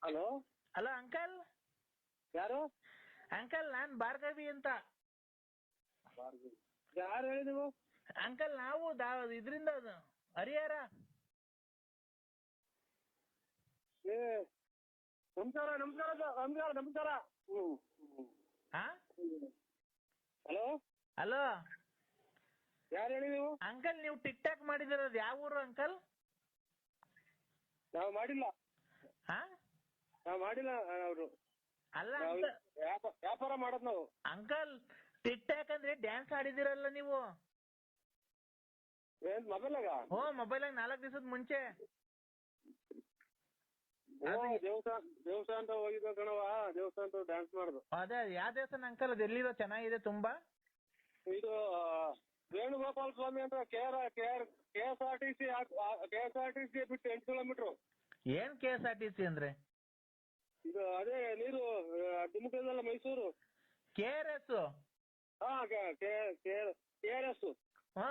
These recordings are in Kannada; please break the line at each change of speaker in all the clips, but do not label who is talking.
Hello
hello uncle.
ಯಾರು?
ಅಂಕಲ್ ನಾನ್ ಭಾರ್ಗವಿ ಅಂತ.
ಯಾರು ಹೇಳಿ ನೀವು?
ಅಂಕಲ್ ನಾವು ಇದರಿಂದ ಹರಿಹರ.
ಏ ನಮಸ್ಕಾರ ನಮಸ್ಕಾರ ನಮಸ್ಕಾರ ನಮಸ್ಕಾರ.
ಹಾ
ಹಲೋ
ಹಲೋ
ಯಾರು ಹೇಳಿ ನೀವು?
ಅಂಕಲ್ ನೀವು ಟಿಕ್ ಟಾಕ್ ಮಾಡಿದಿರೋದು ಯಾವ ಊರು ಅಂಕಲ್?
ನಾವು ಮಾಡಿಲ್ಲ.
ಹಾ
ನಾವು ಮಾಡಿಲ್ಲ. ಅವರು
ಅಲ್ಲ
ವ್ಯಾಪಾರ ಮಾಡೋದು ನಾವು.
ಅಂಕಲ್ ಟಿಕ್ ಟಾಕ್ ಅಂದ್ರೆ ಡ್ಯಾನ್ಸ್ ಆಡಿದಿರಲ್ಲ ನೀವು.
ಏನ್ ಮೊಬೈಲಾಗ?
ಓ ಮೊಬೈಲಾಗ 4 ದಿವಸದ ಮುಂಚೆ.
ದೇವಸ್ಥಾನ ಹೋಗಿದ್ದ ಕಣವ. ದೇವಸ್ಥಾನ ಡ್ಯಾನ್ಸ್ ಮಾಡುದು.
ಅದೇ ಯಾವ ದೇವಸ್ಥಾನ ಅಂಕಲ್? ಅದು ಎಲ್ಲಿರೋ? ಚೆನ್ನಾಗಿದೆ ತುಂಬಾ.
ಇದು ವೇಣುಗೋಪಾಲ ಸ್ವಾಮಿ ಅಂತ KSRTC ಬಿಟ್ಟು 8 ಕಿಲೋಮೀಟರ್.
ಏನ್ KSRTC ಅಂದ್ರೆ?
ಇದು ಅದೇ ನೀರು ದುಮಕದಲ್ಲ, ಮೈಸೂರು.
KRS.
ಹಾ KRS.
ಹಾ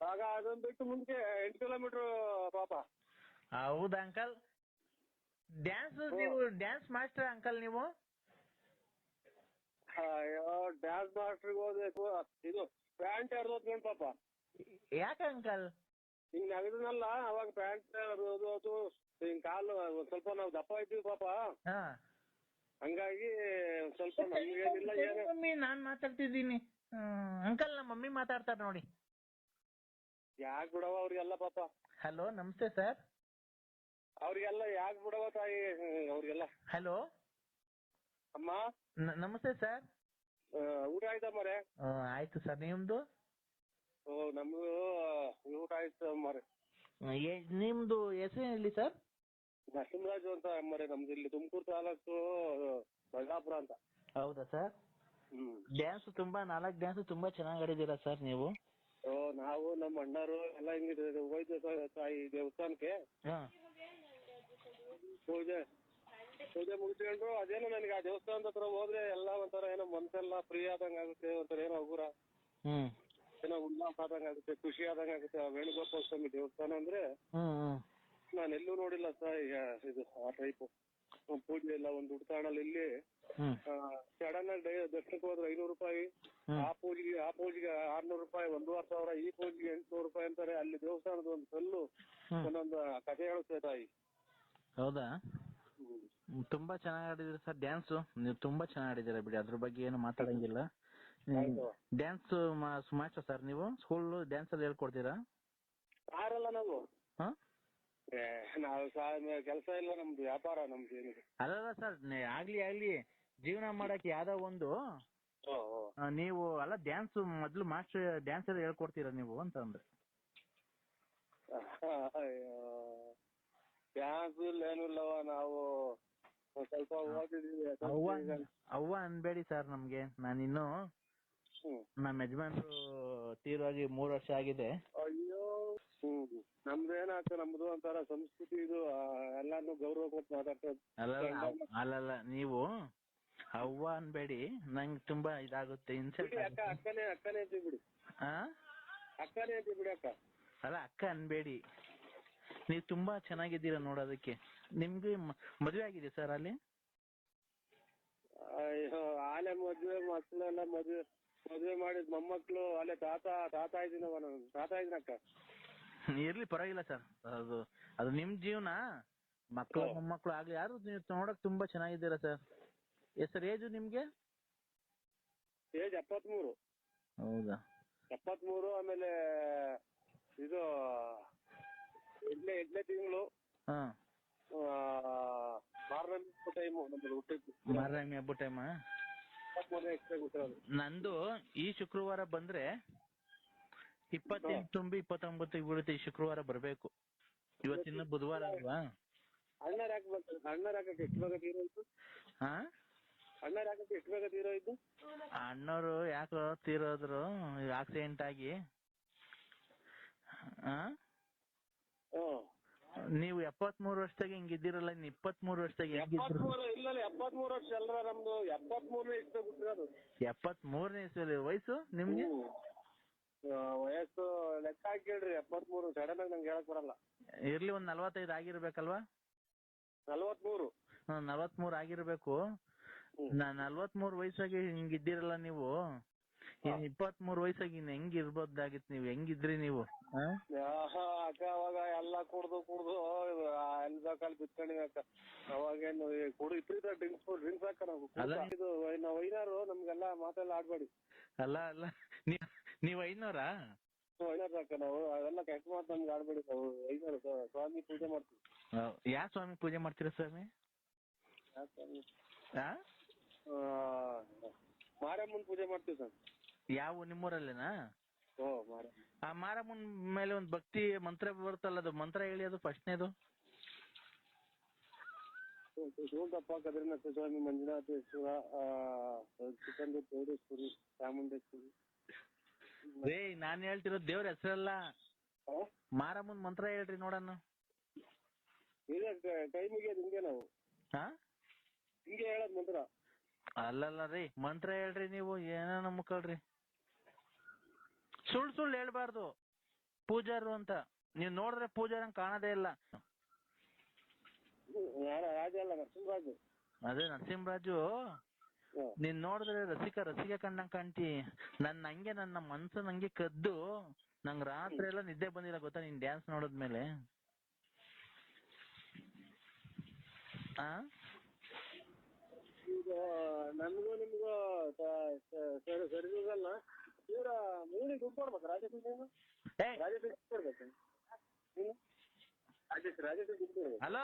ಆಗ ಅದನ್ನ ಬಿಟ್ಟು ಮುಂಚೆ 8 ಕಿಲೋಮೀಟರ್ ಪಾಪ.
ಹೌದಾ ಅಂಕಲ್? ನೀವು ಡ್ಯಾನ್ಸ್ ಮಾಸ್ಟರ್ ಅಂಕಲ್ ನೀವು?
ಅಯ್ಯೋ ಡ್ಯಾನ್ಸ್ ಮಾಸ್ಟರ್ಗೆ ಹೋಗ್ಬೇಕು. ಇದು ಪ್ಯಾಂಟ್ ಹರಿದೋದ್ಕೊಂಡು ಪಾಪ.
ಯಾಕೆ ಅಂಕಲ್?
ಹಿಂಗ್ ನಗದನಲ್ಲ ಅವಾಗ ಪ್ಯಾಂಟ್ ಹರಿದೋದು. ಹಿಂಗ್ ಕಾಲು ಸ್ವಲ್ಪ ನಾವು ದಪ್ಪ ಇದ್ದೀವಿ ಪಾಪ. ಹಂಗಾಗಿ ಸ್ವಲ್ಪ ನಮ್ಗೇನಿಲ್ಲ.
ಮಮ್ಮಿ ನಾನ್ ಮಾತಾಡ್ತಿದ್ದೀನಿ ಅಂಕಲ್. ನಮ್ಮ ಮಮ್ಮಿ ಮಾತಾಡ್ತಾರ ನೋಡಿ.
ಯಾಕೆ ಬಿಡವ ಅವ್ರಿಗೆಲ್ಲ ಪಾಪ.
ಹಲೋ ನಮಸ್ತೆ ಸರ್.
ಅವ್ರಿಗೆಲ್ಲ ಯಾಕೆ ಬಿಡವ ತಾಯಿ ಅವ್ರಿಗೆಲ್ಲ.
ಹಲೋ
ಅಮ್ಮ
ನಮಸ್ತೆ ಸರ್.
ಊಟ ಆಯ್ತಾ ಮರೆ?
ಆಯ್ತು ಸರ್, ನಿಮ್ದು?
ನಮ್ದು ಊಟ ಆಯ್ತು ಮರೆ.
ನಿಮ್ದು ಹೆಸರು ಹೇಳಿ ಸರ್.
ನರಸಿಂಹರಾಜು ಅಂತ ಮರೆ. ನಮ್ದು ಇಲ್ಲಿ ತುಮಕೂರು ತಾಲೂಕು ಬಳ್ಳಾಪುರ ಅಂತ.
ಹೌದಾ ಸರ್? ಡ್ಯಾನ್ಸ್ ತುಂಬಾ 4 ಡ್ಯಾನ್ಸ್ ತುಂಬಾ ಚೆನ್ನಾಗಿ ಆಡಿದ್ದೀರಾ ಸರ್ ನೀವು.
ನಾವು ನಮ್ಮ ಅಣ್ಣರು ಎಲ್ಲ ಹಿಂಗಿದ್ರೆ ಹೋಯ್ತು ತಾಯಿ ದೇವಸ್ಥಾನಕ್ಕೆ. ಪೂಜೆ ಮುಗಿಸ್ಕೊಂಡು ಅದೇನೋ ನನಗೆ ಆ ದೇವಸ್ಥಾನದ ಹತ್ರ ಹೋದ್ರೆ ಎಲ್ಲ ಒಂಥರ ಏನೋ ಮನ್ಸೆಲ್ಲ ಫ್ರೀ ಆದಂಗ ಆಗುತ್ತೆ. ಒಂಥರ ಏನೋ ಹಗುರ ಏನೋ ಉಲ್ಲಾಸ ಆದಂಗ ಆಗುತ್ತೆ, ಖುಷಿ ಆದಂಗ ಆಗುತ್ತೆ. ಆ ವೇಣುಗೋಪಾಲ ಸ್ವಾಮಿ ದೇವಸ್ಥಾನ ಅಂದ್ರೆ ನಾನು ಎಲ್ಲೂ ನೋಡಿಲ್ಲ ಸರ್. ಇದು ಆ ಟೈಪ್ ಪೂಜೆ ಎಲ್ಲ ಒಂದು ಉಡ್ತಾಣಲ್ಲಿ ಇಲ್ಲಿ ಸಡನ್ ಆಗಿ ದರ್ಶನಕ್ಕೆ ಹೋದ್ರೆ 500 ರೂಪಾಯಿ. ಆ ಪೂಜೆಗೆ 600 ರೂಪಾಯಿ, 1500. ಈ ಪೂಜೆಗೆ 800 ರೂಪಾಯಿ ಅಂತಾರೆ. ಅಲ್ಲಿ ದೇವಸ್ಥಾನದ ಒಂದು ಕಲ್ಲು ಒಂದೊಂದು ಕಥೆ ಹೇಳುತ್ತೆ ತಾಯಿ.
ಹೌದಾ? ತುಂಬಾ ಚೆನ್ನಾಗಿ ಆಡಿದಿರ ಸರ್ ಡ್ಯಾನ್ಸ್. ನೀವು ತುಂಬಾ ಚೆನ್ನಾಗಿ ಆಡಿದಿರ ಬಿಡಿ, ಅದ್ರ ಬಗ್ಗೆ ಏನು ಮಾತಾಡಂಗಿಲ್ಲ. ಡ್ಯಾನ್ಸ್ ಮಾಸ್ಟರ್ ಸರ್ ನೀವು? ಸ್ಕೂಲ್ ಡ್ಯಾನ್ಸ್ ಅಲ್ಲಿ ಹೇಳ್ಕೊಡ್ತೀರಾ?
ಯಾರಲ್ಲ ನಾವು ಕೆಲಸ ಇಲ್ಲ, ನಮ್ದು ವ್ಯಾಪಾರ. ನಮ್ದು ಏನಿದೆ
ಅಲ್ಲ ಸರ್, ಆಗ್ಲಿ ಜೀವನ ಮಾಡಕ್ ಯಾವ್ದೋ ಒಂದು ನೀವು ಅಲ್ಲ ಡ್ಯಾನ್ಸ್ ಮೊದ್ಲು ಮಾಸ್ಟರ್ ಡ್ಯಾನ್ಸ್ ಎಲ್ಲ ಹೇಳ್ಕೊಡ್ತೀರಾ ನೀವು ಅಂತ ಅಂದ್ರೆ.
ಡ್ಯಾನ್ಸ್ ಇಲ್ಲ ಏನು ಇಲ್ಲವ. ನಾವು ಸ್ವಲ್ಪ ಓದಿದೀವಿ.
ಅವ್ವ ಅನ್ಬೇಡಿ ಸರ್ ನಮ್ಗೆ. ನಾನಿನ್ನು ನಮ್ಮ ಯಜಮಾನ್ರು ತೀರೋಗಿ 3 ವರ್ಷ ಆಗಿದೆ.
ಅಯ್ಯೋ ನಮ್ದೇನಾಗ್ತದೆ, ನಮ್ದು ಒಂಥರ ಸಂಸ್ಕೃತಿ. ಇದು ಎಲ್ಲಾನು ಗೌರವ ಕೊಟ್ಟು ಮಾತಾಡ್ತೇವೆ.
ಅಲ್ಲಲ್ಲ ನೀವು ಅವ್ವ ಅನ್ಬೇಡಿ, ನಂಗೆ ತುಂಬಾ ಇದಾಗುತ್ತೆ.
ಅಕ್ಕನೇ ಅಂತೀವಿ ಬಿಡಿ. ಅಕ್ಕನೇ ಅಂತೀವಿ ಬಿಡಿ.
ಅಲ್ಲ ಅಕ್ಕ ಅನ್ಬೇಡಿ, ನೀವು ತುಂಬಾ ಚೆನ್ನಾಗಿದ್ದೀರಾ ನೋಡೋದಕ್ಕೆ. ನಿಮ್ಗೆ ಮದುವೆ ಆಗಿದೆ ಸರ್ ಅಲ್ಲಿ?
ಅಯ್ಯೋ ಆಲೆ ಮಕ್ಳೆಲ್ಲ ಮದುವೆ ಮಾಡಿದ್ ಮೊಮ್ಮಕ್ಳು ಅಲ್ಲೇ ತಾತ ಇದ್ದೀನವ. ನಾನು ತಾತ ಇದ್ದೀನಕ್ಕ.
ಇರ್ಲಿ ಪರವಾಗಿಲ್ಲ ಸರ್, ಅದು ನಿಮ್ ಜೀವನ. ಮಕ್ಕಳು ಮೊಮ್ಮಕ್ಕಳು ಆಗ್ಲಿ ಯಾರು, ನೀವು ನೋಡಕ್ ತುಂಬಾ ಚೆನ್ನಾಗಿದ್ದೀರಾ ಸರ್. ಸರ್ ಏಜು ನಿಮ್ಗೆ?
ಏಜ್ 73.
ಹೌದಾ?
73. ಆಮೇಲೆ ಇದು 8ನೇ ತಿಂಗಳು
ಮಾರನೇ ಹಬ್ಬ ಟೈಮ್. ನಂದು ಈ ಶುಕ್ರವಾರ ಬಂದ್ರೆ 28 ತುಂಬಿ 29 ಬೀಳುತ್ತೆ. ಈ ಶುಕ್ರವಾರ ಬರ್ಬೇಕು. ಇವತ್ತಿನ ಬುಧವಾರ ಅಲ್ವಾ?
ಅಣ್ಣರ ಹಾಕಕ್ಕೆ ಎಷ್ಟು ಬೇಗ ತೀರೋಯ್ತು? ಅಣ್ಣರ ಹಾಕಕ್ಕೆ ಎಷ್ಟು ಬೇಗ ತೀರೋಯ್ತು?
ಅಣ್ಣವರು ಯಾಕೋ ತೀರೋದ್ರು ಆಕ್ಸಿಡೆಂಟ್ ಆಗಿ. ನೀವು 73 ವರ್ಷದಾಗ ಹಿಂಗಿದ್ದೀರಲ್ಲ, ಇನ್ನು 23 ವರ್ಷದಾಗ ಹೆಂಗಿದ್ರು?
73 ವರ್ಷ ಅಲ್ರ ನಮ್ದು. 73ನೇ ಇಷ್ಟ ಬಿಟ್ಟಿರೋದು.
73ನೇ ಇಸ್ವಿಯಲ್ಲಿ ವಯಸ್ಸು ನಿಮ್ಗೆ?
ವಯಸ್ಸು ಲೆಕ್ಕ ಹಾಕಿ ಹೇಳ್ರಿ. 73 ಸಡನ್ ಆಗಿ ನಂಗೆ ಹೇಳಕ್ ಬರಲ್ಲ.
ಇರ್ಲಿ ಒಂದ್ 45 ಆಗಿರ್ಬೇಕಲ್ವಾ?
43.
43 ಆಗಿರ್ಬೇಕು. 43 ವಯಸ್ಸಾಗಿ ಹಿಂಗಿದ್ದೀರಲ್ಲ ನೀವು, ಇನ್ 23 ವಯಸ್ಸಾಗಿ ಇನ್ ಹೆಂಗ್ ಇರ್ಬೋದಾಗಿತ್ತು, ನೀವು ಹೆಂಗಿದ್ರಿ ನೀವು?
ಅಕ್ಕ ಅವಾಗ ಎಲ್ಲ ಕುಡ್ದು ಎಲ್ಲಿ ಬೇಕಲ್ಲಿ ಬಿತ್ಕೊಂಡಿವಿ ಅಕ್ಕ. ಅವಾಗೇನು ಇಪ್ರೀತ ಡ್ರಿಂಕ್ಸ್ ಅಕ್ಕ ನಾವು. ಇದು ನಾವು ಐನಾರು ನಮ್ಗೆಲ್ಲ ಮಾತೆಲ್ಲ ಆಡ್ಬೇಡಿ.
ಅಲ್ಲ ನೀವ್ ಐನೋರಾ?
ಐನಾರು ಅಕ್ಕ ನಾವು, ಅವೆಲ್ಲ ಕೆಟ್ಟ ಮಾತು ನಮ್ಗೆ ಆಡ್ಬೇಡಿ. ನಾವು ಐನಾರು ಸ್ವಾಮಿ ಪೂಜೆ ಮಾಡ್ತೀವಿ.
ಯಾವ ಸ್ವಾಮಿ ಪೂಜೆ ಮಾಡ್ತೀರಾ ಸ್ವಾಮಿ?
ಮಾರಮ್ಮನ್ ಪೂಜೆ ಮಾಡ್ತೀವಿ ಸರ್.
ಯಾವ ನಿಮ್ಮೂರಲ್ಲೇನಾ?
ಮಾರ.
ಆ ಮಾರಮ್ಮನ್ ಮೇಲೆ ಒಂದ್ ಭಕ್ತಿ ಮಂತ್ರ ಬರುತ್ತಲ್ಲ, ಅದು ಮಂತ್ರ ಹೇಳಿ, ಅದು ಫಸ್ಟ್ನೇದು.
ಶಿವಪ್ಪ, ಕದ್ರಿನಾಥ ಸ್ವಾಮಿ, ಮಂಜುನಾಥೇಶ್ವರ, ಚಿಕ್ಕಂದೂರು ಚೌಡೇಶ್ವರಿ, ಚಾಮುಂಡೇಶ್ವರಿ.
ನಾನ್ ಹೇಳ್ತಿರೋದು ದೇವ್ರ ಹೆಸರಲ್ಲ, ಮಾರಮ್ಮನ್ ಮಂತ್ರ ಹೇಳ್ರಿ ನೋಡೋಣ.
ಕೈ ಮುಗಿಯೋದು ಹಿಂಗೆ ನಾವು ಹಿಂಗೆ ಹೇಳೋದ್ ಮಂತ್ರ.
ಅಲ್ಲಲ್ಲ ರೀ, ಮಂತ್ರ ಹೇಳ್ರಿ ನೀವು, ಏನೇನ ಮುಕ್ಕಳ್ರಿ. ಸುಳ್ಳು ಹೇಳ್ಬಾರ್ದು ಪೂಜಾರು ಅಂತ. ನೀವ್ ನೋಡಿದ್ರೆ ಪೂಜಾರಂಗ್ ಕಾಣದೇ ಇಲ್ಲ.
ರಾಜ ಅಲ್ಲ, ನರಸಿಂಹರಾಜು.
ಅದೇ ನರಸಿಂಹರಾಜು. ನೀನ್ ನೋಡಿದ್ರೆ ರಸಿಕ ಕಂಡಂಗ್ ಕಾಣ್ತಿ. ನನ್ನ ಮನ್ಸು ನಂಗೆ ಕದ್ದು ನಂಗ್ ರಾತ್ರಿ ಎಲ್ಲ ನಿದ್ದೆ ಬಂದಿಲ್ಲ ಗೊತ್ತಾ ನೀನ್ ಡ್ಯಾನ್ಸ್ ನೋಡಿದ್ಮೇಲೆ.
ಈಗ ನನ್ಗೂ ನಿಮ್ಗೂ ಸರಿದಲ್ಲ. ಇವ್ರ ಮೂಳಿ ದುಡ್ಡು ಕೊಡ್ಬೇಕು ರಾಜೇಶ್ ಕೊಡ್ಬೇಕು. ರಾಜೇಶ್ ದುಡ್ಡು ಕೊಡ್ಬೇಕು.
ಹಲೋ,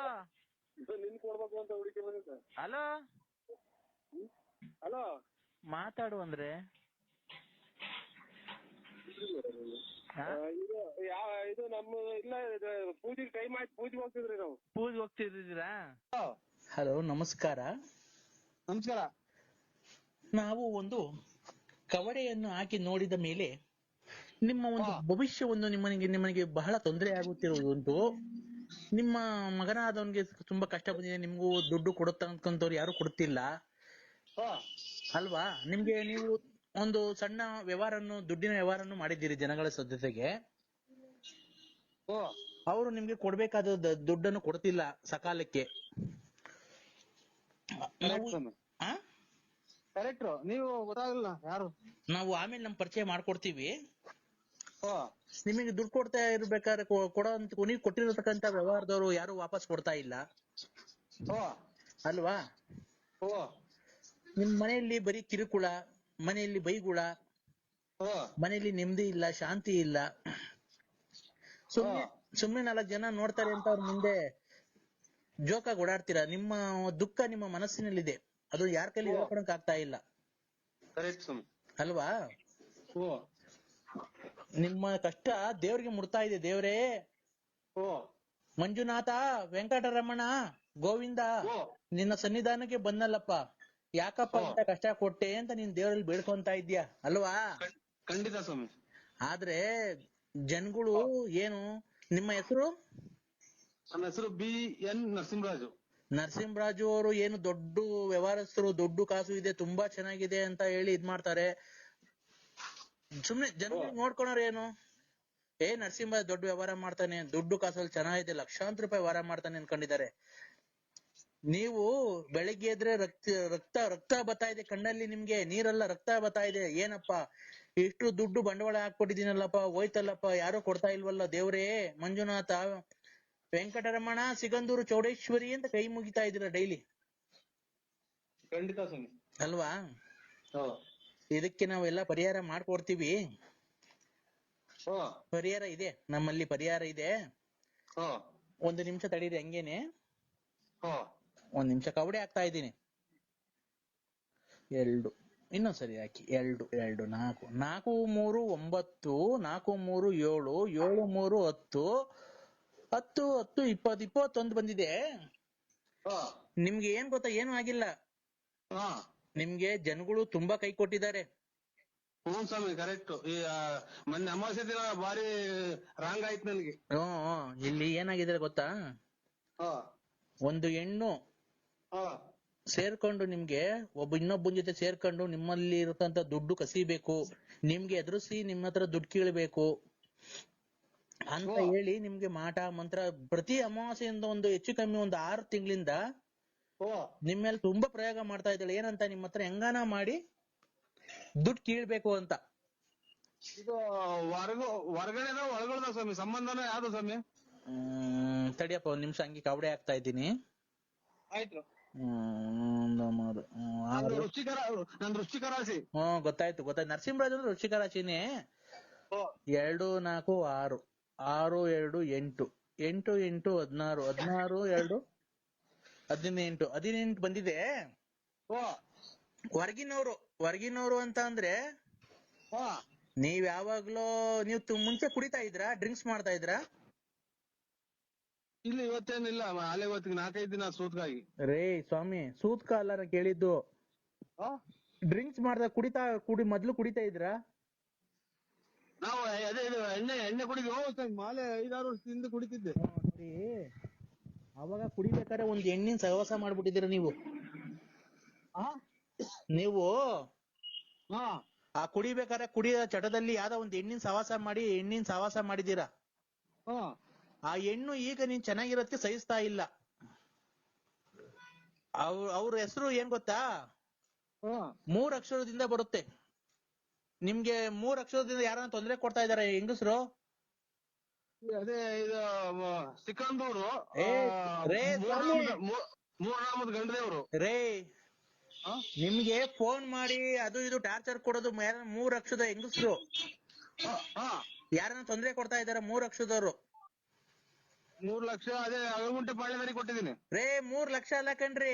ನಿನ್ ಕೊಡ್ಬೇಕು ಅಂತ ಹುಡುಕಿ ಬಂದಿದ್ದ.
ಹಲೋ
ಹಲೋ,
ಮಾತಾಡು ಅಂದ್ರೆ
ಇದು ನಮ್ಮ ಇಲ್ಲ ಪೂಜೆಗೆ ಟೈಮ್ ಆಯ್ತು, ಪೂಜೆಗೆ ಹೋಗ್ತಿದ್ರಿ ನಾವು.
ಪೂಜೆಗೆ ಹೋಗ್ತಿದ್ದೀರಾ? ಹಲೋ, ನಮಸ್ಕಾರ.
ನಮಸ್ಕಾರ.
ನಾವು ಒಂದು ಕವಡೆಯನ್ನು ಹಾಕಿ ನೋಡಿದ ಮೇಲೆ ನಿಮ್ಮ ಒಂದು ಭವಿಷ್ಯವನ್ನು ನಿಮ್ಮನಿಗೆ ಬಹಳ ತೊಂದರೆ ಆಗುತ್ತಿರುವುದುಂಟು. ನಿಮ್ಮ ಮಗನಾದವನಿಗೆ ತುಂಬಾ ಕಷ್ಟ ಬಂದಿದೆ, ನಿಮ್ಗೂ ದುಡ್ಡು ಕೊಡುತ್ತಂತವ್ರು ಯಾರು ಕೊಡ್ತಿಲ್ಲ ಅಲ್ವಾ? ನೀವು ಒಂದು ಸಣ್ಣ ದುಡ್ಡಿನ ವ್ಯವಹಾರನ್ನು ಮಾಡಿದ್ದೀರಿ ಜನಗಳ ಜೊತೆಗೆ. ಅವರು ನಿಮ್ಗೆ ಕೊಡ್ಬೇಕಾದ ದುಡ್ಡನ್ನು ಕೊಡ್ತಿಲ್ಲ ಸಕಾಲಕ್ಕೆ.
ನೀವು ಗೊತ್ತಾಗಲ್ಲ ಯಾರು.
ನಾವು ಆಮೇಲೆ ನಮ್ ಪರಿಚಯ ಮಾಡ್ಕೊಡ್ತೀವಿ. ನಿಮಗೆ ದುಡ್ಡು ಕೊಡ್ತಾ ಇರ್ಬೇಕಾದ್ರೆ ನೀವು ಕೊಟ್ಟಿರತಕ್ಕಂತ ವ್ಯವಹಾರದವರು ಯಾರು ವಾಪಸ್ ಕೊಡ್ತಾ ಇಲ್ಲ ಅಲ್ವಾ? ನಿಮ್ ಮನೆಯಲ್ಲಿ ಬರೀ ಕಿರುಕುಳ, ಮನೆಯಲ್ಲಿ ಬೈಗುಳ, ಮನೆಯಲ್ಲಿ ನೆಮ್ಮದಿ ಇಲ್ಲ, ಶಾಂತಿ ಇಲ್ಲ. ಸುಮ್ನೆ 4 ಜನ ನೋಡ್ತಾರೆ ಅಂತ ಅವ್ರ ಮುಂದೆ ಜೋಕಾಗಿ ಓಡಾಡ್ತೀರಾ. ನಿಮ್ಮ ದುಃಖ ನಿಮ್ಮ ಮನಸ್ಸಿನಲ್ಲಿದೆ, ಅದು ಯಾರ ಕೈಲಿ ಹೇಳ್ಕೊಳಕ್ ಆಗ್ತಾ ಇಲ್ಲ ಅಲ್ವಾ? ನಿಮ್ಮ ಕಷ್ಟ ದೇವ್ರಿಗೆ ಮುಡ್ತಾ ಇದೆ. ದೇವ್ರೇ, ಮಂಜುನಾಥ, ವೆಂಕಟರಮಣ, ಗೋವಿಂದ, ನಿನ್ನ ಸನ್ನಿಧಾನಕ್ಕೆ ಬಂದಲ್ಲಪ್ಪ, ಯಾಕಪ್ಪ ಇಂತ ಕಷ್ಟ ಕೊಟ್ಟೆ ಅಂತ ನೀನ್ ದೇವರಲ್ಲಿ ಬೇಡ್ಕೊಂತ ಇದ್ಯಾ ಅಲ್ವಾ?
ಖಂಡಿತ ಸ್ವಾಮಿ.
ಆದ್ರೆ ಜನಗಳು ಏನು, ನಿಮ್ಮ ಹೆಸರು?
ನನ್ನ ಹೆಸರು BN ನರಸಿಂಹರಾಜು.
ನರಸಿಂಹರಾಜು ಅವರು ಏನು ದೊಡ್ಡ ವ್ಯವಹಾರಸ್ಥರು, ದೊಡ್ಡ ಕಾಸು ಇದೆ, ತುಂಬಾ ಚೆನ್ನಾಗಿದೆ ಅಂತ ಹೇಳಿ ಇದ್ ಮಾಡ್ತಾರೆ. ಸುಮ್ನೆ ಜನಗಳು ನೋಡ್ಕೊಳೋರು ಏನು, ನರಸಿಂಹ ದೊಡ್ಡ ವ್ಯವಹಾರ ಮಾಡ್ತಾನೆ, ದುಡ್ಡು ಕಾಸಲ್ಲಿ ಚೆನ್ನಾಗಿದೆ, ಲಕ್ಷಾಂತರ ರೂಪಾಯಿ ವ್ಯವಹಾರ ಮಾಡ್ತಾನೆ ಅನ್ಕೊಂಡಿದ್ದಾರೆ. ನೀವು ಬೆಳಿಗ್ಗೆ ಎದ್ರೆ ರಕ್ತ ಬರ್ತಾ ಇದೆ ಕಣ್ಣಲ್ಲಿ, ನಿಮ್ಗೆ ನೀರೆಲ್ಲ ರಕ್ತ ಬರ್ತಾ ಇದೆ. ಏನಪ್ಪಾ ಇಷ್ಟು ದುಡ್ಡು ಬಂಡವಾಳ ಹಾಕೊಟ್ಟಿದ್ದೀನಲ್ಲಪ್ಪ, ಹೋಯ್ತಲ್ಲಪ್ಪ, ಯಾರು ಕೊಡ್ತಾ ಇಲ್ವಲ್ಲ ದೇವ್ರೇ, ಮಂಜುನಾಥ, ವೆಂಕಟರಮಣ, ಸಿಗಂದೂರು ಚೌಡೇಶ್ವರಿ ಅಂತ ಕೈ ಮುಗಿತಾ ಇದ್ದೀರಾ ಡೈಲಿ.
ಖಂಡಿತ ಸ್ವಾಮಿ
ಅಲ್ವಾ? ಇದಕ್ಕೆ ನಾವೆಲ್ಲ ಪರಿಹಾರ ಮಾಡ್ಕೊಡ್ತೀವಿ. ಪರಿಹಾರ ಇದೆ, ನಮ್ಮಲ್ಲಿ ಪರಿಹಾರ ಇದೆ. 1 ನಿಮಿಷ ತಡೀರಿ ಹಂಗೇನೆ. 1 ನಿಮಿಷ ಕವಡೆ ಹಾಕ್ತಾ ಇದ್ದೀನಿ. 2 ಇನ್ನೊಂದ್ಸರಿ ಹಾಕಿ. 2 2 4 4 3 9 4 3 7 7 3 10 10 10 20 21 ಬಂದಿದೆ. ನಿಮ್ಗೆ ಏನ್ ಗೊತ್ತಾ, ಏನು ಆಗಿಲ್ಲ. ನಿಮ್ಗೆ ಜನಗಳು ತುಂಬಾ ಕೈ ಕೊಟ್ಟಿದ್ದಾರೆ.
ಸ್ವಾಮಿ ಕರೆಕ್ಟ್. ಮೊನ್ನೆ ಅಮಾವಾಸ್ಯೆ ದಿನ ಬಾರಿ ರಾಂಗ್ ಆಯ್ತು ನನ್ಗೆ.
ಇಲ್ಲಿ ಏನಾಗಿದೆ ಗೊತ್ತಾ, ಒಂದು ಹೆಣ್ಣು ಸೇರ್ಕೊಂಡು ನಿಮ್ಗೆ ಇನ್ನೊಬ್ಬನ ಜೊತೆ ಸೇರ್ಕೊಂಡು ನಿಮ್ಮಲ್ಲಿ ಇರತಂತ ದುಡ್ಡು ಕಸಿಬೇಕು, ನಿಮ್ಗೆ ಎದುರಿಸಿ ನಿಮ್ಮ ಹತ್ರ ದುಡ್ಡು ಕೀಳ್ಬೇಕು ಅಂತ ಹೇಳಿ ನಿಮ್ಗೆ ಮಾಟ ಮಂತ್ರ ಪ್ರತಿ ಅಮಾವಾಸ್ಯೆಯಿಂದ ಒಂದು ಹೆಚ್ಚು ಕಮ್ಮಿ 6 ತಿಂಗಳಿಂದ
ಓ
ನಿಮ್ ಮೇಲೆ ತುಂಬಾ ಪ್ರಯೋಗ ಮಾಡ್ತಾ ಇದ್ದಾಳೆ. ಏನಂತ ನಿಮ್ಮ ಹತ್ರ ಹೆಂಗಾನ ಮಾಡಿ ದುಡ್ಡು ಕೀಳ್ಬೇಕು ಅಂತ.
ಇದು ಹೊರಗಡೆದ ಒಳಗಡೆ ಸ್ವಾಮಿ, ಸಂಬಂಧನ ಯಾವ್ದು ಸ್ವಾಮಿ?
ತಡಿಯಪ್ಪ ಒಂದ್ ನಿಮಿಷ, ಹಂಗೆ ಕವಡೆ ಹಾಕ್ತಾ ಇದ್ದೀನಿ.
ಆಯ್ತು.
ನಂದು
ವೃಶ್ಚಿಕ ರಾಶಿ.
ಗೊತ್ತಾಯ್ತು. ನರಸಿಂಹರಾಜ್ ಅಂದ್ರೆ ವೃಶ್ಚಿಕ ರಾಶಿನೇ. 2 4 6 6 2 8 8 8 16 16 2 18 18 ಬಂದಿದೆ. ಹೊರಗಿನವರು ಅಂತ ಅಂದ್ರೆ ನೀವ್ ಯಾವಾಗ್ಲೂ ಮುಂಚೆ ಕುಡಿತಾ ಇದ್ರಾ, ಡ್ರಿಂಕ್ಸ್ ಮಾಡ್ತಾ ಇದ್ರಾ?
ಇಲ್ಲ, ಇವತ್ತೇನಿಲ್ಲ. ಅಲ್ಲೇ ಇವತ್ತಿಗೆ 4-5 ದಿನ ಸೂತ್ಕಾಗಿ.
ರೇ ಸ್ವಾಮಿ, ಸೂತ್ಕ ಅಲ್ಲ ನಾ ಕೇಳಿದ್ದು. ಡ್ರಿಂಕ್ಸ್ ಮಾಡ್ದಾಗ ಮೊದ್ಲು ಕುಡಿತಾ ಇದ್ರಾ?
ನಾವು ಅದೇ ಇದು ಎಣ್ಣೆ ಕುಡಿದ್ವಿ. ಮಾಲೆ 5-6 ವರ್ಷದಿಂದ ಕುಡಿತಿದ್ದೆ.
ಅವಾಗ ಕುಡಿಬೇಕಾದ್ರೆ ಒಂದ್ ಎಣ್ಣಿನ ಸಹವಾಸ ಮಾಡ್ಬಿಟ್ಟಿದ್ದೀರ ನೀವು. ನೀವು ಆ ಕುಡಿಬೇಕಾದ್ರೆ ಕುಡಿಯೋ ಚಟದಲ್ಲಿ ಯಾವ್ದೋ ಒಂದ್ ಎಣ್ಣಿನ ಸಹವಾಸ ಮಾಡಿದೀರಾ. ಆ ಹೆಣ್ಣು ಈಗ ನೀನ್ ಚೆನ್ನಾಗಿರೋದಕ್ಕೆ ಸಹಿಸ್ತಾ ಇಲ್ಲ. ಅವ್ರ ಹೆಸರು ಏನ್ ಗೊತ್ತಾ? 3 ಅಕ್ಷರದಿಂದ ಬರುತ್ತೆ. ನಿಮ್ಗೆ 3 ಅಕ್ಷರದಿಂದ ಯಾರನ್ನ ತೊಂದರೆ ಕೊಡ್ತಾ ಇದಾರೆ ಹೆಂಗಸ್ರು?
ಅದೇ ಇದು ಸಿಕ್ಕಂದೂರು ಮೂರನಾಮದ ಗಂಡದೇವ್ರು.
ರೇ, ನಿಮ್ಗೆ ಫೋನ್ ಮಾಡಿ ಅದು ಇದು ಟಾರ್ಚರ್ ಕೊಡೋದು 3 ಅಕ್ಷರದ ಹೆಂಗಸ್ರು. ಯಾರನ್ನ ತೊಂದರೆ ಕೊಡ್ತಾ ಇದಾರೆ 3 ಅಕ್ಷರದವ್ರು.
3 ಲಕ್ಷ ಅದೇ ಅಗಗುಂಟೆ ಪಾಳ್ಯದಲ್ಲಿ ಕೊಟ್ಟಿದ್ದೀನಿ.
ರೇ, 3 ಲಕ್ಷ ಅಲ್ಲ ಕಣ್ರಿ.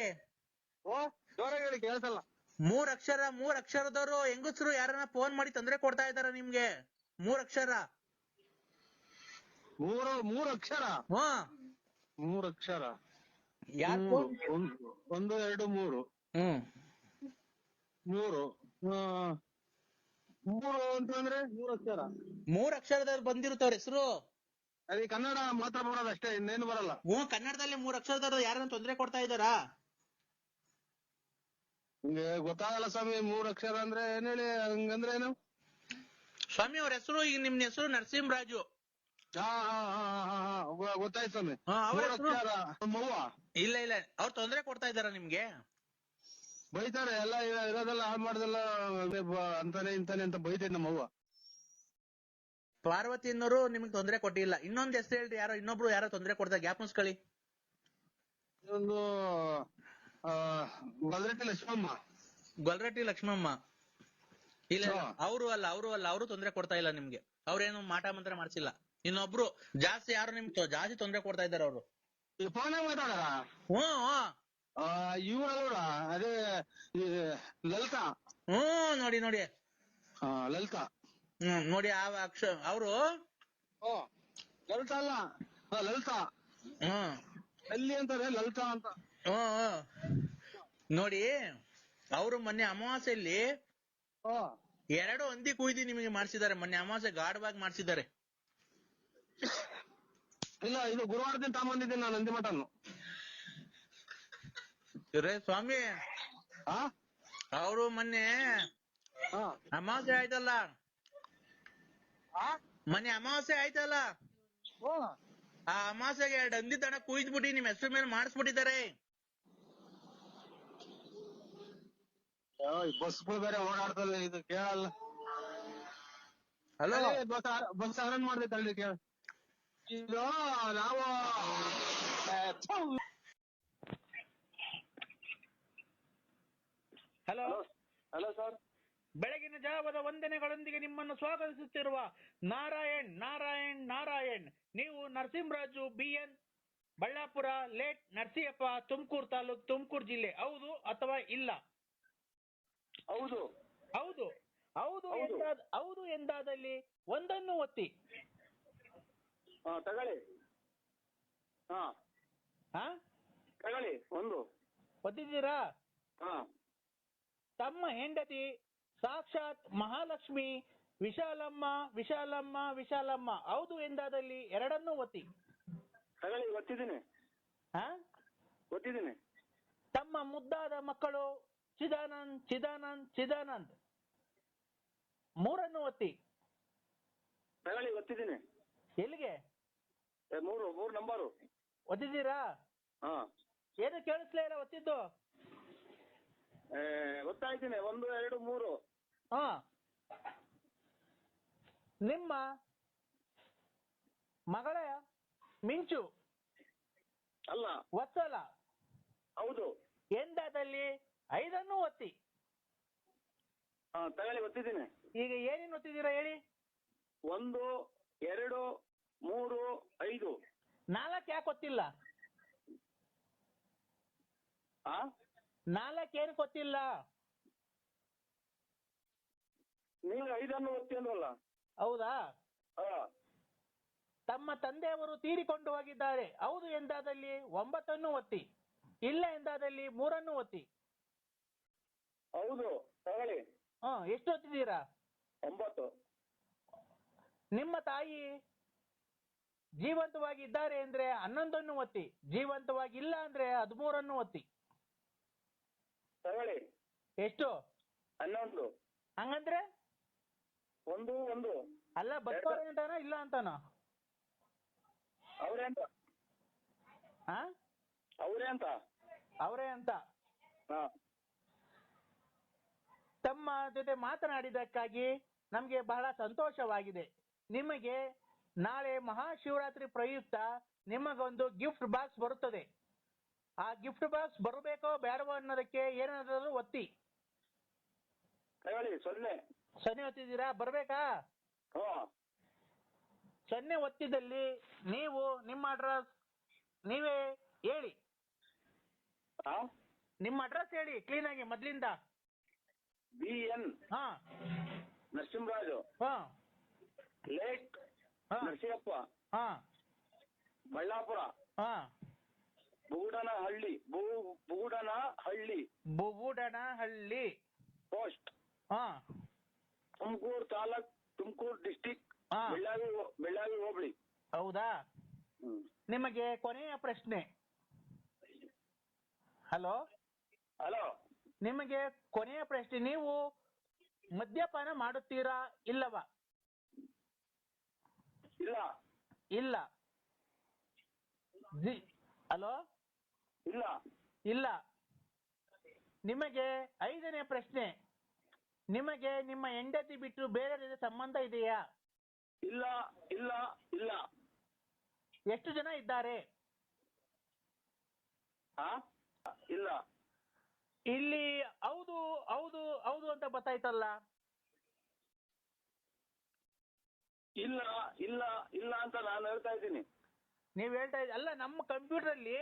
ಜೋರಾಗಿ ಹೇಳಿ, ಕೇಳ್ಸಲ್ಲ.
3 ಅಕ್ಷರದವರು ಹೆಂಗಸ್ರು ಯಾರನ್ನ ಫೋನ್ ಮಾಡಿ ತೊಂದರೆ ಕೊಡ್ತಾ ಇದಾರ ನಿಮ್ಗೆ. 3 ಅಕ್ಷರ.
3 ಅಕ್ಷರ. 3 ಅಕ್ಷರ. 1 2 3. 3 ಅಂತಂದ್ರೆ 3 ಅಕ್ಷರ.
3 ಅಕ್ಷರದಲ್ಲಿ ಬಂದಿರುತ್ತವ್ರ ಹೆಸರು.
ಅದೇ ಕನ್ನಡ ಮಾತ್ರ ಬರೋದು ಅಷ್ಟೇ, ಇನ್ನೇನು ಬರಲ್ಲ.
ಕನ್ನಡದಲ್ಲಿ 3 ಅಕ್ಷರದವ್ರು ಯಾರನ್ನ ತೊಂದರೆ ಕೊಡ್ತಾ ಇದಾರಾ?
ನಿಮ್ಗೆ ಗೊತ್ತಾಗಲ್ಲ ಸ್ವಾಮಿ. 3 ಅಕ್ಷರ ಅಂದ್ರೆ ಏನ್ ಹೇಳಿ, ಹಂಗಂದ್ರೆ ಏನು
ಸ್ವಾಮಿ? ಅವ್ರ ಹೆಸರು, ಈಗ ನಿಮ್ ಹೆಸರು ನರಸಿಂಹರಾಜು.
ಗೊತ್ತಾಯ್ತು ಸ್ವಾಮಿ. ಮವ್ವ
ಇಲ್ಲ, ಅವ್ರು ತೊಂದರೆ ಕೊಡ್ತಾ ಇದಾರ ನಿಮ್ಗೆ?
ಬೈತಾರೆ, ಎಲ್ಲ ಇರೋದೆಲ್ಲ ಹಾಳು ಮಾಡ್ದೆಲ್ಲ ಅಂತಾನೆ ಅಂತ ಬೈತೈತೆ ನಮ್ಮವ್ವ.
ಪಾರ್ವತಿ ಅನ್ನೋರು ನಿಮ್ಗೆ ತೊಂದರೆ ಕೊಟ್ಟಿಲ್ಲ. ಇನ್ನೊಂದ್ ಹೆಸರು ಹೇಳ್ರಿ, ಇನ್ನೊಬ್ರು ಯಾರೋ ತೊಂದರೆ ಕೊಡ್ತಾರೆ, ಜ್ಞಾಪನಿಸ್ಕೊಳ್ಳಿ.
ಒಂದು
ಗೊಲ್ರಟ್ಟಿ ಲಕ್ಷ್ಮಮ್ಮ. ಇಲ್ಲ, ಅವರು ಅಲ್ಲ, ಅವರು ತೊಂದರೆ ಕೊಡ್ತಾ ಇಲ್ಲ ನಿಮ್ಗೆ. ಅವ್ರೇನು ಮಾಟ ಮಂತ್ರ ಮಾಡ್ಸಿಲ್ಲ. ಇನ್ನೊಬ್ರು ಜಾಸ್ತಿ ಯಾರು ನಿಮ್ಗೆ ಜಾಸ್ತಿ ತೊಂದರೆ ಕೊಡ್ತಾ ಇದಾರೆ ಅವರು.
ಫೋನ್ ಮಾತಾಡಾರ? ಇವ್ರಲ್ವ, ಅದೇ ಲಲಿತಾ.
ನೋಡಿ
ಲಲಿತಾ.
ನೋಡಿ ಅವರು
ಲಲಿತಾ ಅಲ್ಲ, ಲಲಿತಾ. ಅಲ್ಲಿ ಅಂತಾರೆ ಲಲಿತಾ ಅಂತ.
ನೋಡಿ, ಅವರು ಮೊನ್ನೆ ಅಮಾವಾಸ್ಯೆಯಲ್ಲಿ 2 ಹಂದಿ ಕುಯ್ದು ನಿಮಗೆ ಮಾಡ್ಸಿದ್ದಾರೆ. ಮೊನ್ನೆ ಅಮಾವಾಸ್ಯೆ ಗಾಢವಾಗಿ ಮಾಡ್ಸಿದ್ದಾರೆ.
ಇಲ್ಲ, ಇದು ಗುರುವಾರದಿಂದ ತಗೊಂಬಂದಿದ್ದೀನಿ ನಾನು ಹಂದಿ ಮಟನ್ನು.
ಸ್ವಾಮಿ, ಅವರು ಮೊನ್ನೆ ಅಮಾವಾಸ್ಯೆ ಆಯ್ತಲ್ಲ, ಆ ಅಮಾವಾಸ್ಯೆಗೆ 2 ಹಂದಿ ತನ ಕುಯ್ದ್ಬಿಟ್ಟು ನಿಮ್ ಹೆಸರು ಮೇಲೆ ಮಾಡಿಸ್ಬಿಟ್ಟಿದ್ದಾರೆ.
ಬಸ್ಗಳು ಬೇರೆ ಓಡಾಡ್ತದೆ, ಇದು ಕೇಳಲ್ಲ.
ಹಲೋ,
ಬಸ್ ಅರೇಂಜ್ ಮಾಡಿದೆ ತಳ್ಳಿ ಕೇಳ. ಇದು ನಾವು ಹಲೋ ಸರ್,
ಬೆಳಗಿನ ಜಾವದ ವಂದನೆಗಳೊಂದಿಗೆ ನಿಮ್ಮನ್ನು ಸ್ವಾಗತಿಸುತ್ತಿರುವ ನಾರಾಯಣ್. ನೀವು ನರಸಿಂಹರಾಜು BN, ಬಳ್ಳಾಪುರ, ಲೇಟ್ ನರಸಿಯಪ್ಪ, ತುಮಕೂರು ತಾಲೂಕ್, ತುಮಕೂರು ಜಿಲ್ಲೆ. ಹೌದು ಅಥವಾ ಇಲ್ಲ? ಹೌದು ಎಂದಾದಲ್ಲಿ ಒಂದನ್ನು ಒತ್ತಿ.
ತಗೊಳ್ಳಿ. ತಗೊಳ್ಳಿ, 1
ಒತ್ತಿದ್ದೀರಾ? ತಮ್ಮ ಹೆಂಡತಿ ಸಾಕ್ಷಾತ್ ಮಹಾಲಕ್ಷ್ಮಿ ವಿಶಾಲಮ್ಮ. ಹೌದು ಎಂದಾದಲ್ಲಿ 2 ಒತ್ತಿ.
ತಗೊಳ್ಳಿ, ಒತ್ತಿದ್ದೀನಿ.
ತಮ್ಮ ಮುದ್ದಾದ ಮಕ್ಕಳು ಚಿದಾನಂದ್ 3 ಒತ್ತಿ.
ತಗೊಳ್ಳಿ, ಒತ್ತಿದ್ದೀನಿ.
ಎಲ್ಲಿಗೆ?
3 ನಂಬರು
ಒತ್ತಿದ್ದೀರಾ? ಏನು ಕೇಳಿಸ್ಲೇ ಇಲ್ಲ ಒತ್ತಿದ್ದು.
ಗೊತ್ತಾಯ್ತೀನಿ. 1 2 3.
ಹಾ, ನಿಮ್ಮ ಮಗಳ ಮಿಂಚು
ಅಲ್ಲ.
ಒತ್ತಲ
ಹೌದು.
ಎಂದಾದಲ್ಲಿ 5 ಒತ್ತಿ.
ತಗೊಳ್ಳಿ, ಗೊತ್ತಿದ್ದೀನಿ.
ಈಗ ಏನೇನು ಒತ್ತಿದ್ದೀರಾ ಹೇಳಿ.
1 2 3 5.
4 ಯಾಕೆ ಒತ್ತಿಲ್ಲ? 4 ಏನು ಗೊತ್ತಿಲ್ಲ?
ನೀವು 5 ಒತ್ತಿ ಅಂದ್ರಲ್ಲ.
ಹೌದಾ? ತಮ್ಮ ತಂದೆಯವರು ತೀರಿಕೊಂಡು ಹೋಗಿದ್ದಾರೆ, ಹೌದು ಎಂದಾದಲ್ಲಿ 9 ಒತ್ತಿ. ಇಲ್ಲ ಎಂದಾದಲ್ಲಿ 3 ಒತ್ತಿ.
ಹೌದು, ತಗೊಳ್ಳಿ.
ಎಷ್ಟು ಒತ್ತಿದ್ದೀರಾ?
9.
ನಿಮ್ಮ ತಾಯಿ ಜೀವಂತವಾಗಿ ಇದ್ದಾರೆ ಅಂದ್ರೆ 11 ಒತ್ತಿ. ಜೀವಂತವಾಗಿ ಇಲ್ಲ ಅಂದ್ರೆ 13 ಒತ್ತಿ.
ತಗೊಳ್ಳಿ.
ಎಷ್ಟು?
11.
ಹಂಗಂದ್ರೆ
1 1.
ಅಲ್ಲ, ಬರ್ತಾರೆ ಅಂತಾನ ಇಲ್ಲ ಅಂತಾನ?
ಅವ್ರೆ ಅಂತ. ಅವ್ರೆ ಅಂತ.
ಅವರೇ ಅಂತ. ತಮ್ಮ ಜೊತೆ ಮಾತನಾಡಿದ್ದಕ್ಕಾಗಿ ನಮಗೆ ಬಹಳ ಸಂತೋಷವಾಗಿದೆ. ನಿಮಗೆ ನಾಳೆ ಮಹಾಶಿವರಾತ್ರಿ ಪ್ರಯುಕ್ತ ನಿಮಗೊಂದು ಗಿಫ್ಟ್ ಬಾಕ್ಸ್ ಬರುತ್ತದೆ. ಆ ಗಿಫ್ಟ್ ಬಾಕ್ಸ್ ಬರಬೇಕೋ ಬೇಡವೋ ಅನ್ನೋದಕ್ಕೆ ಏನಾದರೂ ಒತ್ತಿ. 0 ಒತ್ತಿದ್ದೀರಾ? ಬರ್ಬೇಕಾ? 0 ಒತ್ತಿದಲ್ಲಿ ನೀವು ನಿಮ್ಮ ಅಡ್ರೆಸ್ ನೀವೇ ಹೇಳಿ. ನಿಮ್ಮ ಅಡ್ರೆಸ್ ಹೇಳಿ ಕ್ಲೀನ್ ಆಗಿ ಮೊದ್ಲಿಂದ.
BN Narasimharaju, late Narasimhappa, Ballapura, Bugudanahalli post, Tumkur taluk, Tumkur district, Bellavi hobli.
ಹೌದಾ? ನಿಮಗೆ ಕೊನೆಯ ಪ್ರಶ್ನೆ. ಹಲೋ, ನಿಮಗೆ ಕೊನೆಯ ಪ್ರಶ್ನೆ. ನೀವು ಮದ್ಯಪಾನ ಮಾಡುತ್ತೀರಾ ಇಲ್ಲವಾ? ಇಲ್ಲ. ಹಲೋ, ಇಲ್ಲ. ನಿಮಗೆ 5ನೇ ಪ್ರಶ್ನೆ. ನಿಮಗೆ ನಿಮ್ಮ ಹೆಂಡತಿ ಬಿಟ್ಟು ಬೇರೆ ಜೊತೆ ಸಂಬಂಧ ಇದೆಯಾ?
ಇಲ್ಲ.
ಎಷ್ಟು ಜನ ಇದ್ದಾರೆ?
ಇಲ್ಲ.
ಇಲ್ಲಿ ಹೌದು ಹೌದು ಹೌದು ಅಂತ ಗೊತ್ತಾಯ್ತಲ್ಲ.
ಇಲ್ಲ ಅಂತ ನಾನು ಹೇಳ್ತಾ ಇದ್ದೀನಿ.
ನೀವ್ ಹೇಳ್ತಾ ಇದ್ದೀರಿ. ಅಲ್ಲ, ನಮ್ಮ ಕಂಪ್ಯೂಟರ್ ಅಲ್ಲಿ,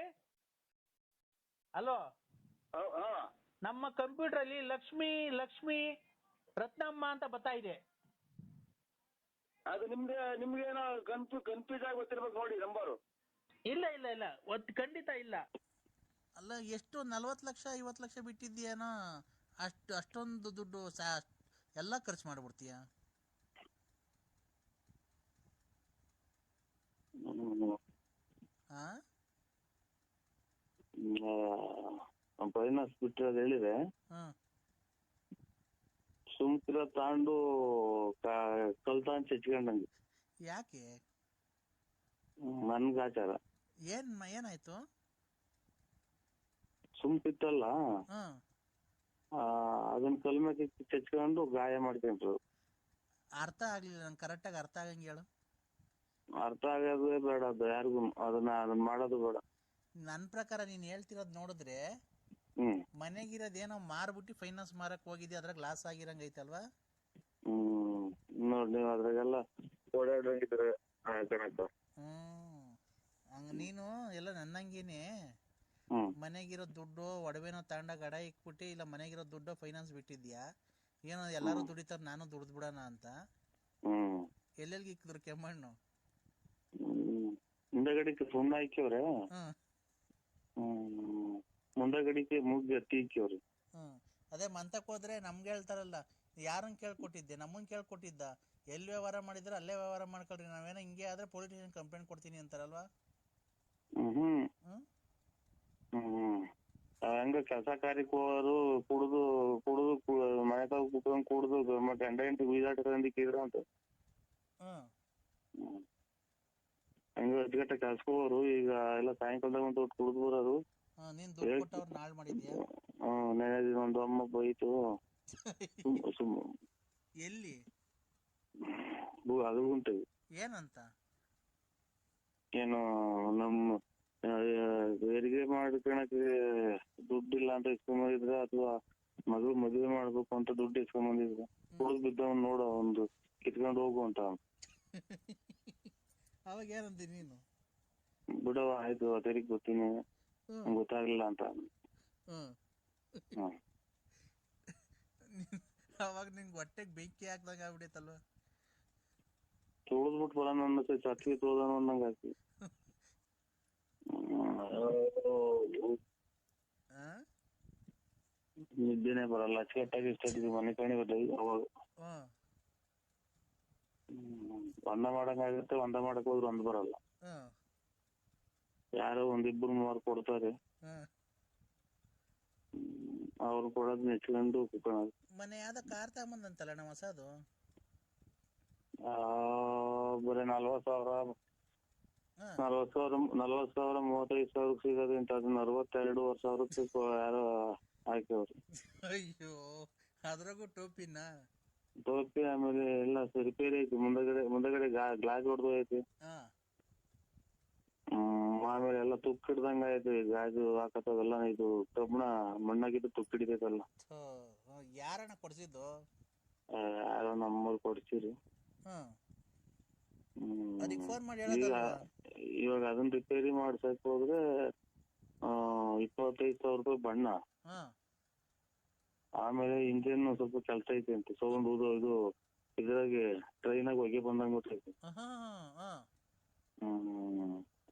ಹಲೋ, ನಮ್ಮ ಕಂಪ್ಯೂಟರ್ ಅಲ್ಲಿ ಲಕ್ಷ್ಮಿ ರತ್ನಮ್ಮ ಅಂತ ಬರ್ತಾ ಇದೆ.
ಅದು ನಿಮ್ಗೇನೋ ಕನ್ಫ್ಯೂಸ್ ಆಗಿ ಗೊತ್ತಿರ್ಬೇಕು ನೋಡಿ ನಂಬರು.
ಇಲ್ಲ ಖಂಡಿತ ಇಲ್ಲ.
ಅಲ್ಲ, ಎಷ್ಟು 40 ಲಕ್ಷ 50 ಲಕ್ಷ ಬಿಟ್ಟಿದ್ದೀಯನೋ, ಅಷ್ಟೊಂದು ದುಡ್ಡು ಎಲ್ಲ ಖರ್ಚು ಮಾಡ್ಬಿಡ್ತೀಯ.
ಫೈನಾನ್ಸ್ ಬಿಟ್ಟಿರೋದು ಹೇಳಿದೆ. ಸುಮ್ಕಿರ ತಾಂಡು ಕಲ್ತಾನ್ ಚಚ್ಕೊಂಡಂಗೆ.
ಯಾಕೆ?
ನನ್ಗಾಚಾರ.
ಏನಾಯ್ತು?
ಸುಮ್ಕಿತ್ತಲ್ಲ, ಅದನ್ನ ಕಲ್ಮೇಲೆ ಚಚ್ಕೊಂಡು ಗಾಯ ಮಾಡ್ಕೊಂಡ್ರು.
ಅರ್ಥ ಆಗ್ಲಿಲ್ಲ ನಂಗೆ ಕರೆಕ್ಟಾಗಿ. ಅರ್ಥ ಆಗಂಗೆ ಹೇಳು.
ಅರ್ಥ ಆಗೋದೇ ಬೇಡ, ಅದು ಯಾರಿಗೂ ಅದನ್ನ ಮಾಡೋದು ಬೇಡ.
ನನ್ನ ಪ್ರಕಾರ ನೀನ್ ಹೇಳ್ತಿರೋದ್ ನೋಡಿದ್ರೆ ಮನೆಗಿರೋದೇನೋ ಮಾರ್ಬಿಟ್ಟು ಫೈನಾನ್ಸ್ ಮಾರಕ್ ಹೋಗಿದ್ದೆ, ಅದ್ರಾಗ ಲಾಸ್ ಆಗಿರಂಗ ಐತಲ್ವಾ?
ನೋಡಿ, ನೀವು ಅದ್ರಾಗೆಲ್ಲ ಓಡಾಡಿದ್ರೆ
ಹಂಗ ನೀನು ಎಲ್ಲ ನನ್ನಂಗೇನೆ ಮನೆಗಿರೋ ದುಡ್ಡು ಒಡವೆನೋ ತಗೊಂಡ ಗಡ ಇಕ್ಬಿಟ್ಟು, ಇಲ್ಲ ಮನೆಗಿರೋ ದುಡ್ಡು ಫೈನಾನ್ಸ್ ಬಿಟ್ಟಿದ್ಯಾ, ಏನೋ ಎಲ್ಲಾರು ದುಡಿತಾರ ನಾನು ದುಡ್ದು ಬಿಡೋಣ ಅಂತ. ಎಲ್ಲೆಲ್ಗೆ ಇಕ್ಕಿದ್ರು ಕೆಮ್ಮಣ್ಣು?
ಮುಂದಗಡಿಕೆ ಸುಣ್ಣ ಹಾಕ್ಯವ್ರೆ, ಮುಂದಗಡಿಕೆ ಮುಗ್ಗಿ ಹತ್ತಿ ಹಾಕ್ಯವ್ರಿ.
ಅದೇ ಮಂತಕ್ ಹೋದ್ರೆ ನಮ್ಗೆ ಹೇಳ್ತಾರಲ್ಲ, ಯಾರನ್ನ ಕೇಳ್ಕೊಟ್ಟಿದ್ದೆ? ನಮ್ಮನ್ ಕೇಳ್ಕೊಟ್ಟಿದ್ದ? ಎಲ್ಲಿ ವ್ಯವಹಾರ ಮಾಡಿದ್ರೆ ಅಲ್ಲೇ ವ್ಯವಹಾರ ಮಾಡ್ಕೊಳ್ರಿ, ನಾವೇನೋ ಹಿಂಗೆ ಆದ್ರೆ ಪೊಲೀಸ್ ಸ್ಟೇಷನ್ ಕಂಪ್ಲೇಂಟ್ ಕೊಡ್ತೀನಿ ಅಂತಾರಲ್ವಾ?
ಹಂಗ ಕೆಲಸ ಕಾರ್ಯಕ್ಕೆ ಹೋಗೋರು ಕುಡ್ದು ಮನೆ ತಾವು ಕುತ್ಕೊಂಡ್ ಕುಡ್ದು ಮತ್ತೆ ಗಂಟೆ ಬೀದಾಟ ಅಂತ ಹಂಗ ಅಜ್ಗಟ್ಟ ಕೆಲ್ಸಕ್ಕೆ ಹೋಗೋರು. ಈಗ ಎಲ್ಲ ಸಾಯಂಕಾಲದಾಗ ಒಂದು ಕುಡ್ದು ಬರೋರು,
ನೀನ್ ದುಡ್ಡು ಕೊಟ್ಟು ಅವ್ರನ್ನ ಹಾಳು ಮಾಡಿದ್ಯಾ?
ನೆನೆ ಒಂದು ಅಮ್ಮ ಬೈತು ಸುಮ್ಮ
ಎಲ್ಲಿ
ಅದು ಉಂಟು.
ಏನಂತ?
ಏನು ನಮ್ಮ ಹೆರಿಗೆ ಮಾಡ್ಕೊಳಕ್ಕೆ ದುಡ್ಡಿಲ್ಲ ಅಂತ ಇಸ್ಕೊಂಬಂದಿದ್ರ ಅಥವಾ ಮಗಳು ಮದುವೆ ಮಾಡ್ಬೇಕು ಅಂತ ದುಡ್ಡು ಇಸ್ಕೊಂಬಂದಿದ್ರ? ಹುಡುಗ ಬಿದ್ದವನ್ ನೋಡ ಒಂದು ಕಿತ್ಕೊಂಡು ಹೋಗು ಅಂತ.
ಅವಾಗ ಏನಂತ ನೀನು?
ಬಿಡವ ಆಯ್ತು ಅದರಿಗೆ ಗೊತ್ತೀನಿ ಗೊತ್ತಾಗ್ಲಿಲ್ಲ ಅಂತ.
ಅವಾಗ ನಿಂಗೆ ಹೊಟ್ಟೆಗೆ ಬೆಂಕಿ ಹಾಕ್ದಂಗ ಆಗ್ಬಿಡೈತಲ್ವ?
ತೊಳೆದ್ಬಿಟ್ಟು ಬರೋಣ ಅನ್ನೋ ಚಟ್ಲಿ ತೊಳ್ದಾನ ಅನ್ನಂಗ ಹಾಕಿ ನಿದ್ದೆನೆ ಬರಲ್ಲ. ಅಚ್ಚುಕಟ್ಟಾಗಿ ಇಷ್ಟಿದ್ವಿ ಮನೆ ಕಣಿ ಅವಾಗ ಒಂದ ಮಾಡಂಗಾಗುತ್ತೆ. ಒಂದ ಮಾಡಕ್ ಹೋದ್ರೆ ಒಂದ್ ಬರಲ್ಲ. ಯಾರೋ ಒಂದಿಬ್ರು ಮೂವರು ಕೊಡ್ತಾರೆ, ಅವ್ರು ಕೊಡೋದ್ ನೆಚ್ಕೊಂಡು ಕುತ್ಕೊಳ್ಳೋದು.
ಮನೆ ಯಾವ್ದೋ ಕಾರ್ ತಗೊಂಬಂದಂತಲ್ಲ ನಮ್ಮ ಹೊಸದು?
ಬರೀ 40,000 35,000 ಸಿಗೋದು ಅಂತ ಅದನ್ನ 62,000 ಯಾರೋ ಹಾಕಿವ್ರು.
ಅಯ್ಯೋ, ಅದ್ರಾಗೂ ಟೋಪಿನ?
ಟೋಪಿ ಆಮೇಲೆ ಎಲ್ಲ ರಿಪೇರಿ ಐತಿ. ಮುಂದಗಡೆ ಗ್ಲಾಸ್ ಹೊಡೆದು ಐತಿ. ಆಮೇಲೆ ಎಲ್ಲ ತುಕ್ಕು ಹಿಡ್ದಂಗ ಐತಿ. ಗಾಜು ಹಾಕತ್ತವೆಲ್ಲ ಇದು ಕಬ್ಬಣ ಮಣ್ಣಾಗಿದ್ದು ತುಕ್ಕು ಹಿಡಿತೈತಲ್ಲ.
ಯಾರನ್ನ ಕೊಡ್ಸಿದ್ದು?
ಯಾರೋ ನಮ್ಮೂರ್ ಕೊಡ್ಸಿರಿ. ಇವಾಗ ಅದನ್ನ ರಿಪೇರಿ ಮಾಡ್ಸಕ್ ಹೋದ್ರೆ 25,000 ರೂಪಾಯಿ ಬಣ್ಣ. ಆಮೇಲೆ ಇಂಜಿನ್ ಸ್ವಲ್ಪ ಕೆಲಸ ಐತಿ ಅಂತ ಸೌಂಡ್ ಇದು ಇದ್ರಾಗೆ ಟ್ರೈನಾಗ ಹೊಗೆ ಬಂದಂಗ ಗೊತ್ತೈತಿ.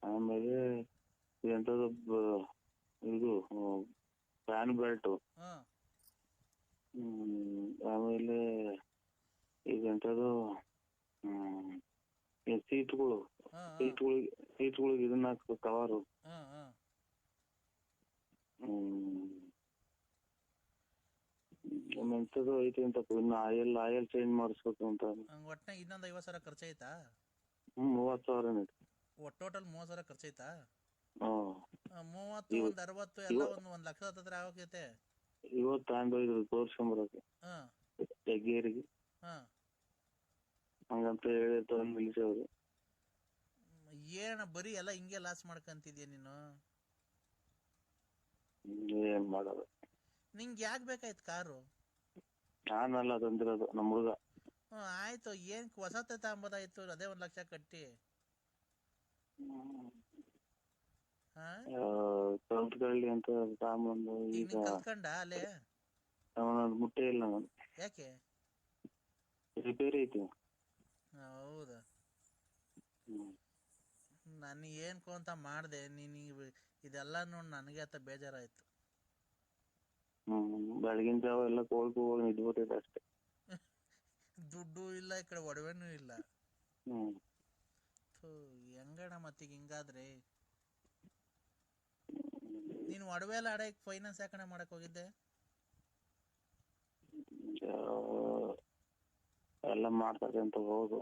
ಆಮೇಲೆ ಎಂತದ್ದು ಇದು ಫ್ಯಾನ್ ಬೆಲ್ಟ್. ಆಮೇಲೆ ಈಗೆಂತದ್ದು ಸೀಟ್ಗಳಿಗೆ ಇದನ್ನ ಹಾಕ್ಬೇಕು ಕವರು. ಎಂತದ್ದು ಐತಿ ಅಂತ ಇನ್ನು ಆಯಲ್ ಚೇಂಜ್ ಮಾಡಿಸ್ಬೇಕು ಅಂತ.
ಒಟ್ಟ ಇನ್ನೊಂದು 50,000 ಖರ್ಚಾಯ್ತಾ?
30,000
ಟೋಟಲ್ 30,000 ಖರ್ಚಾಯ್ತಾ? 30 1 60 ಎಲ್ಲ 1 ಲಕ್ಷ ಹತ್ರ ಆಗೋಕೈತೆ.
ಇವತ್ತು ತಗೊಂಡೋಗಿದ್ರು ತೋರ್ಸ್ಕೊಂಬರಕ್ಕೆ ಹೆಗ್ಗೇರಿಗೆ. ಹಂಗಂತ ಹೇಳಿ ತಗೊಂಡ್ ನಿಲ್ಸವ್ರು.
ಏನ ಬರೀ ಎಲ್ಲ ಹಿಂಗೆ ಲಾಸ್ ಮಾಡ್ಕಂತಿದ್ಯಾ ನೀನು?
ಏನ್ ಮಾಡೋದು?
ನಿಂಗೆ ಯಾಕೆ ಬೇಕಾಯ್ತು ಕಾರು?
ನಾನಲ್ಲ ತಂದಿರೋದು, ನಮ್ಮ ಹುಡುಗ.
ಆಯ್ತು, ಏನ್ ಹೊಸತೆ ತಗೊಂಬೋದಾಯ್ತು, ಅದೇ 1 ಲಕ್ಷ ಕಟ್ಟಿ.
ಕಲ್ತ್ಕೊಳ್ಳಿ ಅಂತ ತಗೊಂಬಂದು ಈಗ
ಕಲ್ತ್ಕೊಂಡ ಅಲ್ಲೇ
ಮುಟ್ಟೆ ಇಲ್ಲ ನಾನು.
ಯಾಕೆ?
ರಿಪೇರಿ ಐತಿ.
ಹೌದಾ? ನಾನು ಏನ್ಕೋ ಅಂತ ಮಾಡ್ದೆ, ನೀನ್ ಇದೆಲ್ಲ ನೋಡಿ ನನಗೆ ಆತ ಬೇಜಾರಾಯ್ತು.
ಬೆಳಗಿನ ಜಾವ ಎಲ್ಲ ಕೋಲ್ಕು ಹೋಗಿ ನಿದ್ಬಿಟ್ಟೈತೆ ಅಷ್ಟೇ.
ದುಡ್ಡು ಇಲ್ಲ, ಈ ಕಡೆ ಒಡವೆನೂ ಇಲ್ಲ. ಹೆಂಗಣ ಮತ್ತೀಗ ಹಿಂಗಾದ್ರೆ? ನೀನು ಒಡವೆ ಎಲ್ಲ ಅಡಕ್ಕೆ ಫೈನಾನ್ಸ್ ಯಾಕಣ ಮಾಡಕ್ ಹೋಗಿದ್ದೆ?
ಎಲ್ಲ ಮಾಡ್ತಾರೆ ಅಂತ ಹೋದು.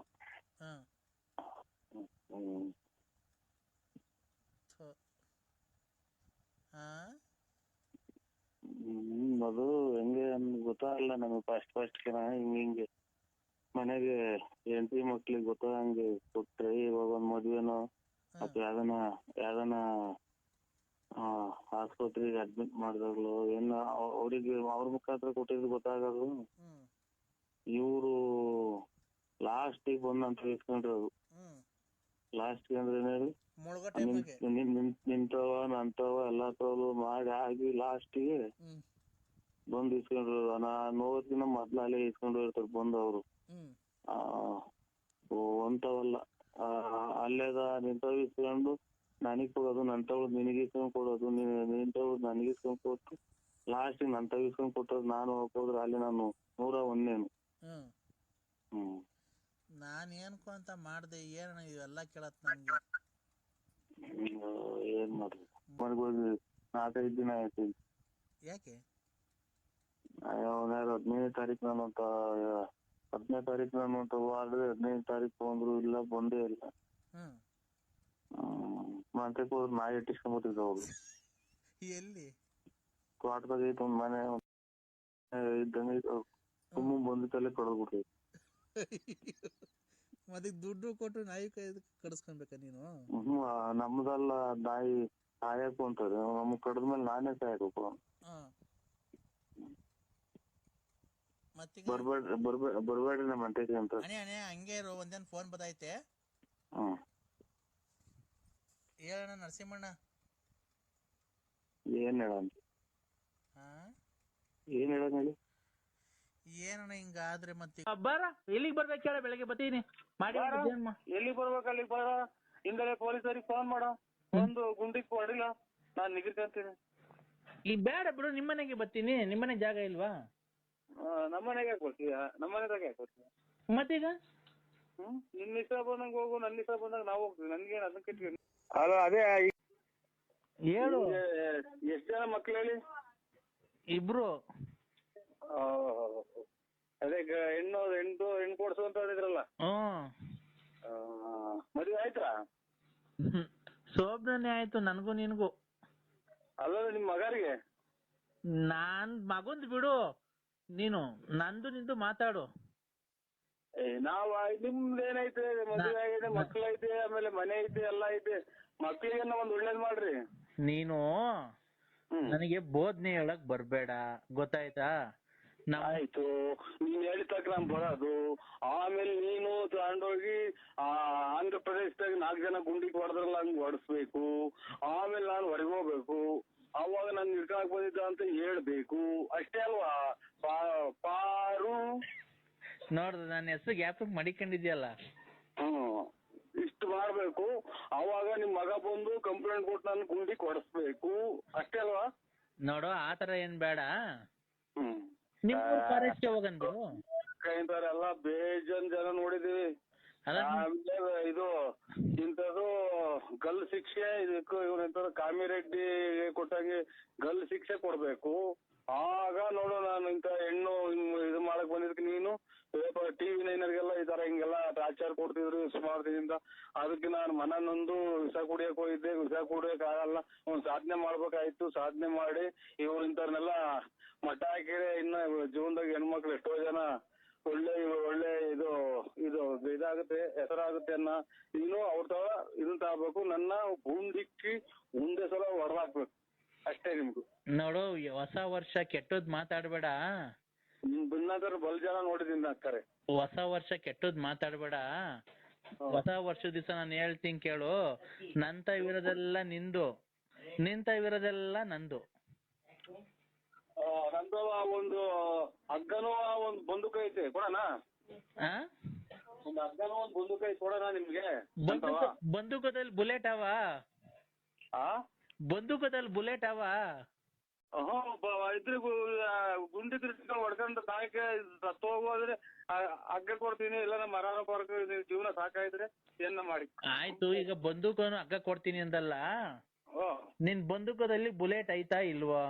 ಅದು ಹೆಂಗೆ ಗೊತ್ತಾಗಲ್ಲ ನಮಗೆ. ಫಸ್ಟ್ ಹಿಂಗೆ ಮನೆಗೆ ಹೆಂಡತಿ ಮಕ್ಳಿಗೆ ಗೊತ್ತಾಗಂಗೆ ಕೊಟ್ರೆ, ಇವಾಗ ಒಂದ್ ಮದ್ವೆನೋ ಅಥವಾ ಯಾವ್ದನ ಆಸ್ಪತ್ರೆಗೆ ಅಡ್ಮಿಟ್ ಮಾಡಿದಾಗ್ಲು ಏನ ಅವ್ರಿಗೆ ಅವ್ರ ಮುಖಾಂತರ ಕೊಟ್ಟಿದ್ದು ಗೊತ್ತಾಗದು. ಇವರು ಲಾಸ್ಟಿಗೆ ಬಂದಂತ ಇಸ್ಕೊಂಡಿರೋದು. ಲಾಸ್ಟ್ಗೆ ಅಂದ್ರೆ ಹೇಳಿ, ನಿಂತವ ನಂತವ ಎಲ್ಲಾ ತೋಲು ಮಾಡಿ ಆಗಿ ಲಾಸ್ಟಿಗೆ ಬಂದು ಇಸ್ಕೊಂಡ್ರು. ನೋದಿನ ಮೊದ್ಲು ಅಲ್ಲೇ ಇಸ್ಕೊಂಡು ಇರ್ತಾರೆ ಬಂದು ಅವರು. ಅಂತವಲ್ಲ, ಅಲ್ಲೇದ ನಿಂತವ್ ಇಸ್ಕೊಂಡು ನನಗ್ ಕೊಡೋದು, ನಂತವ್ ನಿನಗೆ ಇಸ್ಕೊಂಡ್ ಕೊಡೋದು, ನಿಂತವ್ ನನಗೆ ಇಸ್ಕೊಂಡ್ ಕೊಟ್ಟು ಲಾಸ್ಟಿಗೆ ನಂತವ್ ಇಸ್ಕೊಂಡ್ ಕೊಟ್ಟೋದು. ನಾನು ಹೋಗೋದ್ರೆ ಅಲ್ಲಿ ನಾನು 101ನೇನು.
ನಾನ್ ಏನ್ಕೋ ಅಂತ ಮಾಡ್ದೆ, ಏನ ಇವೆಲ್ಲ ಕೇಳತ್ ನಂಗೆ.
ಏನ್ ಮಾಡ್ರಿ, ಮನೆಗೆ ಹೋಗಿ 4-5 ದಿನ ಆಯ್ತು.
ಯಾಕೆ?
15ನೇ ತಾರೀಕು ನಾನು ಅಂತ 15ನೇ ತಾರೀಕು ನಾನು ಅಂತ ಹೋದ್ರೆ 15ನೇ ತಾರೀಕು ಬಂದ್ರು ಇಲ್ಲ, ಬಂದೇ ಇಲ್ಲ. ಮಂತಕ್ಕೆ ಹೋದ್ರೆ ನಾಯಿ ಇಟ್ಟಿಸ್ಕೊಂಡ್ಬಿಟ್ಟಿದ್ರು ಅವ್ರು.
ಎಲ್ಲಿ
ತೋಟದಾಗ ಐತೆ ಒಂದ್ ಮನೆ ಇದ್ದಂಗೆ ತುಂಬ ಬಂದಿತ್ತಲ್ಲೇ ಕಡ್ದ್ಬಿಡ್ತೈತಿ.
ಮತ್ತೆ ದುಡ್ಡು ಕೊಟ್ಟು ನಾಯಿ ಕಡಿಸ್ಕೊಬೇಕಾ ನೀನು?
ನಮ್ದಲ್ಲ, ನಾಯಿ ಸಾಯಕು ಅಂತಾರೆ, ನಮ್ಗ್ ಕಡ್ದ್ಮೇಲೆ ನಾನೇ ಸಾಯಬೇಕು. ಬರ್ಬೇಡ್ರಿ ನಮ್ಮ ಅಂಟೈತಿ ಅಂತ.
ಅಣ್ಣ ಹಂಗೆ ಇರು, ಒಂದೇನ್ ಫೋನ್ ಬದೈತೆ. ಹೇಳಣ್ಣ ನರಸಿಂಹಣ್ಣ.
ಏನ್ ಹೇಳ ಹೇಳಿ.
ಏನಣ್ಣ ಹಿಂಗಾದ್ರೆ ಮತ್ತೆ
ಬರ ಎಲ್ಲಿಗೆ ಬರ್ಬೇಕು ಹೇಳ, ಬೆಳಗ್ಗೆ ಬರ್ತೀನಿ.
ಎಲ್ಲಿ ಬರ್ಬೇಕು ಅಲ್ಲಿಗೆ ಬರ. ಹಿಂದಲೇ ಪೊಲೀಸರಿಗೆ ಫೋನ್ ಮಾಡ, ಒಂದು ಗುಂಡಿಗೆ ಹೊಡಿಲ್ಲ, ನಾನ್ ನಿಗಿರ್ಕಂತೀನಿ.
ಈ ಬೇಡ ಬಿಡು, ನಿಮ್ಮನೆಗೆ ಬರ್ತೀನಿ. ನಿಮ್ಮನೆ ಜಾಗ ಇಲ್ವಾ?
ನಮ್ಮನೆಗೆ ಯಾಕೆ ಬರ್ತೀಯ? ನಮ್ಮನೆದಾಗ ಯಾಕೆ ಬರ್ತೀಯ?
ಮತ್ತೀಗ
ನಿನ್ನ ಇಷ್ಟ ಬಂದಂಗ ಹೋಗು, ನನ್ನ ಇಷ್ಟ ಬಂದಾಗ ನಾವು ಹೋಗ್ತೀವಿ. ನನ್ಗೇನು ಅದನ್ನ ಕೆಟ್ಟಿ. ಅಲ್ಲ ಅದೇ
ಹೇಳು.
ಎಷ್ಟ್ ಜನ ಮಕ್ಳು ಹೇಳಿ?
ಇಬ್ರು.
ಅದೇ ಹೆಣ್ಣು ಕೊಡ್ಸು ಅಂತ ಹೇಳಿದ್ರಲ್ಲ. ಮದುವೆ ಆಯ್ತಾ?
ಶೋಭನೆ ಆಯ್ತು ನನಗೂ ನಿನ್ಗೂ.
ಅಲ್ಲ ನಿಮ್ ಮಗರಿಗೆ?
ನಾನ್ ಮಗಂದ್ ಬಿಡು, ನೀನು ನಂದು ನಿಂದು ಮಾತಾಡು.
ನಾವ್ ನಿಮ್ದು ಏನೈತೆ, ಮದುವೆ ಆಗಿದೆ, ಮಕ್ಳು ಐತೆ, ಆಮೇಲೆ ಮನೆ ಐತೆ, ಎಲ್ಲ ಐತೆ. ಮಕ್ಳಿಗೆ ಒಂದ್ ಒಳ್ಳೇದ್ ಮಾಡ್ರಿ.
ನೀನು ನನಗೆ ಬೋಧನೆ ಹೇಳಕ್ ಬರ್ಬೇಡ, ಗೊತ್ತಾಯ್ತಾ?
ಆಯ್ತು, ನೀನ್ ಹೇಳಿದಾಗ ನಾನ್ ಬರೋದು. ಆಮೇಲೆ ನೀನು ತಗೊಂಡೋಗಿ ಆಂಧ್ರ ಪ್ರದೇಶದಾಗ 4 ಜನ ಗುಂಡಿಗೆ ಹೊಡೆದ್ರಲ್ಲ, ಹಂಗ್ ಹೊಡೆಸ್ಬೇಕು. ಆಮೇಲೆ ನಾನು ಹೊರಗೋಗ್ಬೇಕು. ಅವಾಗ ನಾನು ನಿರ್ಕಾಕ್ ಬಂದಿದ್ದ ಅಂತ ಹೇಳ್ಬೇಕು, ಅಷ್ಟೇ ಅಲ್ವಾ? ಪಾರು
ನೋಡ್ದ ನನ್ನ ಹೆಸರು ಗ್ಯಾಪ್ ಮಡಿಕೊಂಡಿದ್ಯಲ್ಲ.
ಇಷ್ಟು ಮಾಡ್ಬೇಕು. ಅವಾಗ ನಿಮ್ ಮಗ ಬಂದು ಕಂಪ್ಲೇಂಟ್ ಕೊಟ್ಟು ನಾನು ಗುಂಡಿ ಕೊಡಿಸ್ಬೇಕು, ಅಷ್ಟೇ ಅಲ್ವಾ?
ನೋಡು, ಆತರ ಏನ್ ಬೇಡ. ನಿಮ್ ಫಾರೆಸ್ಟ್ ಹೋಗನ್ ಬಿಡು.
ಎಲ್ಲ ಬೇಜನ್ ಜನ ನೋಡಿದೀವಿ. ಇದು ಇಂಥದ್ದು ಗಲ್ ಶಿಕ್ಷೆ, ಇದಕ್ಕೂ ಇವ್ರ ಕಾಮಿರೆಡ್ಡಿ ಕೊಟ್ಟಂಗೆ ಗಲ್ ಶಿಕ್ಷೆ ಕೊಡ್ಬೇಕು. ಆಗ ನೋಡು, ನಾನು ಇಂತ ಹೆಣ್ಣು ಇದು ಮಾಡಕ್ ಬಂದಿದ್ದಕ್ಕೆ ನೀನು TV 9 ಈ ತರ ಹಿಂಗೆಲ್ಲ ಟಾರ್ಚರ್ ಕೊಡ್ತಿದ್ರು ಸುಮಾರು ದಿನದಿಂದ. ಅದಕ್ಕೆ ನಾನು ಮನನೊಂದು ವಿಷ ಕುಡಿಯಕ್ ಹೋಗಿದ್ದೆ. ವಿಷ ಕುಡಿಯಕ್ ಆಗಲ್ಲ, ಒಂದ್ ಸಾಧನೆ ಮಾಡ್ಬೇಕಾಯ್ತು. ಸಾಧನೆ ಮಾಡಿ ಇವ್ರು ಇಂಥವ್ರನ್ನೆಲ್ಲ ಮಟ್ಟ ಹಾಕಿದ್ರೆ ಇನ್ನ ಜೀವನದಾಗ ಹೆಣ್ಮಕ್ಳು ಎಷ್ಟೋ ಜನ ಒಳ್ಳೆ ಇದು ಇದಾಗುತ್ತೆ, ಹೆಸರಾಗುತ್ತೆ ಅನ್ನ. ನೀನು ಅವ್ರ ತರ ಇದನ್ನ ತಗೋಬೇಕು. ನನ್ನ ಭೂಮಿಕ್ಕಿ ಮುಂದೆ ಸಲ ಹೊರಹಾಕ್ಬೇಕು, ಅಷ್ಟೇ ನಿಮ್ದು.
ನೋಡು, ಹೊಸ ವರ್ಷ ಕೆಟ್ಟದ್ ಮಾತಾಡ್ಬೇಡ.
ನಿಮ್ ಬಿನ್ನಾದ್ರ ಬಲ್ ಜನ ನೋಡಿದೀನಿ ಅಕ್ಕರೆ.
ಹೊಸ ವರ್ಷ ಕೆಟ್ಟದ್ ಮಾತಾಡ್ಬೇಡ. ಹೊಸ ವರ್ಷದ ದಿವಸ ನಾನು ಹೇಳ್ತೀನಿ ಕೇಳು. ನಂತ ಇರೋದೆಲ್ಲ ನಿಂದು, ನಿಂತ ಇರೋದೆಲ್ಲ ನಂದು.
ನಂದು ಒಂದು ಹಗ್ಗನೂ ಒಂದು ಬಂದೂಕ ಐತೆ, ಕೊಡೋಣ? ಒಂದು ಹಗ್ಗನೂ ಒಂದು ಬಂದೂಕ ಐತೆ, ಕೊಡೋಣ ನಿಮ್ಗೆ?
ಬಂದೂಕದಲ್ಲಿ ಬುಲೆಟ್ ಅವ? ಬಂದೂಕದಲ್ಲಿ ಬುಲೆಟ್ ಅವ?
ಇದ್ರ ಗುಂಡಿ ಹೊಡ್ಕೊಂಡು ತಾಯಕ್ಕೆ ಸತ್ತೋಗೋದ್ರೆ ಹಗ್ಗ ಕೊಡ್ತೀನಿ, ಇಲ್ಲ ನಮ್ಮ ಮರಾನ ಪಾರ್ಕ್ ಜೀವನ ಸಾಕಾಯ್ದ್ರೆ ಏನ ಮಾಡಿ.
ಆಯ್ತು, ಈಗ ಬಂದೂಕನು ಹಗ್ಗ ಕೊಡ್ತೀನಿ ಅಂದಲ್ಲ, ನಿನ್ ಬಂದೂಕದಲ್ಲಿ ಬುಲೆಟ್ ಐತಾ ಇಲ್ವಾ?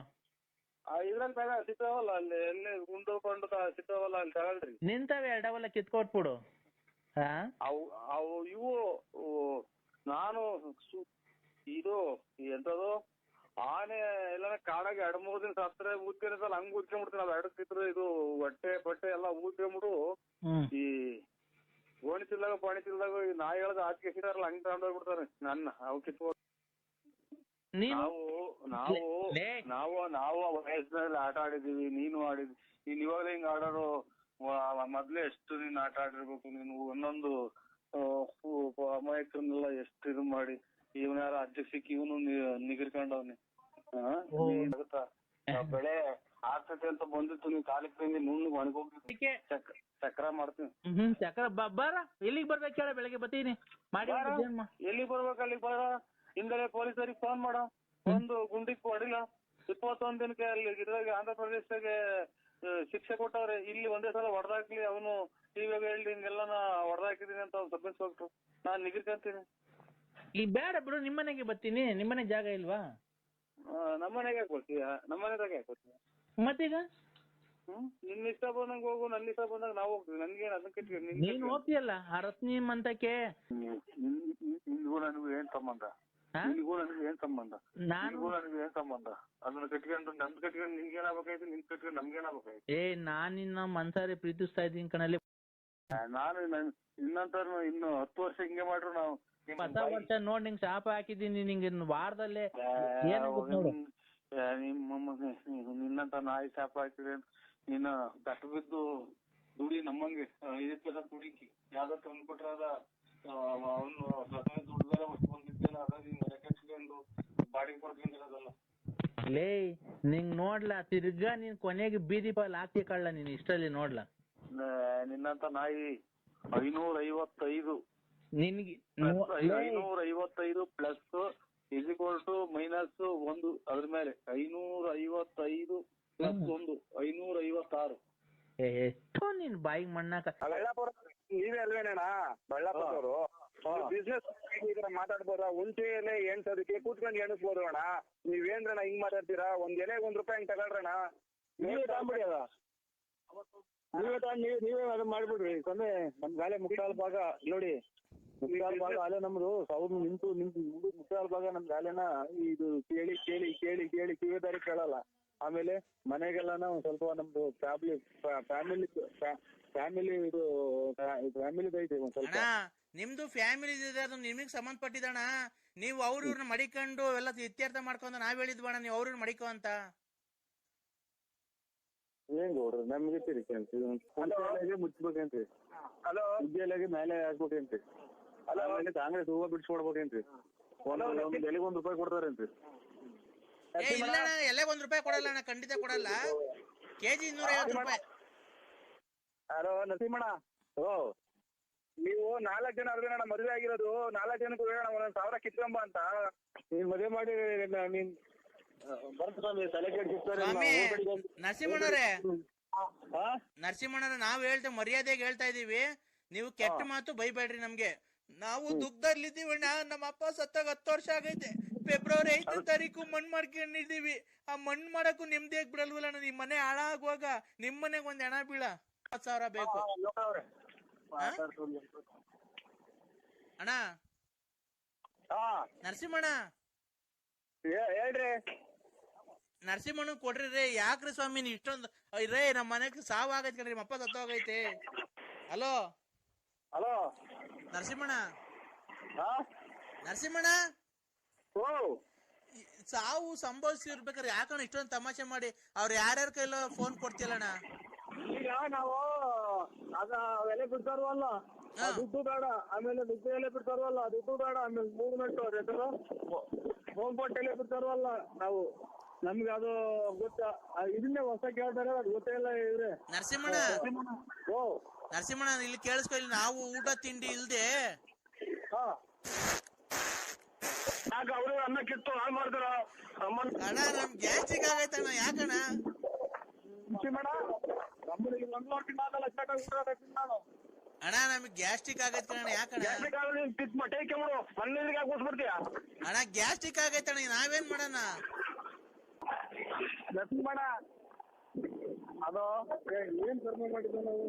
ಇದ್ರಲ್ಲಿ ಸಿಗ್ತಾವಲ್ಲ, ಅಲ್ಲಿ ಎಲ್ಲಿ ಗುಂಡುಕೊಂಡು ಸಿಗ್ತಾವಲ್ಲ, ಅಲ್ಲಿ ತಗೊಳ್ರಿ.
ನಿಂತವೆ ಎರಡವಲ್ಲ, ಕಿತ್ಕೊಟ್ಬಿಡು.
ಅವು ಇವು ನಾನು ಇದು ಎಂತದು ಆನೆ ಎಲ್ಲ ಕಾಡಾಗ 2-3 ದಿನ ಸತ್ರೆ ಊದ್ಕೊಂಡಿರ್ತಲ್ಲ, ಹಂಗ್ ಊದ್ಕೊಂಡ್ಬಿಡ್ತೀನಿ. ನಾವ್ ಎಡಕ್ಕಿದ್ರು ಇದು ಹೊಟ್ಟೆ ಬಟ್ಟೆ ಎಲ್ಲ ಊದ್ಕೊಂಡ್ಬಿಡು. ಈ ಗೋಣಿತಿಲ್ದಾಗ ಪಾಣಿತಿಲ್ದಾಗ ಈ ನಾಯಿ ಹೇಳದ ಆಚೆ ಸಿಟಾರಲ್ಲ, ಹಂಗ್ ತಗೊಂಡೋಗ್ಬಿಡ್ತಾರೆ ನನ್ನ. ಅವು ಕಿತ್ಕೊ ನಾವು ವಯಸ್ಸಿನಲ್ಲಿ ಆಟ ಆಡಿದೀವಿ, ನೀನು ಆಡಿದ್ವಿ. ನೀನ್ ಇವಾಗಲೇ ಹಿಂಗ್ ಆಡೋರು, ಮೊದ್ಲೇ ಎಷ್ಟು ನೀನ್ ಆಟ ಆಡಿರ್ಬೇಕು. ನೀನು ಒಂದೊಂದು ಅಮಾಯಕರನ್ನೆಲ್ಲ ಎಷ್ಟು ಇದು ಮಾಡಿ, ಇವನ ಯಾರ ಅಜ್ಜ ಸಿಕ್ಕಿ ಇವನು ನಿಗಿರ್ಕೊಂಡವ್ನಿ. ಬೆಳೆ ಆಗ್ತೈತೆ ಅಂತ ಬಂದಿತ್ತು, ನೀವ್ ಕಾಲಿಗೆ ತಂದಿ ನುಣ್ಣಗ್ ಒಣಗೋಗಿ ಚಕ್ರ ಮಾಡ್ತೀನಿ.
ಚಕ್ರ ಬರ ಎಲ್ಲಿಗೆ ಬರ್ಬೇಕು ಹೇಳ, ಬೆಳಗ್ಗೆ ಬರ್ತೀನಿ.
ಎಲ್ಲಿಗೆ ಬರ್ಬೇಕು ಅಲ್ಲಿಗೆ ಬರ. ಹಿಂದಲೇ ಪೊಲೀಸರಿಗೆ ಫೋನ್ ಮಾಡ, ಒಂದು ಗುಂಡಿಗೆ ಹೊಡಿಲ್ಲ. 21 ದಿನಕ್ಕೆ ಅಲ್ಲಿ ಇದ್ರಾಗ ಆಂಧ್ರ ಪ್ರದೇಶದಾಗೆ ಶಿಕ್ಷೆ ಕೊಟ್ಟವ್ರೆ. ಇಲ್ಲಿ ಒಂದೇ ಸಲ ಹೊಡೆದಾಕ್ಲಿ, ಅವನು ಟಿವಿಯಾಗ ಹೇಳಿ ಹಿಂಗೆಲ್ಲ ಹೊಡೆದಾಕಿದೀನಿ ಅಂತ ಅವ್ನು ಸಬ್ ಇನ್ಸ್ಪೆಕ್ಟ್ರು. ನಾನ್ ನಿಗಿರ್ಕಂತೀನಿ.
ಈ ಬೇಡ ಬಿಡು, ನಿಮ್ಮನೆಗೆ ಬರ್ತೀನಿ. ನಿಮ್ಮನೆ ಜಾಗ ಇಲ್ವಾ?
ನಮ್ಮನೆಗೆ ಯಾಕೆ ಬರ್ತೀಯ? ನಮ್ಮನೆದಾಗ ಯಾಕೆ ಬರ್ತೀಯ?
ಮತ್ತೀಗ
ನಿನ್ನ ಇಷ್ಟ ಬಂದಂಗ ಹೋಗು, ನನ್ನ ಇಷ್ಟ ಬಂದಾಗ ನಾವು ಹೋಗ್ತೀವಿ. ನನ್ಗೇನು ಅದನ್ನ ಕೆಟ್ಟಿ.
ನೀನ್ ಹೋಗ್ತೀಯಲ್ಲ ಆ ರತ್ನಿ ಮಂತಕ್ಕೆ.
ನಿನ್ಗೂ ನನಗೂ ಏನ್ ಸಂಬಂಧ? ನಿನ್ಗೂ ನನಗೆ ಏನ್ ಸಂಬಂಧ?
ನಾನು
ನನಗೆ ಏನ್ ಸಂಬಂಧ? ಅದನ್ನ ಕಟ್ಕೊಂಡು ನಮ್ದು ಕಟ್ಕೊಂಡು ನಿನ್ಗೇನಾಗಬೇಕಾಯ್ತು, ನಿನ್ ಕಟ್ಕೊಂಡು ನಮ್ಗೇನಾಗಬೇಕಾಯ್ತು?
ನಾನ್ ನಿನ್ನ ಮನ್ಸಾರಿ ಪ್ರೀತಿಸ್ತಾ ಇದ್ದೀನಿ ಕಣಲ್ಲಿ.
ನಾನು ಇನ್ನಂತರ ಇನ್ನು 10 ವರ್ಷ ಹಿಂಗೆ ಮಾಡ್ರು ನಾವು
ಹೊಸ ವರ್ಷ ನೋಡ್ ನಿಂಗೆ ಶಾಪ ಹಾಕಿದ್ದೀನಿ. ನಿಂಗೆ ವಾರದಲ್ಲೇ
ನಿನ್ನಂತ ನಾಯಿ ಶಾಪ ಹಾಕಿದ್ರೆ ನೀನು ಕಷ್ಟ ಬಿದ್ದು ದುಡಿ ನಮ್ಮಂಗೆ 5 ಪೈಸೆ ದುಡಿಕಿ ಯಾವ್ದೋ ತಂದ್ಕೊಟ್ರ ಅವನು ದುಡ್ಡು ಬಂದಿದ್ದೇನೆ ಅದ ನೀನ್ ಮನೆ ಕಟ್ಕೊಂಡು ಬಾಡಿಗೆ ಕೊಡ್ಕೊಂಡಿರೋದಲ್ಲ.
ಲೇ ನಿಂಗ್ ನೋಡ್ಲಾ ತಿರ್ಗಾ ನೀನ್ ಕೊನೆಗೆ ಬೀದಿ ಪಾಲ್ ಹಾಕಿ ಕಳ್ಳ ನೀನ್ ಇಷ್ಟಲ್ಲಿ ನೋಡ್ಲಾ.
ನಿನ್ನಂತ ನಾಯಿ 555
ನಿನ್ಗೆ
555 ಪ್ಲಸ್ -1 ಅದ್ರ ಮೇಲೆ 555 ಪ್ಲಸ್ 1 556.
ಎಷ್ಟು ನೀನ್ ಬಾಯಿಗೆ ಮಣ್ಣಾಕ.
ಬಳ್ಳಾಪುರ ನೀವೇ ಅಲ್ವೇನಣ್ಣ ಬಳ್ಳಾಪುರದವರು? ಬಿಸ್ನೆಸ್ ಮಾತಾಡ್ಬೋದ? ಒಂಚೆ ಎಲೆ ಎಣ್ಸೋದಕ್ಕೆ ಕೂತ್ಕೊಂಡು ಎಣಿಸ್ಬೋದು ಅಣ್ಣ. ನೀವೇನ್ರಣ್ಣ ಹಿಂಗ್ ಮಾತಾಡ್ತೀರಾ? ಒಂದ್ ಎಲೆಗೆ ₹1 ಹಿಂಗ್ ತಗೊಳ್ರಣ್ಣ. ನೀವೇ ತಗೊಂಬಿಡಿ ಅದ, ನೀವೇ ಅದು ಮಾಡ್ಬಿಡ್ರಿ. ಸೊನ್ನೆ ನಮ್ ಗಾಲೆ ಮುಕ್ಕಾಲ್ ಭಾಗ ನೋಡಿ, ಮುಕ್ಕಾಲ್ ಭಾಗ ಅಲೆ ನಮ್ದು ಸೌದು ನಿಂತು ಮುಕ್ಕಾಲ್ ಭಾಗ ನಮ್ ಗಾಲೆನ ಇದು ಕೇಳಿ ಕೇಳಿ ಕೇಳಿ ಕೇಳಿ ಕಿವಿದಾರಿ ಕೇಳಲ್ಲ. ಆಮೇಲೆ ಮನೆಗೆಲ್ಲಾನ ಒಂದ್ ಸ್ವಲ್ಪ ನಮ್ದು ಫ್ಯಾಮಿಲಿ ಇದು ಫ್ಯಾಮಿಲಿದೈತೆ ಒಂದ್ ಸ್ವಲ್ಪ.
ನಿಮ್ದು ಫ್ಯಾಮಿಲಿ ಇದೆ, ಅದು ನಿಮಗ್ ಸಂಬಂಧಪಟ್ಟಿದಣ. ನೀವು ಅವ್ರನ್ನ ಮಡಿಕೊಂಡು ಎಲ್ಲ ಇತ್ಯರ್ಥ ಮಾಡ್ಕೊಂಡು ನಾವ್ ಹೇಳಿದ್ವಣ ನೀವು ಅವ್ರನ್ನ ಮಡಿಕೋ ಅಂತ.
ಏನ್ ಗೌಡ್ರು ನಮ್ಗೆ ತಿರುಗಿ ಮುಚ್ಚಬೇಕೇನ್ರಿ? ವಿದ್ಯಾಲಯ ಮೇಲೆ ಹಾಕ್ಬೇಕೇನ್ರಿ? ಆಮೇಲೆ ಕಾಂಗ್ರೆಸ್ ಹೂವ ಬಿಡ್ಸ್ಕೊಡ್ಬೇಕೇನ್ರಿ? ಒಂದ್ ಎಲೆಗೆ ₹1 ಕೊಡ್ತಾರೇನ್ರಿ?
ಇಲ್ಲ ಅಣ್ಣ, ಎಲೆಗೆ ₹1 ಕೊಡಲ್ಲ ಅಣ್ಣ, ಖಂಡಿತ ಕೊಡಲ್ಲ. ಕೆಜಿ ₹250.
ಹಲೋ ನರಸಿಂಹಣ್ಣ, ನೀವು 4 ಜನ ಅಲ್ವೇನಣ್ಣ ಮದುವೆ ಆಗಿರೋದು? 4 ಜನಕ್ಕೂ ಹೇಳೋಣ 1,000 ಕಿತ್ಕೊಂಬ ಅಂತ. ನೀನ್ ಮದುವೆ ಮಾಡಿ ನೀನ್
ನರಸಿಂಹಣ್ಣವ್ರೆ ನಾವ್ ಹೇಳ್ತೇವೆ, ಮರ್ಯಾದೆಗೆ ಹೇಳ್ತಾ ಇದೀವಿ. ನೀವು ಕೆಟ್ಟ ಮಾತು ಬೈಬೇಡ್ರಿ ನಮ್ಗೆ. ನಾವು ದುಃಖದಲ್ಲಿದ್ದೀವಣ್ಣ. ನಮ್ಮ ಅಪ್ಪ ಸತ್ತಾಗ 10 ವರ್ಷ ಆಗೈತೆ. ಫೆಬ್ರವರಿ 5ನೇ ತಾರೀಕು ಮಣ್ಣು ಮಾಡ್ಕೊಂಡಿದೀವಿ. ಆ ಮಣ್ಣು ಮಾಡಕ್ಕೂ ನಿಮ್ದೇ ಬಿಡಲ್ವಲ್ಲ. ನಿಮ್ ಮನೆ ಹಾಳಾಗುವಾಗ ನಿಮ್ ಮನೆಗ್ ಒಂದ್ ಹೆಣ ಬೀಳ 10,000 ಬೇಕು ಅಣ್ಣ. ನರಸಿಂಹಣ್ಣ
ಹೇಳ್ರಿ,
ನರಸಿಂಹಣ್ಣ ಕೊಡ್ರಿ ರೇ. ಯಾಕ್ರಿ ಸ್ವಾಮಿ ನೀವ್ ಇಷ್ಟೊಂದು ರೇ? ನಮ್ ಮನೆಗ್ ಸಾವು ಆಗೈತೆ ಕಣ್ರಿ, ನಿಮ್ಮ ಅಪ್ಪ ಸತ್ತೋಗೈತೆ. ಹಲೋ
ಹಲೋ
ನರಸಿಂಹಣ್ಣ, ನರಸಿಂಹಣ್ಣ ಸಾವು ಸಂಭವಿಸಿರ್ಬೇಕಾದ್ರೆ ಯಾಕಣ್ಣ ಇಷ್ಟೊಂದು ತಮಾಷೆ ಮಾಡಿ ಅವ್ರು ಯಾರ್ಯಾರ ಕೈಲೋ ಫೋನ್ ಕೊಡ್ತಿಯಲ್ಲಣ್ಣ?
ಈಗ ನಾವು ಅದ ಎಲೆ ಬಿಡ್ತಾರವಲ್ಲ ದುಡ್ಡು ಬೇಡ, ಆಮೇಲೆ ದುಡ್ಡು ಎಲೆ ಬಿಡ್ತಾರವಲ್ಲ ದುಡ್ಡು ಬೇಡ, ಆಮೇಲೆ ಮೂವ್ಮೆಂಟ್ ಹೋಗ್ಬೋಟ್ ಎಲೆ ಬಿಡ್ತಾರವಲ್ಲ ನಾವು, ನಮ್ಗೆ ಅದು ಗೊತ್ತಾ? ಇದನ್ನೇ ಹೊಸ ಕೇಳ್ತಾರೆ, ಅದು ಗೊತ್ತೇ ಇಲ್ಲ ಇವ್ರೆ.
ನರಸಿಂಹಣ್ಣ ನರಸಿಂಹಣ್ಣ ಇಲ್ಲಿ ಕೇಳಿಸ್ಕೊ. ಇಲ್ಲಿ ನಾವು ಊಟ ತಿಂಡಿ ಇಲ್ದೆ
ಯಾಕೆ ಅವರು ಅನ್ನ ಕಿತ್ತು ಹಾಳು ಮಾಡ್ತಾರ?
ಅಣ್ಣ ನಮ್ ಗ್ಯಾಸ್ಟ್ರಿಕ್ ಆಗೈತಣ್ಣ. ಯಾಕಣ್ಣ? ಅಣ್ಣ ನಮ್ಗೆ ಗ್ಯಾಸ್ಟ್ರಿಕ್ ಆಗೈತೆ ಕಣ. ಯಾಕಣ್ಣ? ಅಣ್ಣ ಗ್ಯಾಸ್ಟ್ರಿಕ್ ಆಗೈತಣ್ಣ, ನಾವೇನ್ ಮಾಡೋಣ?
ಅದು ಏನ್ ಕರ್ಮ ಮಾಡಿದ್ವಿ ನಾವು?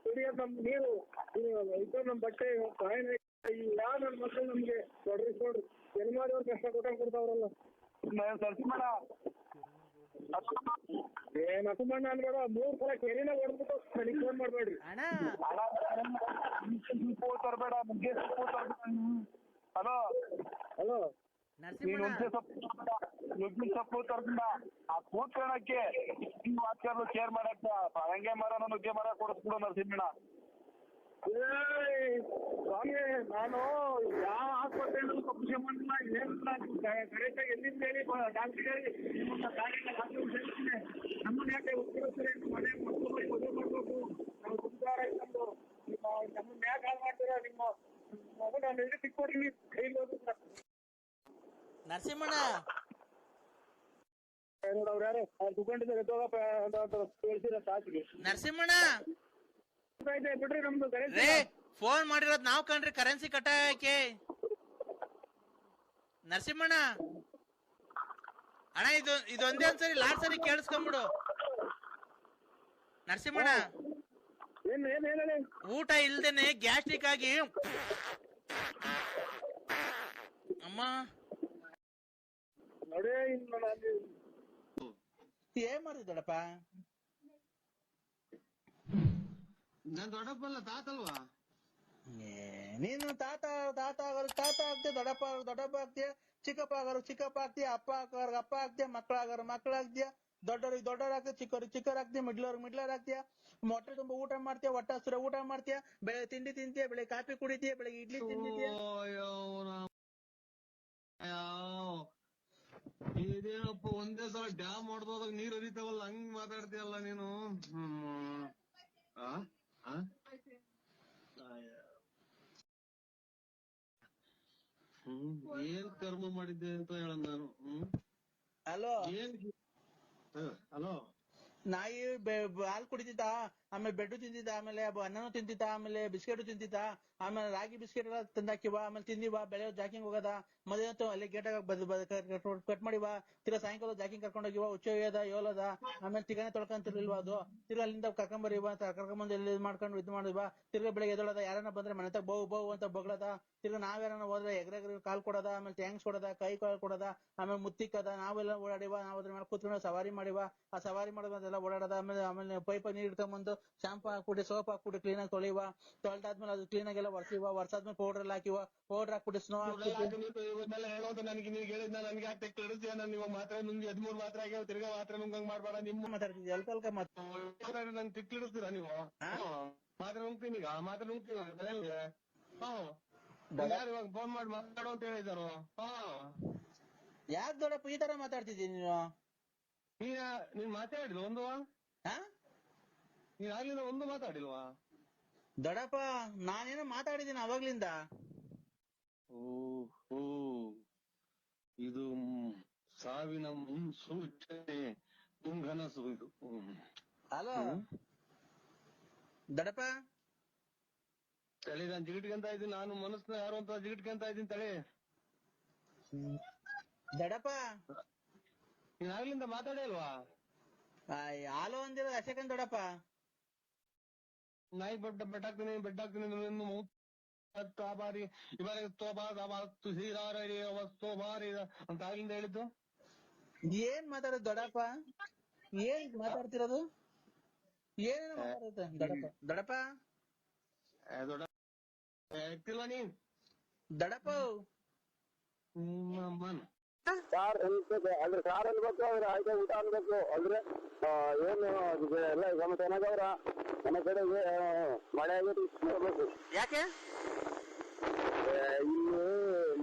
ಕುಡಿಯೋದು ನಮ್ ನೀರು, ನಮ್ ಬಟ್ಟೆ, ಯಾವ ನನ್ನ ಮಕ್ಕಳು ನಮ್ಗೆ ಕೊಡ್ರಿ ಜನ್ಮಾದವ್ರು ಕಷ್ಟ ಕೊಡ್ತಾವ್ರಲ್ಲ. ನರಸಿಂಹಣ್ಣ ನರಸಿಂಹಣ್ಣ ಅನ್ಬೇಡ, 3 ಸಲ ಕೆರಿನ ಹೊಡ್ಬಿಟ್ಟು ನನಗೆ ಫೋನ್ ಮಾಡ್ಬೇಡ್ರಿ. ತರಬೇಡ ನುಗ್ಗೆ ಸೊಪ್ಪು ತರಬೇಡ. ಹಲೋ ಹಲೋ ನುಗ್ಗೆ ಸೊಪ್ಪು ತರಬೇಡ. ಆ ಕೂತ್ಕೊಳ್ಳಕ್ಕೆ ಮಾತಾಡಲು ಕೇರ್ ಮಾಡಕ್ಕ ಹಂಗೆ ಮರ ನುಗ್ಗೆ ಮರ ಕೊಡಿಸ್ಬಿಡು ನರಸಿಂಹಣ್ಣ. ಸ್ವಾಮಿ ನಾನು ಯಾವ ಆಸ್ಪತ್ರೆಯಲ್ಲೂ ತಪ್ಪು ಮಾಡಿಲ್ಲ, ಏನಿಲ್ಲ. ಕರೆಕ್ಟಾಗಿ ಎಲ್ಲಿಂದ ಹೇಳಿ ಡಾಕ್ಟರ್ ಹೇಳಿ ನಮ್ಮನ್ನ ಯಾಕೆ ಉತ್ತರ ಮನೆ ಮಕ್ಕಳು ಮದುವೆ ಮಾಡ್ಬೇಕು, ನಾವು ಉಪಚಾರ ಇಟ್ಟು ನಮ್ಮನ್ನ ಯಾಕೆ ಹಾಳು ಮಾಡ್ತೀರಾ? ನಿಮ್ಮ ಮಗು ನಾನು ಎಲ್ಲಿ ಸಿಕ್ಕೊಡ್ರಿ ಕೈಲಿ ಹೋಗ್ಬಿಟ್ಟ.
ನರಸಿಂಹಣ್ಣ
ಅವ್ರು ಯಾರು ಸುಕೊಂಡಿದ್ದಾರೆ ಹೇಳ್ತೀರ ಸಾಚಿಗೆ.
ನರಸಿಂಹಣ್ಣ
ಬಿಡ್ರಿ, ನಮ್ದು
ರೇ ಫೋನ್ ಮಾಡಿರೋದ್ ನಾವ್ ಕಣ್ರಿ, ಕರೆನ್ಸಿ ಕಟ್ಟಾಕೆ. ನರಸಿಂಹಣ್ಣ ಅಣ್ಣ ಇದೊಂದೇ ಒಂದ್ಸರಿ ಲಾಸ್ಟ್ ಸರಿ ಕೇಳಿಸ್ಕೊಂಡ್ಬಿಡು. ನರಸಿಂಹಣ್ಣ ಊಟ ಇಲ್ದೇನೆ ಗ್ಯಾಸ್ಟ್ರಿಕ್ ಆಗಿ ಅಮ್ಮ
ನೋಡಿ ಇನ್ನು ನಾನು
ಏನ್ ಮಾಡಿದಡಪ್ಪ?
ನಾನ್ ದೊಡ್ಡಪ್ಪಲ್ಲ ತಾತಲ್ವಾ?
ನೀನು ತಾತ ಆಗೋರು ತಾತ ಆಗ್ತೀಯ, ದೊಡ್ಡಪ್ಪ ಆಗ್ತೀಯ, ಚಿಕ್ಕಪ್ಪ ಆಗೋರು ಚಿಕ್ಕಪ್ಪ ಆಗ್ತೀಯ, ಅಪ್ಪ ಆಗೋರು ಅಪ್ಪ ಆಗ್ತೀಯ, ಮಕ್ಕಳಾಗೋರು ಮಕ್ಕಳಾಗ್ತೀಯ, ದೊಡ್ಡವ್ರಿಗೆ ಆಗ್ತೀಯ, ಚಿಕ್ಕವ್ರಿಗೆ ಆಗ್ತೀಯ, ಮಿಡ್ಲರ್ ಆಗ್ತೀಯ, ಮೊಟ್ಟೆ ತುಂಬ ಊಟ ಮಾಡ್ತೀಯ, ಹೊಟ್ಟೆ ಹಸಿರ ಊಟ ಮಾಡ್ತೀಯ, ಬೆಳೆ ತಿಂಡಿ ತಿಂತೀಯ, ಬೆಳೆ ಕಾಫಿ ಕುಡಿತೀಯ, ಬೆಳಗ್ಗೆ ಇಡ್ಲಿ ತಿಂದಿದ್ದೀಯ.
ಇದೇನಪ್ಪ ಒಂದೇ ಸಲ ಡ್ಯಾಮ್ ಹೊಡೆದೋದಾಗ ನೀರ್ ಹರಿತಾವಲ್ಲ ಹಂಗ್ ಮಾತಾಡ್ತೀಯಲ್ಲ ನೀನು. ಏನ್ ಕರ್ಮ ಮಾಡಿದ್ದೆ ಅಂತ ಹೇಳ ನಾನು.
ಹಲೋ
ಏನ್ ಹಲೋ
ನಾಯಿ ಹಾಲು ಕುಡಿತಿದ್ದ, ಆಮೇಲೆ ಬೆಡ್ಡು ತಿಂತಿದ್ದ, ಆಮೇಲೆ ಅನ್ನನೂ ತಿಂತಿದ್ದ, ಆಮೇಲೆ ಬಿಸ್ಕೆಟ್ ತಿಂತಿದ್ದ, ಆಮೇಲೆ ರಾಗಿ ಬಿಸ್ಕೆಟ್ ಎಲ್ಲ ತಂದಾಕಿವ, ಆಮೇಲೆ ತಿಂದಿವ, ಬೆಳೆ ಜಾಕಿಂಗ್ ಹೋಗದ, ಮದುವೆ ಅಲ್ಲಿ ಗೇಟ್ ಕಟ್ ಮಾಡಿವ, ತಿರ್ಗಾ ಸಾಯಂಕಾಲ ಜಾಕಿಂಗ್ ಕರ್ಕೊಂಡ್ ಹೋಗಿವ, ಹುಚ್ಚ ಯೋಲದ, ಆಮೇಲೆ ತಿಗಾನೆ ತೊಳ್ಕೊಂತಿರ್ಲಿಲ್ವಾ ಅದು, ತಿರ್ಗಾ ಅಲ್ಲಿಂದ ಕರ್ಕೊಂಬರಿವ, ಕರ್ಕೊಂಬಂದ್ ಎಲ್ಲಿ ಮಾಡ್ಕೊಂಡು ಇದು ಮಾಡಿವ, ತಿರ್ಗಾ ಬೆಳಗ್ಗೆ ಎದೊಳದ, ಯಾರನ್ನ ಬಂದ್ರೆ ಮನೆ ಬೌ ಅಂತ ಬಗ್ಳದ, ತಿರ್ಗಾ ನಾವ್ಯಾರನ್ನ ಹೋದ್ರೆ ಎಗ್ರೆಗ್ರೆ ಕಾಲ್ ಕೊಡದ, ಆಮೇಲೆ ಥ್ಯಾಂಕ್ಸ್ ಕೊಡದ, ಕೈ ಕಾಲ್ ಕೊಡದ, ಆಮೇಲೆ ಮುತ್ತಿಕ್ಕದ, ನಾವೆಲ್ಲ ಓಡಾಡಿವ, ನಾವ್ ಅದ್ರ ಮೇಲೆ ಕೂತ್ಕೊಂಡು ಸವಾರಿ ಮಾಡಿವ, ಆ ಸವಾರಿ ಮಾಡೋದೆಲ್ಲ ಓಡಾಡದ, ಆಮೇಲೆ ಪೈಪ್ ನೀರ್ ಇಡ್ಕೊಂಬಂದು ಶಾಂಪು ಹಾಕ್ಬಿಟ್ಟು ಸೋಪ್ ಹಾಕ್ಬಿಟ್ಟು ಕ್ಲೀನ್ ಆಗಿ ತೊಳಿವ, ತೊಳೆದಾದ್ಮೇಲೆ ಅದು ಕ್ಲೀನ್ ಆಗಿ ಎಲ್ಲ ಒರ್ಸಿವ, ಒರ್ಸಾದ್ಮೇಲೆ ಪೌಡರ್ ಎಲ್ಲ ಹಾಕಿವ, ಪೌಡರ್ ಹಾಕ್ಬಿಟ್ಟು ಸ್ನೋ
ಹೇಳೋದು ನನಗೆ ನೀವು ಹೇಳಿದ್ನ ನನ್ಗೆ ಯಾಕೆ ತಿಳಿಸ್ತೀಯ? ನಾನು ಇವಾಗ ಮಾತ್ರ ನುಂಗಿ 13 ಮಾತ್ರ ಆಗ್ಯಾವ, ತಿರ್ಗಾ ಮಾತ್ರ ನುಂಗಂಗ್ ಮಾಡ್ಬೇಡ. ನಿಮ್ಮ
ಮಾತಾಡ್ತಿದ್ವಿ ಅಲ್ಕಲ್ಕ
ನನ್ ತಿಕ್ಕಿಡಿಸ್ತೀರಾ ನೀವು? ಮಾತ್ರ ನುಂಗ್ತೀನಿ, ಈಗ ಮಾತ್ರ ನುಂಗ್ತೀನಿ ಮನೆಯಲ್ಲಿ. ಯಾರು ಇವಾಗ ಫೋನ್ ಮಾಡಿ ಮಾತಾಡೋ ಅಂತ ಹೇಳಿದಾರು?
ಯಾಕೆ ದೊಡ್ಡಪ್ಪ ಈ ತರ ಮಾತಾಡ್ತಿದ್ದೀನಿ ನೀನು?
ನೀನ್ ಮಾತಾಡಿಲ್ವ ಒಂದು? ನೀನ್ ಆಗ್ಲಿಂದ ಒಂದು ಮಾತಾಡಿಲ್ವಾ?
ದೊಡ್ಡಪ್ಪ ನಾನೇನೋ ಮಾತಾಡಿದ್ದೀನಿ ಅವಾಗ್ಲಿಂದ.
ಓ ಇದು ಸಾವಿನ ಮುನ್ಸೂಚನೆ, ಮುಂಗನಸು ಇದು.
ಹಲೋ ದೊಡ್ಡಪ್ಪ
ತಳಿ ನಾನ್ ಜಿಗಿಟ್ಕೊಂತ ಇದ್ದೀನಿ, ನಾನು ಮನಸ್ನ ಯಾರು ಅಂತ ಜಿಗಿಟ್ಕೊಂತ ಇದ್ದೀನಿ ತಳಿ.
ದೊಡ್ಡಪ್ಪ
ನೀನ್ ಆಗ್ಲಿಂದ ಮಾತಾಡೇ ಇಲ್ವಾ?
ಹಾಲು ಅಂದಿರೋ ಅಶಕನ್ ದೊಡ್ಡಪ್ಪ.
ನಾಯಿ ಬೆಟ್ಟಾಕ್ತೀನಿ ಬಾರಿ ಇವಾಗ ಬಾರಿ ಅಂತ ಆಗ್ಲಿಂದ ಹೇಳಿದ್ದು.
ಏನ್ ಮಾತಾಡೋದು ದೊಡ್ಡಪ್ಪ? ಏನ್ ಮಾತಾಡ್ತಿರೋದು? ಏನೇನೋ ಮಾತಾಡುತ್ತೆ ದೊಡ್ಡಪ್ಪ.
ಆಗ್ತಿಲ್ವಾ ನೀನ್
ದೊಡ್ಡಪ್ಪ?
ಸಾರ್ ಅನ್ಬೇಕು ಅಂದ್ರೆ ಸಾರ್ ಅನ್ಬೇಕು, ಅವ್ರ ಆಯ್ಕೆ ಊಟ ಅನ್ಬೇಕು. ಅಂದ್ರೆ ಏನು ಎಲ್ಲ ಗಮನ ಚೆನ್ನಾಗವ್ರ ಮನೆ ಕಡೆಗೆ ಮಳೆ ಆಗಬೇಕು.
ಯಾಕೆ
ಇಲ್ಲಿ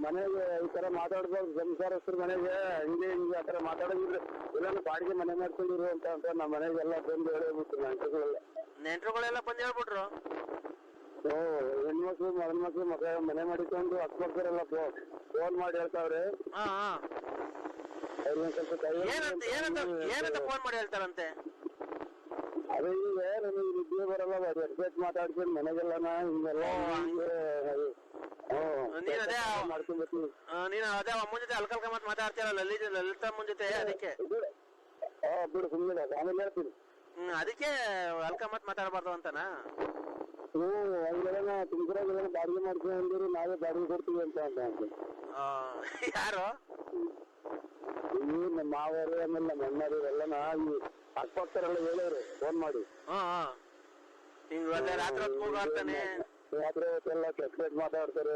ಮನೆಗೆ ಈ ತರ ಮಾತಾಡ್ಬಾರ್ದು, ಸಂಸಾರಸ್ಥರ ಮನೆಗೆ ಹಂಗೆ ಹಿಂಗೆ ಆತರ ಮಾತಾಡೋದಿದ್ರೆ ಇಲ್ಲ ಬಾಡಿಗೆ ಮನೆ ಮಾಡ್ಕೊಂಡಿರು ಅಂತ ನಮ್ಮ ಮನೆಗೆಲ್ಲ ಬಂದು ಹೇಳ್ಬಿಟ್ರು
ನೆಂಟ್ರುಗಳೆಲ್ಲ ಬಂದು ಹೇಳ್ಬಿಟ್ರು.
ಹೆಣ್ಮಕ್ಳು ಮಗನ್ಮಕ್ಳು ಮನೆ ಮಾಡಿಕೊಂಡು ಅಕ್ಕಪಕ್ಕರೆಲ್ಲ ಫೋನ್ ಮಾಡಿ ಹೇಳ್ತಾವ್ರೆ.
ಏನಂತ ಫೋನ್ ಮಾಡಿ ಹೇಳ್ತಾರಂತೆ?
ಅದೇ ಈಗ ನನಗೆ ನಿದ್ದೆ ಬರಲ್ಲ, ರೆಸ್ಪೆಕ್ಟ್ ಮಾತಾಡ್ಕೊಂಡು ಮನೆಗೆಲ್ಲನ ಹಿಂಗೆಲ್ಲ ಮಾಡ್ಕೊಂಡ್ಬರ್ತೀನಿ.
ನೀನು ಅದೇ ಅಮ್ಮನ ಜೊತೆ ಅಲ್ಕಲ್ಕ ಮಾತಾಡ್ತೀರ ಲಲಿತಾ ಅಮ್ಮನ ಜೊತೆ, ಅದಕ್ಕೆ
ಬಿಡು ಸುಮ್ಮನೆ ಆಮೇಲೆ ಹೇಳ್ತೀನಿ.
ಅದಕ್ಕೆ ಅಲ್ಕ ಮಾತಾಡಬಾರ್ದು ಅಂತನಾ?
ಹಂಗೆಲ್ಲ ತುಮಕೂರಾಗೆಲ್ಲ ಬಾಡಿಗೆ ಮಾಡ್ಕೊಂಡು ಅಂದಿರು, ನಾವೇ ಬಾಡಿಗೆ ಕೊಡ್ತೀವಿ ಅಂತ
ಯಾರು?
ನಮ್ಮ ಮಾವರು ಆಮೇಲೆ ನಮ್ಮ ಅಣ್ಣರು ಎಲ್ಲ ಅಕ್ಕಪಕ್ಕರೆಲ್ಲ ಹೇಳೋರು ಫೋನ್ ಮಾಡಿ.
ರಾತ್ರಿ
ಹೊತ್ತೆಲ್ಲ ಕೆಟ್ಟ ಮಾತಾಡ್ತಾರೆ.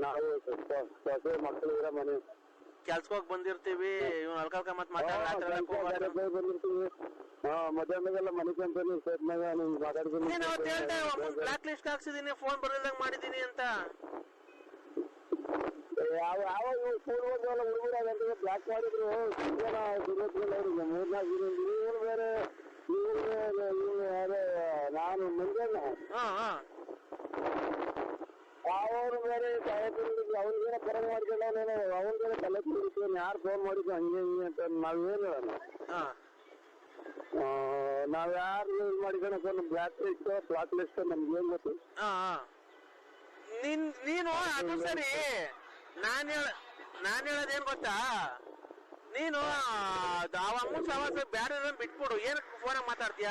ನಾವು ಸೊಸೆ ಮಕ್ಕಳು ಇರೋ ಮನೆ
ಕೆಲ್ಸಕ್ಕೆ ಬಂದಿರ್ತೀವಿ, ಅಲ್ಕಲ್ಕ
ಬಂದಿರ್ತೀವಿ. ಮಧ್ಯಾಹ್ನದಾಗೆಲ್ಲ ಮನೆ ಕಂಪನಿ ಸೇರ್ನಾಗ ಮಾತಾಡ್ತೀನಿ.
ಬ್ಲಾಕ್ ಲಿಸ್ಟ್ ಹಾಕ್ಸಿದೀನಿ, ಫೋನ್ ಬರಲ್ದಂಗ್ ಮಾಡಿದೀನಿ ಅಂತ.
ಯಾವ ಸ್ಕೂಲ್ ಹೋದಲ್ಲ ಹುಡುಗರಾಗ ಬ್ಲಾಕ್ ಮಾಡಿದ್ರು. ಅವ್ರಿಗೆ 3-4 ಇವ್ರು ಬೇರೆ ನಾನು ಮುಂಜಾನೆ ಅವ್ರು ಬೇರೆ ಅವ್ರಿಗೇನ ಪರ ಮಾಡ್ಕೊಂಡ ಅವ್ರಿಗೇನ ತಲೆ ತಿರುಗಿಸ್ತೀನಿ, ಯಾರು ಫೋನ್ ಮಾಡಿದ್ದು ಹಂಗೆ ಹಿಂಗೆ ಅಂತ ನಾವೇನು ಹೇಳೋಣ. ನಾವ್ ಯಾರು ಯೂಸ್ ಮಾಡಿಕೊಂಡು ಬ್ಲಾಕ್ ಲಿಸ್ಟ್ ನಮ್ಗೆ ಏನ್ ಗೊತ್ತು?
ನೀನು ಅದು ಸರಿ, ನಾನ್ ಹೇಳೋದೇನ್ ಗೊತ್ತಾ, ನೀನು ಅಮ್ಮನ ಸವಾಸ ಬ್ಯಾಡ ಬಿಟ್ಬಿಡು, ಏನಕ್ಕೆ ಫೋನಾಗ ಮಾತಾಡ್ತೀಯ?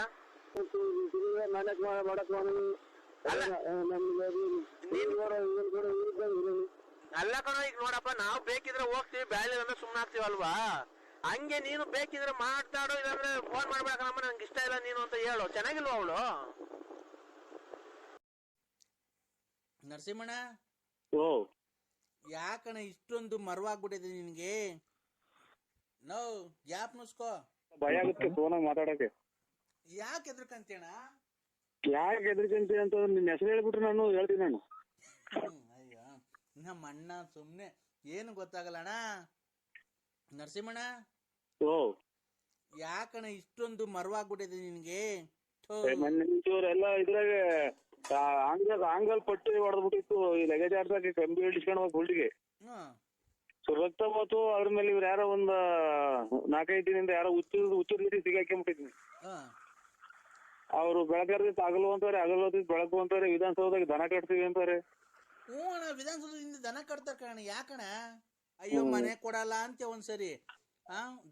ಅಲ್ಲ ಕಣೋ, ಈಗ ನೋಡಪ್ಪ, ನಾವು ಬೇಕಿದ್ರೆ ಹೋಗ್ತೀವಿ, ಬ್ಯಾಳೆ ಅಂದ್ರೆ ಸುಮ್ಮನೆ ಆಗ್ತೀವಲ್ವಾ? ಹಂಗೆ ನೀನು ಬೇಕಿದ್ರೆ ಮಾತಾಡೋ, ಇಲ್ಲಾಂದ್ರೆ ಫೋನ್ ಮಾಡ್ಬೇಕಮ್ಮ, ನಂಗೆ ಇಷ್ಟ ಇಲ್ಲ ನೀನು ಅಂತ ಹೇಳು. ಚೆನ್ನಾಗಿಲ್ವ ಅವಳು?
ನರಸಿಂಹಣ್ಣ,
ಓ
ಯಾಕಣ ಇಷ್ಟೊಂದು ಮರವಾಗ್ಬಿಟ್ಟಿದೆ ನಿನ್ಗೆ? ನೋ ಗ್ಯಾಪ್ ನುಸ್ಕೋ.
ಭಯ ಆಗುತ್ತೆ ಫೋನಾಗ ಮಾತಾಡಕ್ಕೆ.
ಯಾಕೆ ಹೆದರ್ಕಂತೀಣ?
ಯಾಕೆ ಹೆದರ್ಕಂತಿ ಅಂತ ನಿನ್ನ ಹೆಸರು ಹೇಳ್ಬಿಟ್ರೆ ನಾನು ಹೇಳ್ತೀನಿ ನಾನು.
ಅಯ್ಯೋ ನಮ್ಮ ಅಣ್ಣ ಸುಮ್ನೆ ಏನು ಗೊತ್ತಾಗಲ್ಲ ಅಣ್ಣ. ನರಸಿಂಹಣ್ಣ,
ಓ
ಯಾಕಣ ಇಷ್ಟೊಂದು ಮರವಾಗ್ಬಿಟ್ಟಿದೆ ನಿನ್ಗೆ?
ಎಲ್ಲ ಇದ್ರಾಗ ಆಂಗಲ್ ಪಟ್ಟಿ ಹೊಡೆದ್ಬಿಟ್ಟಿತ್ತು. ಈ ಲಗೇಜ್ ಆಡ್ಸಕ್ಕೆ ಕಂಬಿ ಹಿಡಿಸ್ಕೊಂಡು ಹೋಗಿ ಹುಲ್ಡಿಗೆ ರಕ್ತ ಬಂತು. ಅದ್ರ ಮೇಲೆ ಇವ್ರು ಯಾರೋ ಒಂದ್ 4-5 ದಿನದಿಂದ ಯಾರೋ ಹುಚ್ಚದ ರೀತಿ ಸಿಗಾಕೊಂಡ್ಬಿಟ್ಟಿದ್ನಿ. ಅವ್ರು ಬೆಳಗಾರ್ದಿ ಹಗಲು ಅಂತಾರೆ, ಹಗಲು ಬೆಳಕು ಅಂತಾರೆ, ವಿಧಾನಸೌಧದಾಗ ದನ ಕಟ್ತೀವಿ ಅಂತಾರೆ.
ಹ್ಞೂ ಅಣ್ಣ, ವಿಧಾನಸೌಧದಿಂದ ದನ ಕಟ್ತಾರ ಕಣ. ಯಾಕಣ? ಅಯ್ಯೋ ಮನೆ ಕೊಡಲ್ಲ ಅಂತ ಒಂದ್ಸರಿ,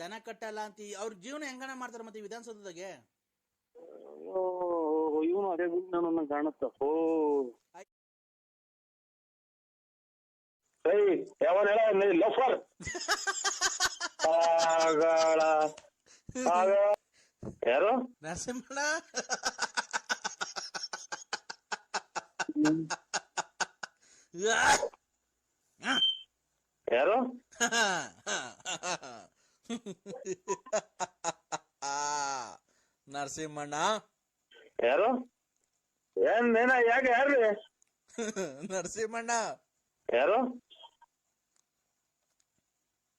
ದನ ಕಟ್ಟಲ್ಲ ಅಂತ. ಅವ್ರ ಜೀವನ ಹೆಂಗಣ ಮಾಡ್ತಾರ ಮತ್ತೆ ವಿಧಾನಸೌಧದಾಗೆ?
ಇವನು ಅದೇ ನಾನು ಕಾಣುತ್ತ. ಓ ಯಾವನ್ ಹೇಳ ಲಫರ್ ಯಾರು?
ನರಸಿಂಹಣ್ಣ,
ಯಾರು?
ನರಸಿಂಹಣ್ಣ
ಯಾರು? ಏನ ಯಾಕೆ ಯಾರ್ರಿ?
ನರಸಿಂಹಣ್ಣ,
ಯಾರು?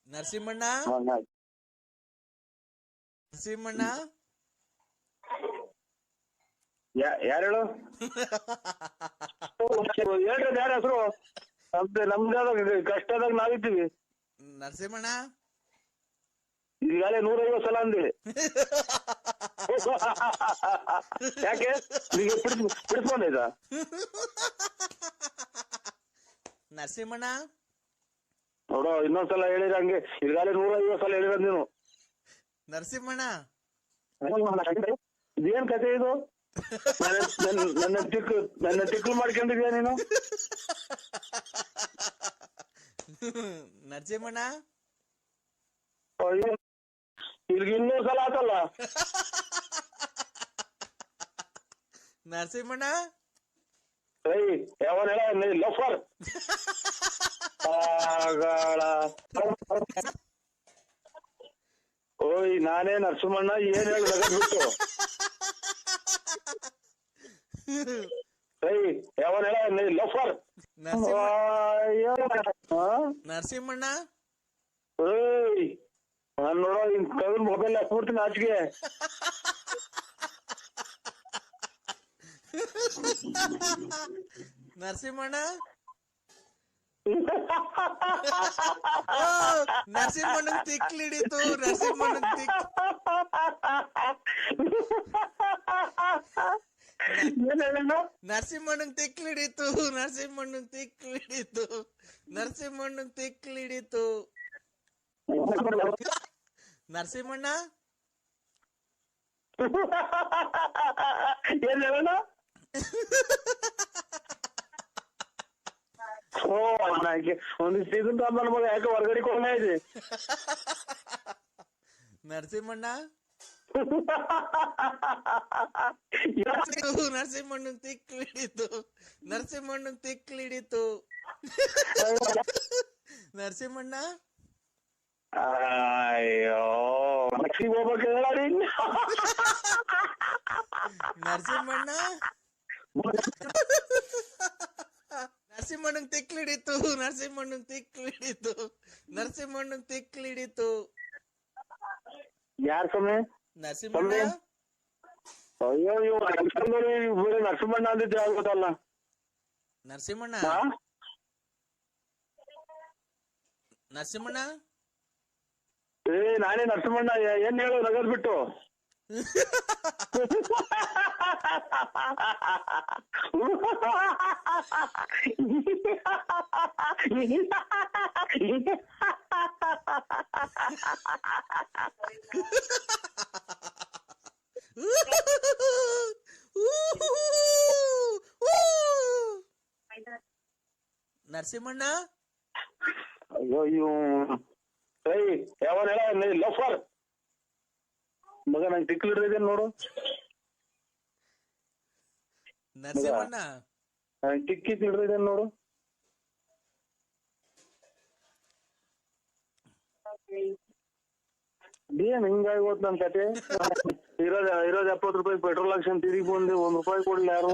ನರಸಿಂಹಣ್ಣ, ನರಸಿಂಹಣ್ಣ,
ಯಾರು ಹೇಳು? ಹೇಳ್ರಿ ಯಾರ ಹೆಸರು? ನಮ್ದಾದ ಕಷ್ಟದಾಗ ನಾವಿದ್ದೀವಿ.
ನರಸಿಂಹಣ್ಣ,
ಈಗಾಗಲೇ 150 ಸಲ ಅಂದೇಳಿ. ಯಾಕೆ ಬಿಡಿಸ್ಕೊಂಡೈತ?
ನರಸಿಂಹಣ್ಣ
ನೋಡೋ, ಇನ್ನೊಂದ್ಸಲ ಹೇಳಿರ ಹಂಗೆ. ಈಗಾಗಲೇ 150 ಸಲ ಹೇಳಿರ ನೀನು.
ನರಸಿಂಹಣ್ಣ,
ಇದೇನ್ ಕತೆ ಇದು? ನನ್ನ ತಿಕ್ಕು ಮಾಡ್ಕೊಂಡಿದ್ಯಾ ನೀನು?
ನರಸಿಂಹಣ್ಣ,
ಅಯ್ಯೋ, ಇಲ್ಲಿಗೆ 200 ಸಲ ಆತಲ್ಲ.
ನರಸಿಂಹಣ್ಣ,
ಯಾವನ್ ಹೇಳ ಲಫರ್ ಓಯ್, ನಾನೇ ನರಸಿಂಹಣ್ಣ. ಏನ್ ಹೇಳಿ ಬಿಟ್ಟು? ಯಾವನ್ ಹೇಳ ಲಫರ್
ನರಸಿಂಹಣ್ಣ,
ಏಯ್, ನಾನ್ ನೋಡೋ ನಿನ್ ಕೈಲ್ ಮೊಬೈಲ್ ಹಾಕ್ಬಿಡ್ತೀನಿ ಆಚೆಗೆ.
ನರಸಿಂಹಣ್ಣ, ನರಸಿಂಹಣ್ಣನ್ ತಿಕ್ಲಿಡಿತು. ನರಸಿಂಹಣ್ಣನ್ ತಿಕ್ಲಿಡಿತು. ನರಸಿಂಹಣ್ಣ,
ಏನ್ ಹೇಳೋಣ? ಒಂದಿಷ್ಟು ಇದನ್ನ ನನ್ನ ಮಗ ಯಾಕೆ ಹೊರಗಡೆ ಕೊಂಡ ಇದೆ.
ನರಸಿಂಹಣ್ಣ, ನರಸಿಂಹಣ್ಣನ್ ತಿಕ್ಲಿಡಿತು. ನರಸಿಂಹಣ್ಣ,
ಅಯ್ಯೋ, ಹೋಗ್ಬೇಕು ಹೇಳಿ.
ನರಸಿಂಹಣ್ಣ, ನರಸಿಂಹಣ್ಣನ್ ತಿಕ್ಲಿಡಿತು.
ಯಾರ ಸಮಯ?
ನರಸಿಂಹಣ್ಣ,
ಅಯ್ಯೋ, ನರಸಿಂಹಣ್ಣ ಅಂದಿದ್ದೆ ಆಗೋದಲ್ಲ.
ನರಸಿಂಹಣ್ಣ, ನರಸಿಂಹಣ್ಣ,
ನಾನೇ ನರಸಿಂಹಣ್ಣ. ಏನ್ ಹೇಳು ನಗದ್ ಬಿಟ್ಟು?
ನರಸಿಂಹಣ್ಣ,
ಅಯ್ಯೋ ಇವ್ ಯಾವ ಲಫರ್ ಮಗ ನಂಗೆ ತಿಕ್ಲು ಹಿಡಿದಿದ್ದೇನೆ ನೋಡು
ನರಸಿಂಹಣ್ಣ
ಟಿಕ್ಕಿ ಹಿಡಿದಿದ್ದೇನೆ ನೋಡು. ಏನ್ ಹಿಂಗಾಗಿ ಹೋದ್ ನನ್ ಕತೆ. ಇರೋದ್ 70 ರೂಪಾಯಿ ಪೆಟ್ರೋಲ್ ಹಾಕ್ಸ್ಕೊಂಡ್ ತಿರುಗಿ ಬಂದೆ, ₹1 ಕೊಡ್ಲಿ ಯಾರು.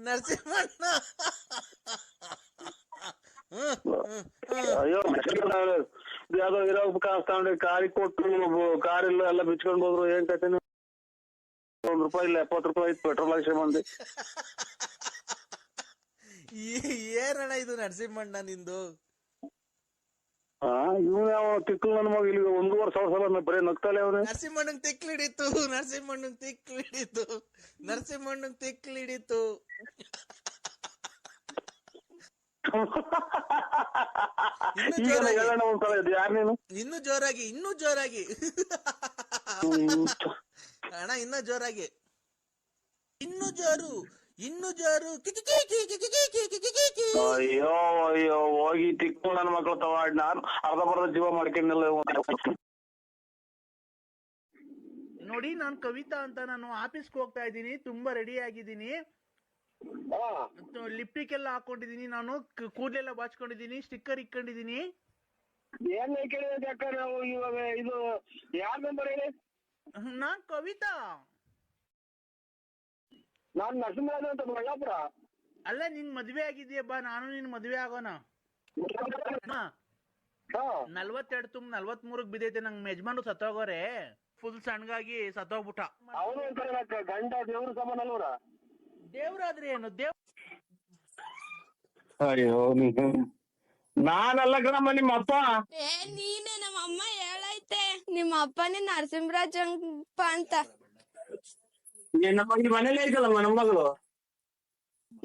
ನರಸಿಂಹಣ್ಣ
ಅಯ್ಯೋ ಯಾವ್ದೋ ಇರೋ ಕಾಸು ತಗೊಂಡು ಕಾರಿಗೆ ಕೊಟ್ಟು ಕಾರಿಲ್ಲ ಎಲ್ಲ ಬಿಚ್ಕೊಂಡ್ ಹೋದ್ರು. ಏನ್ ಕತೆ ₹1 ಇಲ್ಲ 70 ರೂಪಾಯಿ ಪೆಟ್ರೋಲ್ ಹಾಕ್ಸ್ಕೊಂಡ್ ಬಂದೆ.
ಏನಣ್ಣ ಇದು ನರಸಿಂಹಣ್ಣ ನಿಂದು?
ಇವ್ ಯಾವ ತಿಕ್ಕು ನನ್ನ ಮಗ ಇಲ್ಲಿ 1.5 ಸಾವಿರ ಸಲ ಬರೀ ನಗ್ತಾಳೆ ಅವ್ರೆ.
ನರಸಿಂಹಣ್ಣಂಗ್ ತಿಕ್ಲಿಡಿತು, ನರಸಿಂಹಣ್ಣಂಗ್ ತಿಕ್ಲಿಡಿತು, ನರಸಿಂಹಣ್ಣಂಗ್ ತಿಕ್ಲಿಡಿತು.
ಹೇಳೋಣ ಒಂದ್ಸಲ ಇದು ಯಾರು ನೀನು?
ಇನ್ನು ಜೋರಾಗಿ, ಇನ್ನೂ ಜೋರಾಗಿ ಅಣ್ಣ, ಇನ್ನೂ ಜೋರಾಗಿ, ಇನ್ನೂ ಜೋರು, ಇನ್ನೂ ಜೋರು.
ಅಯ್ಯೋ ಅಯ್ಯೋ ಹೋಗಿ ತಿಕ್ಕು ನನ್ನ ಮಕ್ಳು ತವಾಡ್. ನಾನು ಅರ್ಧಬರ್ಧ ಜೀವ ಮಾಡ್ಕೊಂಡಿಲ್ಲ.
ನೋಡಿ, ನಾನು ಕವಿತಾ ಅಂತ, ನಾನು ಆಫೀಸ್ಗೆ ಹೋಗ್ತಾ ಇದ್ದೀನಿ, ತುಂಬಾ ರೆಡಿ ಆಗಿದ್ದೀನಿ, ಲಿಪ್ಟಿಕ್ ಎಲ್ಲ ಹಾಕೊಂಡಿದೀನಿ, ನಾನು ಕೂದಲೆಲ್ಲ ಬಾಚ್ಕೊಂಡಿದೀನಿ, ಸ್ಟಿಕ್ಕರ್ ಇಕ್ಕೊಂಡಿದೀನಿ.
ಏನ್ ಕೇಳಿದ್ರೆ ಅಕ್ಕ ನಾವು ಇವಾಗ ಇದು ಯಾರ ನಂಬರ್ ಹೇಳಿ?
ನಾನ್ ಕವಿತಾ.
ನಾನ್ ನರಸಿಂಹರಾಜ್ ಅಂತ ಬಳ್ಳಾಪುರ.
ಅಲ್ಲ, ನಿನ್ ಮದ್ವೆ ಆಗಿದ್ಯಾ, ಬಾ ನಾನು ನಿನ್ ಮದ್ವೆ ಆಗೋಣ. 42 ತುಂಬ 43 ಬಿದ್ದೈತೆ. ನಂಗೆ ಯಜಮಾನ್ರು ಸತ್ತೋಗೋರೆ, ಫುಲ್ ಸಣ್ಣಗಾಗಿ ಸತ್ತೋಗ್ಬಿಟ್ಟ.
ಅವನು ಗಂಡ ದೇವ್ರ ಸಮಾನ ಅಲ್ವರ?
ದೇವ್ರಾದ್ರೆ ಏನು
ಅಯ್ಯೋ ನಾನಲ್ಲ ಕಣಮ್ಮ ನಿಮ್ಮ ಅಪ್ಪ.
ನೀನೆ ನಮ್ಮ ಅಮ್ಮ ಹೇಳೈತೆ ನಿಮ್ಮ ಅಪ್ಪನೇ ನರಸಿಂಹರಾಜಪ್ಪ ಅಂತ.
ನಮ್ಮ ಮನೇಲಿ ಐತಲ್ಲಮ್ಮ ನಮ್ಮ ಮಗಳು.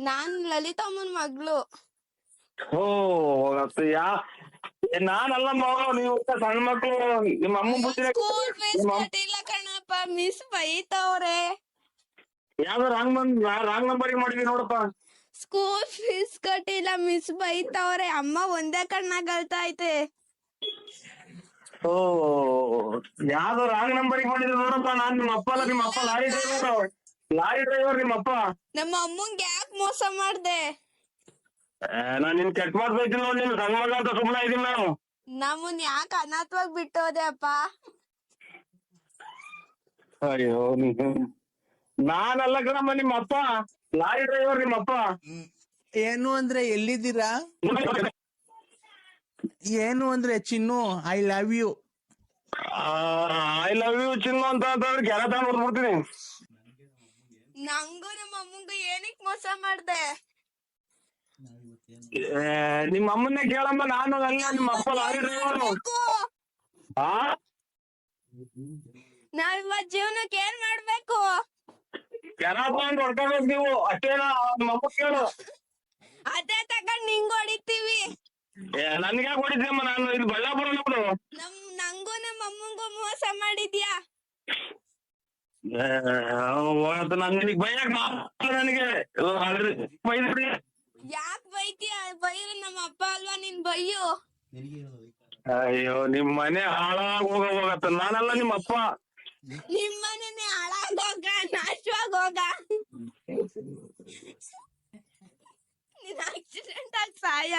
ನಾನ್ ಲಲಿತಮ್ಮನ್ ಮಗಳು.
ಓ ನಾನಲ್ಲಮ್ಮ, ನೀವು ಸಣ್ಣ ಮಕ್ಳು. ನಿಮ್ಮ ಅಮ್ಮ
ಸ್ಕೂಲ್ ಫೀಸ್ ಕಟ್ಟಿಲ್ಲ ಕಣಪ್ಪ, ಮಿಸ್ ಬೈತವ್ರೆ.
ಯಾವ್ದೋ ರಾಂಗ್ ನಂಬರ್ ಮಾಡಿದೀನಿ ನೋಡಪ್ಪ.
ಸ್ಕೂಲ್ ಫೀಸ್ ಕಟ್ಟಿಲ್ಲ, ಮಿಸ್ ಬೈತವ್ರೆ. ಅಮ್ಮ ಒಂದೇ ಕಣ್ಣಾಗ್ ಅಳ್ತಾ ಐತೆ.
ಓ ಯಾವ್ದೋ ರಾಂಗ್ ನಂಬರ್ ಮಾಡಿದ್ರೆ ನೋಡಪ್ಪ. ನಾನ್ ನಿಮ್ಮ ಅಪ್ಪ ಅಲ್ಲ, ನಿಮ್ಮ ಅಪ್ಪ ಲಾರಿ ಡ್ರೈವರ್ ನಿಮ್ಮ ಅಪ್ಪ.
ನಮ್ಮ ಅಮ್ಮಂಗ್ ಯಾಕೆ ಮೋಸ ಮಾಡ್ದೆ?
ನಾನ್ ನಿನ್ ಕೆಟ್ಟ ಮಾತು ಬೈತೀನಿ ನೋಡಿ, ನಿನ್ ಸಣ್ಣ ಮಗ ಅಂತ ಸುಮ್ಮನೆ ಇದೀನಿ ನಾನು.
ನಮ್ಮನ್ ಯಾಕೆ ಅನಾಥವಾಗಿ ಬಿಟ್ಟೋದೆ ಅಪ್ಪ?
ಅಯ್ಯೋ ನಾನಲ್ಲ ಕಣಮ್ಮ ನಿಮ್ಮ ಅಪ್ಪ, ಲಾರಿ ಡ್ರೈವರ್ ನಿಮ್ಮ ಅಪ್ಪ.
ಏನು ಅಂದ್ರೆ ಎಲ್ಲಿದ್ದೀರಾ? ಏನು ಅಂದ್ರೆ ಚಿನ್ನು, I love you.
I love you ಚಿನ್ನು ಅಂತ ಅಂತಂದ್ರೆ ಕೆರ ತಗೊಂಡ್ ಹೊಡ್ಬಿಡ್ತೀನಿ.
ನಂಗೂ ನಮ್ಮ ಅಮ್ಮಂಗೂ ಏನಕ್ ಮೋಸ ಮಾಡ್ದೆ?
ನಿಮ್ಮ ಅಮ್ಮನ್ನೇ ಕೇಳಮ್ಮ, ನಾನು ಅಲ್ಲ ನಿಮ್ಮ ಅಪ್ಪ ಲಾರಿ ಡ್ರೈವರ್.
ನಾವಿವತ್ ಜೀವನಕ್ಕೆ ಏನ್ ಮಾಡ್ಬೇಕು?
ಕೆರ ತಗೊಂಡ್ ಹೊಡ್ಕೋಬೇಕು ನೀವು, ಅಷ್ಟೇನಾ? ನಿಮ್ಮ ಅಮ್ಮ ಕೇಳು.
ಅದೇ ತಗೊಂಡ್ ನಿಂಗ್ ಹೊಡಿತೀವಿ.
ನನ್ಗೆ ಹೊಡಿತೀಯಮ್ಮ, ನಾನು ಇದು ಬಳ್ಳಾಪುರ ನಮ್ದು.
ನಂಗೂ ನಮ್ಮ ಅಮ್ಮಂಗೂ ಮೋಸ ಮಾಡಿದ್ಯಾ?
ನನಗೆ ಬೈಯಕ್ ನನಗೆ ಬೈದ್ಬಿಡಿ.
ಯಾಕ್ ಬೈತೀಯ? ಬೈರು ನಮ್ಮ ಅಪ್ಪ ಅಲ್ವಾ, ನಿನ್ ಬೈಯು.
ಅಯ್ಯೋ ನಿಮ್ ಮನೆ ಹಾಳಾಗ್ ಹೋಗತ್ತ. ನಾನಲ್ಲ ನಿಮ್ಮ ಅಪ್ಪ.
ನಿಮ್ಮನೆ ಹಾಳಾಗೋಗ, ನಾಶವಾಗ್ ಹೋಗ. ನೀನ್ ಆಕ್ಸಿಡೆಂಟ್ ಆಗಿ ಸಾಯ.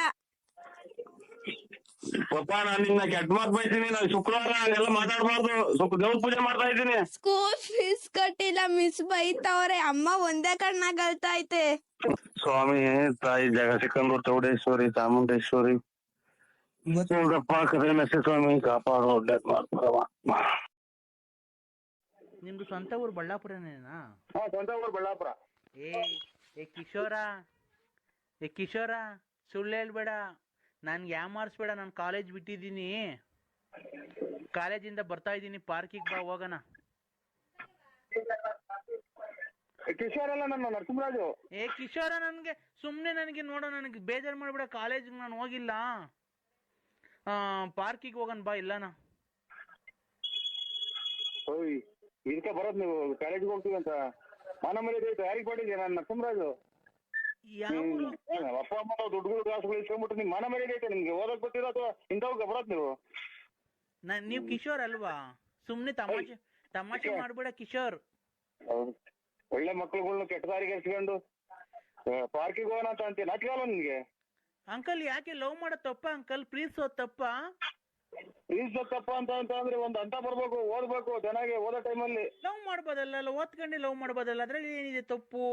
ಪಾಪ ನಾನ್ ನಿನ್ನ ಕೆಟ್ಟ ಮಾತು ಬೈತೀನಿ. ನಾನು ಶುಕ್ರವಾರ ಎಲ್ಲ ಮಾತಾಡ್ಬಾರ್ದು, ಸ್ವಲ್ಪ ದೇವ್ರ ಪೂಜೆ ಮಾಡ್ತಾ ಇದ್ದೀನಿ.
ಸ್ಕೂಲ್ ಫೀಸ್ ಕಟ್ಟಿಲ್ಲ, ಮಿಸ್ ಬೈತವ್ರೆ. ಅಮ್ಮ ಒಂದೇ ಕಣ್ಣಾಗ್ ಅಳ್ತಾ ಐತೆ.
ಸ್ವಾಮಿ ತಾಯಿ ಜಗಸಿಕಂದ್ರ ಚೌಡೇಶ್ವರಿ ಚಾಮುಂಡೇಶ್ವರಿ ಗಪ್ಪ ಕದೇನಸಿ ಸ್ವಾಮಿ ಕಾಪಾಡೋ ಒಳ್ಳೇದ್ ಮಾಡ್ತಾರವ.
ನಿಮ್ದು ಸ್ವಂತ ಊರು ಬಳ್ಳಾಪುರನೇನಾ?
ಸ್ವಂತ ಊರು ಬಳ್ಳಾಪುರ.
ಏ ಕಿಶೋರ, ಸುಳ್ಳು ಹೇಳ್ಬೇಡ, ನನ್ಗೆ ಯಾಮಾರಿಸ್ಬೇಡ. ನಾನು ಕಾಲೇಜ್ ಬಿಟ್ಟಿದ್ದೀನಿ, ಕಾಲೇಜಿಂದ ಬರ್ತಾ ಇದ್ದೀನಿ, ಪಾರ್ಕಿಗೆ ಬಾ, ಹೋಗೋಣ.
ಕಿಶೋರ್ ಅಲ್ಲ, ನನ್ನ ನರಸಿಂಹರಾಜು.
ಕಿಶೋರ, ನನ್ಗೆ ಸುಮ್ನೆ ನನಗೆ ನೋಡೋ, ನನಗೆ ಬೇಜಾರು ಮಾಡ್ಬೇಡ. ಕಾಲೇಜಿಗೆ ನಾನು ಹೋಗಿಲ್ಲ, ಪಾರ್ಕಿಗೆ ಹೋಗೋಣ ಬಾ. ಇಲ್ಲನಾ
ಇದಕ್ಕೆ ಬರೋದು ನೀವು ಕಾಲೇಜಿಗೆ ಹೋಗ್ತೀವಿ ಅಂತ. ಮಾನ ಮರ್ಯಾದೆ ಯಾರಿಗೆ ಕೊಟ್ಟಿದ್ಯಾ? ನಾನು ನರಸಿಂಹರಾಜು. ಅಪ್ಪ ಅಮ್ಮ ದುಡ್ಡುಗಳು ಕಾಸುಗಳು ಇಸ್ಕೊಂಡ್ಬಿಟ್ಟು ನಿಮ್ ಮನ ಮೇಲೆ ಐತೆ ನಿಮ್ಗೆ ಓದಕ್ ಗೊತ್ತಿರೋ ಅಥವಾ ಇಂಥವ್ಗೆ ಬರೋದ್ ನೀವು.
ನೀವ್ ಕಿಶೋರ್ ಅಲ್ವಾ? ಸುಮ್ನೆ ತಮಾಷೆ ಮಾಡ್ಬೇಡ ಕಿಶೋರ್.
ಹೌದು, ಒಳ್ಳೆ ಮಕ್ಳುಗಳ್ನ ಕೆಟ್ಟ ದಾರಿಗೆ ಎಸ್ಕೊಂಡು ಪಾರ್ಕಿಗೆ ಹೋಗೋಣ ಅಂತ ಅಂತೀಯ, ನಾಚಿಕಲ್ಲ ನಿನ್ಗೆ?
ಅಂಕಲ್ ಯಾಕೆ ಲವ್ ಮಾಡೋದ್ ತಪ್ಪ ಅಂಕಲ್? ಪ್ರೀತಿಸೋದ್ ತಪ್ಪ?
ತಪ್ಪ ಅಂತ ಅಂದ್ರೆ ಒಂದ್ ಅಂತ ಬರ್ಬೇಕು, ಓದ್ಬೇಕು ಚೆನ್ನಾಗಿ, ಓದೋ ಟೈಮಲ್ಲಿ
ಲವ್ ಮಾಡ್ಬೋದಲ್ಲ, ಓದ್ಕೊಂಡೆ ಲವ್ ಮಾಡ್ಬೋದಲ್ಲ, ಅದ್ರಲ್ಲಿ ಏನಿದೆ ತಪ್ಪು?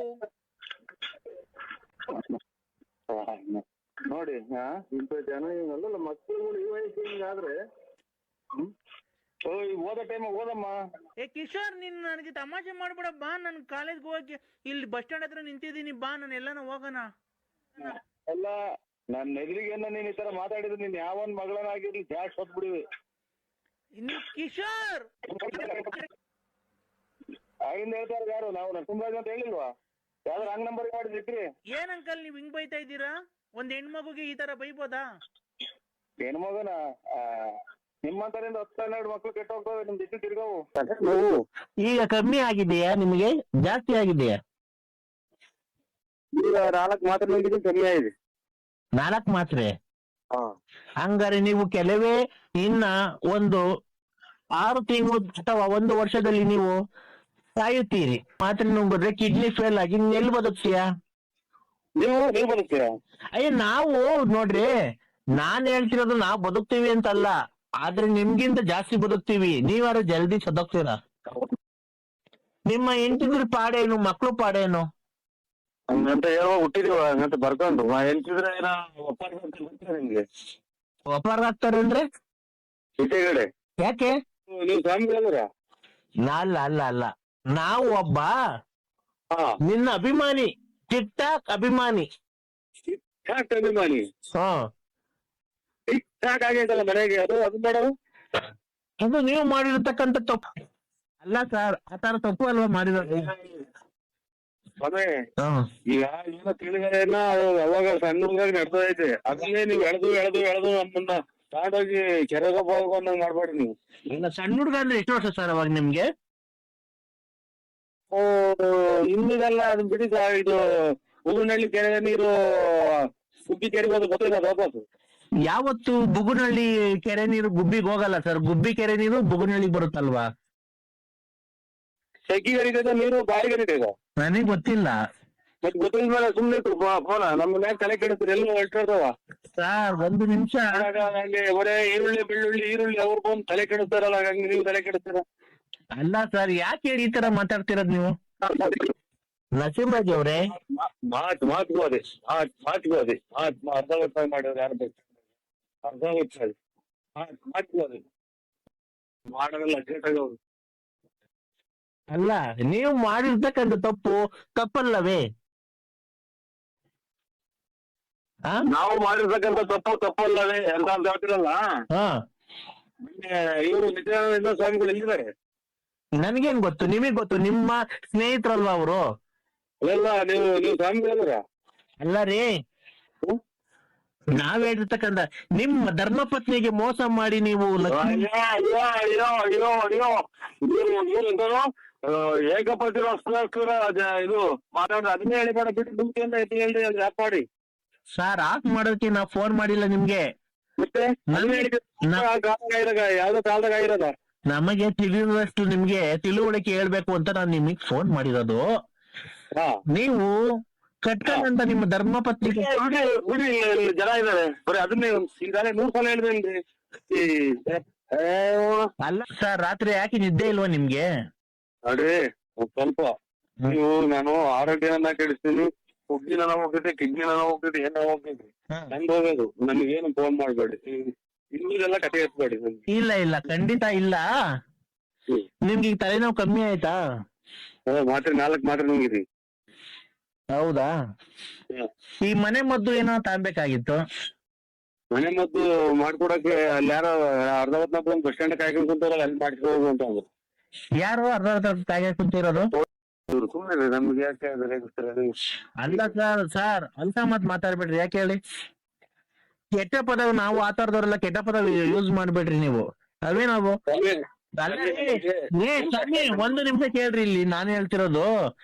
ನೋಡಿ ಇಂಥ ಜನ ಅಲ್ಲ ಮಕ್ಕಳುಗಳು ಈ ವಯಸ್ಸು ಹಿಂಗಾದ್ರೆ ಓದೋ ಟೈಮಾಗ ಓದಮ್ಮ.
ಕಿಶೋರ್, ನೀನ್ ನನಗೆ ತಮಾಷೆ ಮಾಡ್ಬೇಡ, ಬಾ, ನನ್ ಕಾಲೇಜ್ಗೆ ಹೋಗಿ ಇಲ್ಲಿ ಬಸ್ ಸ್ಟ್ಯಾಂಡ್ ಹತ್ರ ನಿಂತಿದ್ದೀನಿ, ಬಾ, ನಾನು ಎಲ್ಲಾನ ಹೋಗೋಣ.
ಅಲ್ಲ, ನನ್ನ ಎದುರಿಗೇನ ನೀನ್ ಈ ತರ ಮಾತಾಡಿದ್ರೆ ನೀನ್ ಯಾವನ್ ಮಗಳನ್ನಾಗಿರ್ಲಿ ಜಾಸ್ತಿ ಹೊತ್ಬಿಡಿವಿ.
ಕಿಶೋರ್
ಆಗಿಂದ ಹೇಳ್ತಾರೆ ಯಾರು? ನಾವು ನರಸಿಂಹರಾಜ್ ಅಂತ ಹೇಳಿಲ್ವಾ? ಯಾವ್ದಾರು ಹಂಗ್ ನಂಬರ್ ಮಾಡಿದ್ರಿ?
ಏನ್ ಅಂಕಲ್ ನೀವ್ ಹಿಂಗ್ ಬೈತಾ ಇದ್ದೀರಾ? ಒಂದ್ ಹೆಣ್ಮಗುಗೆ ಈ ತರ ಬೈಬೋದಾ?
ಹೆಣ್ಮಗನ ನಿಮ್ಮಂತರಿಂದ 10-12 ಮಕ್ಳು ಕೆಟ್ಟ ಹೋಗ್ತವೆ, ನಿಮ್ ದಿಟ್ಟು ತಿರ್ಗವು.
ಈಗ ಕಮ್ಮಿ ಆಗಿದೆಯಾ ನಿಮಗೆ, ಜಾಸ್ತಿ ಆಗಿದೆಯಾ?
ಈಗ 4 ಮಾತ್ರ ನುಂಗಿದ್ದು ಕಮ್ಮಿ ಆಗಿದೆ.
4 ಮಾತ್ರೆ? ಹಂಗಾರೆ ನೀವು ಕೆಲವೇ ಇನ್ನ ಒಂದು 6 ತಿಂಗಳು ಅಥವಾ 1 ವರ್ಷದಲ್ಲಿ ನೀವು ಸಾಯುತ್ತೀರಿ. ಮಾತ್ರೆ ನುಂಗಿದ್ರೆ ಕಿಡ್ನಿ ಫೇಲ್ ಆಗಿ ಎಲ್ಲಿ ಬದುಕ್ತೀಯಾ?
ನೀವು ಬದುಕ್ತೀರಾ?
ಅಯ್ಯ, ನಾವು ನೋಡ್ರಿ, ನಾನ್ ಹೇಳ್ತಿರೋದು ನಾವು ಬದುಕ್ತೀವಿ ಅಂತಲ್ಲ, ಆದ್ರೆ ನಿಮ್ಗಿಂತ ಜಾಸ್ತಿ ಬದುಕ್ತೀವಿ. ನೀವಾರು ಜಲ್ದಿ ಸದೋಗ್ತೀರಾ. ನಿಮ್ಮ ಹೆಂಡತಿದ್ರ ಪಾಡೇನು, ಮಕ್ಳು ಪಾಡೇನು?
ಹಂಗಂತ ಹೇಳುವ ಹುಟ್ಟಿದೀವ, ಹಂಗಂತ ಬರ್ಕೊಂಡು ಎಂತಿದ್ರೆ ನಿಮ್ಗೆ
ಒಪಾರ ಆಗ್ತಾರೆ ಅಂದ್ರೆ
ಸಿಟಿಗಡೆ
ಯಾಕೆ?
ನೀವು ಸ್ವಾಮಿ ಅಂದ್ರ?
ಅಲ್ಲ ಅಲ್ಲ ಅಲ್ಲ, ನಾವು ಒಬ್ಬ ನಿನ್ನ ಅಭಿಮಾನಿ, ಟಿಕ್ ಟಾಕ್ ಅಭಿಮಾನಿ.
ಅಭಿಮಾನಿ? ಟಿಕ್ ಟಾಕ್ ಆಗೈತಲ್ಲ ಮನೆಗೆ, ಅದು ಮಾಡೋದು
ಅದು ನೀವು ಮಾಡಿರತಕ್ಕಂತ ತಪ್ಪು ಅಲ್ಲ ಸರ್, ಆತರ ತಪ್ಪು ಅಲ್ವಾ ಮಾಡಿರೋದು?
ಈಗ ಏನೋ ತಿಳಿಗಳೇನ ಯಾವಾಗ ಸಣ್ಣ ಹುಡುಗಾಗಿ ನಡ್ತಾ ಐತೆ, ಅದನ್ನೇ ನೀವು ಎಳೆದು ನಮ್ಮನ್ನ ತಾಂಡೋಗಿ ಕೆರೆಗೆ ಹೋಗೋನ್ನ ಮಾಡ್ಬೇಡಿ ನೀವು.
ಇಲ್ಲ, ಸಣ್ಣ ಹುಡುಗ ಅಂದ್ರೆ ಎಷ್ಟು ವರ್ಷ ಸರ್ ಅವಾಗ ನಿಮ್ಗೆ?
ಇನ್ನಿದೆಲ್ಲ ಅದನ್ನ ಬಿಡಿ. ಇದು ಹೂವಿನಹಳ್ಳಿ ಕೆರೆ ನೀರು ಗುಬ್ಬಿ ಕೆರೆಗೆ ಹೋದ ಗೊತ್ತಿಲ್ಲ ವಾಪಸ್.
ಯಾವತ್ತು ಬುಗುನಹಳ್ಳಿ ಕೆರೆ ನೀರು ಗುಬ್ಬಿಗೆ ಹೋಗಲ್ಲ ಸರ್, ಗುಬ್ಬಿ ಕೆರೆ ನೀರು ಬುಗುನಹಳ್ಳಿಗೆ ಬರುತ್ತಲ್ವಾ?
ಸೆಗ್ಗಿಗರಿದ ನೀರು ಬಾಯಿಗರಿದ
ನನಗ್ ಗೊತ್ತಿಲ್ಲ.
ಮತ್ತೆ ಗೊತ್ತಿಲ್ಲ ಮೇಲೆ ಸುಮ್ಮನೆ ಫೋನ ನಮ್ಮ ಮ್ಯಾಗ ತಲೆ ಕೆಡಿಸ್ತಾರೆ, ಎಲ್ಲ ಹೊರಟಿರ್ತಾವ
ಸರ್. 1 ನಿಮಿಷ.
ಅಲ್ಲಿ ಒಳ್ಳೆ ಈರುಳ್ಳಿ ಅವ್ರು ಬಂದು ತಲೆ ಕೆಡಿಸ್ತಾರಲ್ಲ, ಹಂಗೆ ನೀವು ತಲೆ ಕೆಡಿಸ್ತಾರ?
ಅಲ್ಲ ಸರ್, ಯಾಕೆ ಹೇಳಿ ಈ ತರ ಮಾತಾಡ್ತಿರೋದ್ ನೀವು? ನರಸಿಂಹರಾಜ್ ಅವ್ರೆ,
ಮಾತಿಗೂ ಅದೇ ಅರ್ಧ ವರ್ಷ ಮಾಡಿದ್ರೆ ಯಾರು ಬೇಕು? ಅರ್ಧ ವರ್ಷ ಮಾತಿಗೂ ಅದೇ ಮಾಡೋದಲ್ಲ ಅರ್ಜೆಂಟಾಗಿ ಅವ್ರು.
ಅಲ್ಲ, ನೀವು ಮಾಡಿರ್ತಕ್ಕಂಥ ತಪ್ಪಲ್ಲವೇ?
ನಾವು ಮಾಡಿರ್ತಕ್ಕಂಥ ತಪ್ಪಲ್ಲವೇ ಅಂತ ಹೇಳ್ತಿರಲ್ಲ. ಇವರು ನಿತ್ಯಾನಂದ ಸ್ವಾಮಿಗಳು ಎಲ್ಲಿದ್ದಾರೆ?
ನನ್ಗೇನ್ ಗೊತ್ತು, ನಿಮಗ್ ಗೊತ್ತು, ನಿಮ್ಮ ಸ್ನೇಹಿತರಲ್ವಾ ಅವರು?
ಅಲ್ಲ, ನೀವು ಸ್ವಾಮಿಗಳಂದ್ರ?
ಅಲ್ಲ ರೀ, ನಾವ್ ಹೇಳಿರ್ತಕ್ಕಂಥ ನಿಮ್ಮ ಧರ್ಮಪತ್ನಿಗೆ ಮೋಸ ಮಾಡಿ ನೀವು
ಏಕಪತಿ ಇದು ಮಾತಾಡಿದ್ರೆ ಅದನ್ನೇ ಹೇಳಿಬೇಡ, ಬಿಟ್ಟು ದುಡ್ಡು ಅಂತ ಹೇಳ್ರಿ, ಅದು ಯಾಕೆ ಮಾಡಿ
ಸರ್? ಆಫ್ ಮಾಡೋದಕ್ಕೆ ನಾವು ಫೋನ್ ಮಾಡಿಲ್ಲ ನಿಮ್ಗೆ.
ಮತ್ತೆ ಯಾವ್ದೋ ಕಾಲದಾಗ ಆಗಿರೋದ?
ನಮಗೆ ತಿಳಿಯುವಷ್ಟು ನಿಮ್ಗೆ ತಿಳುವಳಿಕೆ ಹೇಳ್ಬೇಕು ಅಂತ ನಾನು ನಿಮಗ್ ಫೋನ್ ಮಾಡಿರೋದು. ನೀವು ಕಟ್ಕೊಂಡಂತ ನಿಮ್ಮ ಧರ್ಮಪತ್ನಿಗೆ
ಜನ ಇದಾರೆ, ಬರೀ ಅದನ್ನೇ ಈಗಾಗಲೇ 100 ಸಲ ಹೇಳಿದ್ರಿ.
ಅಲ್ಲ ಸರ್, ರಾತ್ರಿ ಯಾಕೆ ನಿದ್ದೆ ಇಲ್ವಾ ನಿಮ್ಗೆ?
ನೋಡ್ರಿ, ಸ್ವಲ್ಪ ನೀವು ನಾನು ಆರೋಗ್ಯನ ಕೆಡಿಸ್ತೀನಿ, ಹುಗ್ಗಿನ ಹೋಗ್ತೈತೆ, ಕಿಡ್ನಿನ ಹೋಗ್ತೈತೆ, ಏನ ಹೋಗ್ತೈತಿ, ನಂಗೆ ಹೋಗೋದು. ನನಗೇನು ಫೋನ್ ಮಾಡ್ಬೇಡಿ, ಇನ್ನಿದೆಲ್ಲ ಕತೆ ಎತ್ಬೇಡಿ.
ಇಲ್ಲ, ಖಂಡಿತ ಇಲ್ಲ. ನಿಮ್ಗೆ ಈಗ ತಲೆನೋವು ಕಮ್ಮಿ ಆಯ್ತಾ?
ಮಾತ್ರೆ 4 ಮಾತ್ರೆ ನುಂಗಿದ್ರಿ.
ಹೌದಾ? ಈ ಮನೆ ಮದ್ದು ಏನೋ ತಗೊಬೇಕಾಗಿತ್ತು.
ಮನೆ ಮದ್ದು ಮಾಡ್ಕೊಡಕ್ಕೆ ಅಲ್ಲಿ ಯಾರೋ ಅರ್ಧ ಹೊತ್ನ ಬಸ್ ಸ್ಟ್ಯಾಂಡ್ ಕಾಯ್ಕೊಂಡು ಕುಂತಾರಲ್ಲ, ಅಲ್ಲಿ ಮಾಡ್ಕೋದು ಅಂತ ಅಂದ್ರು.
ಯಾರು ಅರ್ಧ ಕಾಯ್ಕೊಂಡು ಕುಂತಿರೋದು?
ಸುಮ್ಮನೆ ನಮ್ಗೆ ಯಾಕೆ
ಅಲ್ಲ ಸರ್, ಅಂತ ಮಾತಾಡ್ಬೇಡ್ರಿ. ಯಾಕೆ ಹೇಳಿ? ಕೆಟ್ಟ ಪದ ನಾವು ಆತರದವ್ರೆಲ್ಲ ಕೆಟ್ಟ ಪದ ಯೂಸ್ ಮಾಡ್ಬೇಡ್ರಿ ನೀವು. ಅವೇ ನಾವು
ಸ್ವಾಮಿ ಒಂದು ನಿಮಿಷ ಕೇಳ್ರಿ, ಇಲ್ಲಿ ನಾನು ಹೇಳ್ತಿರೋದು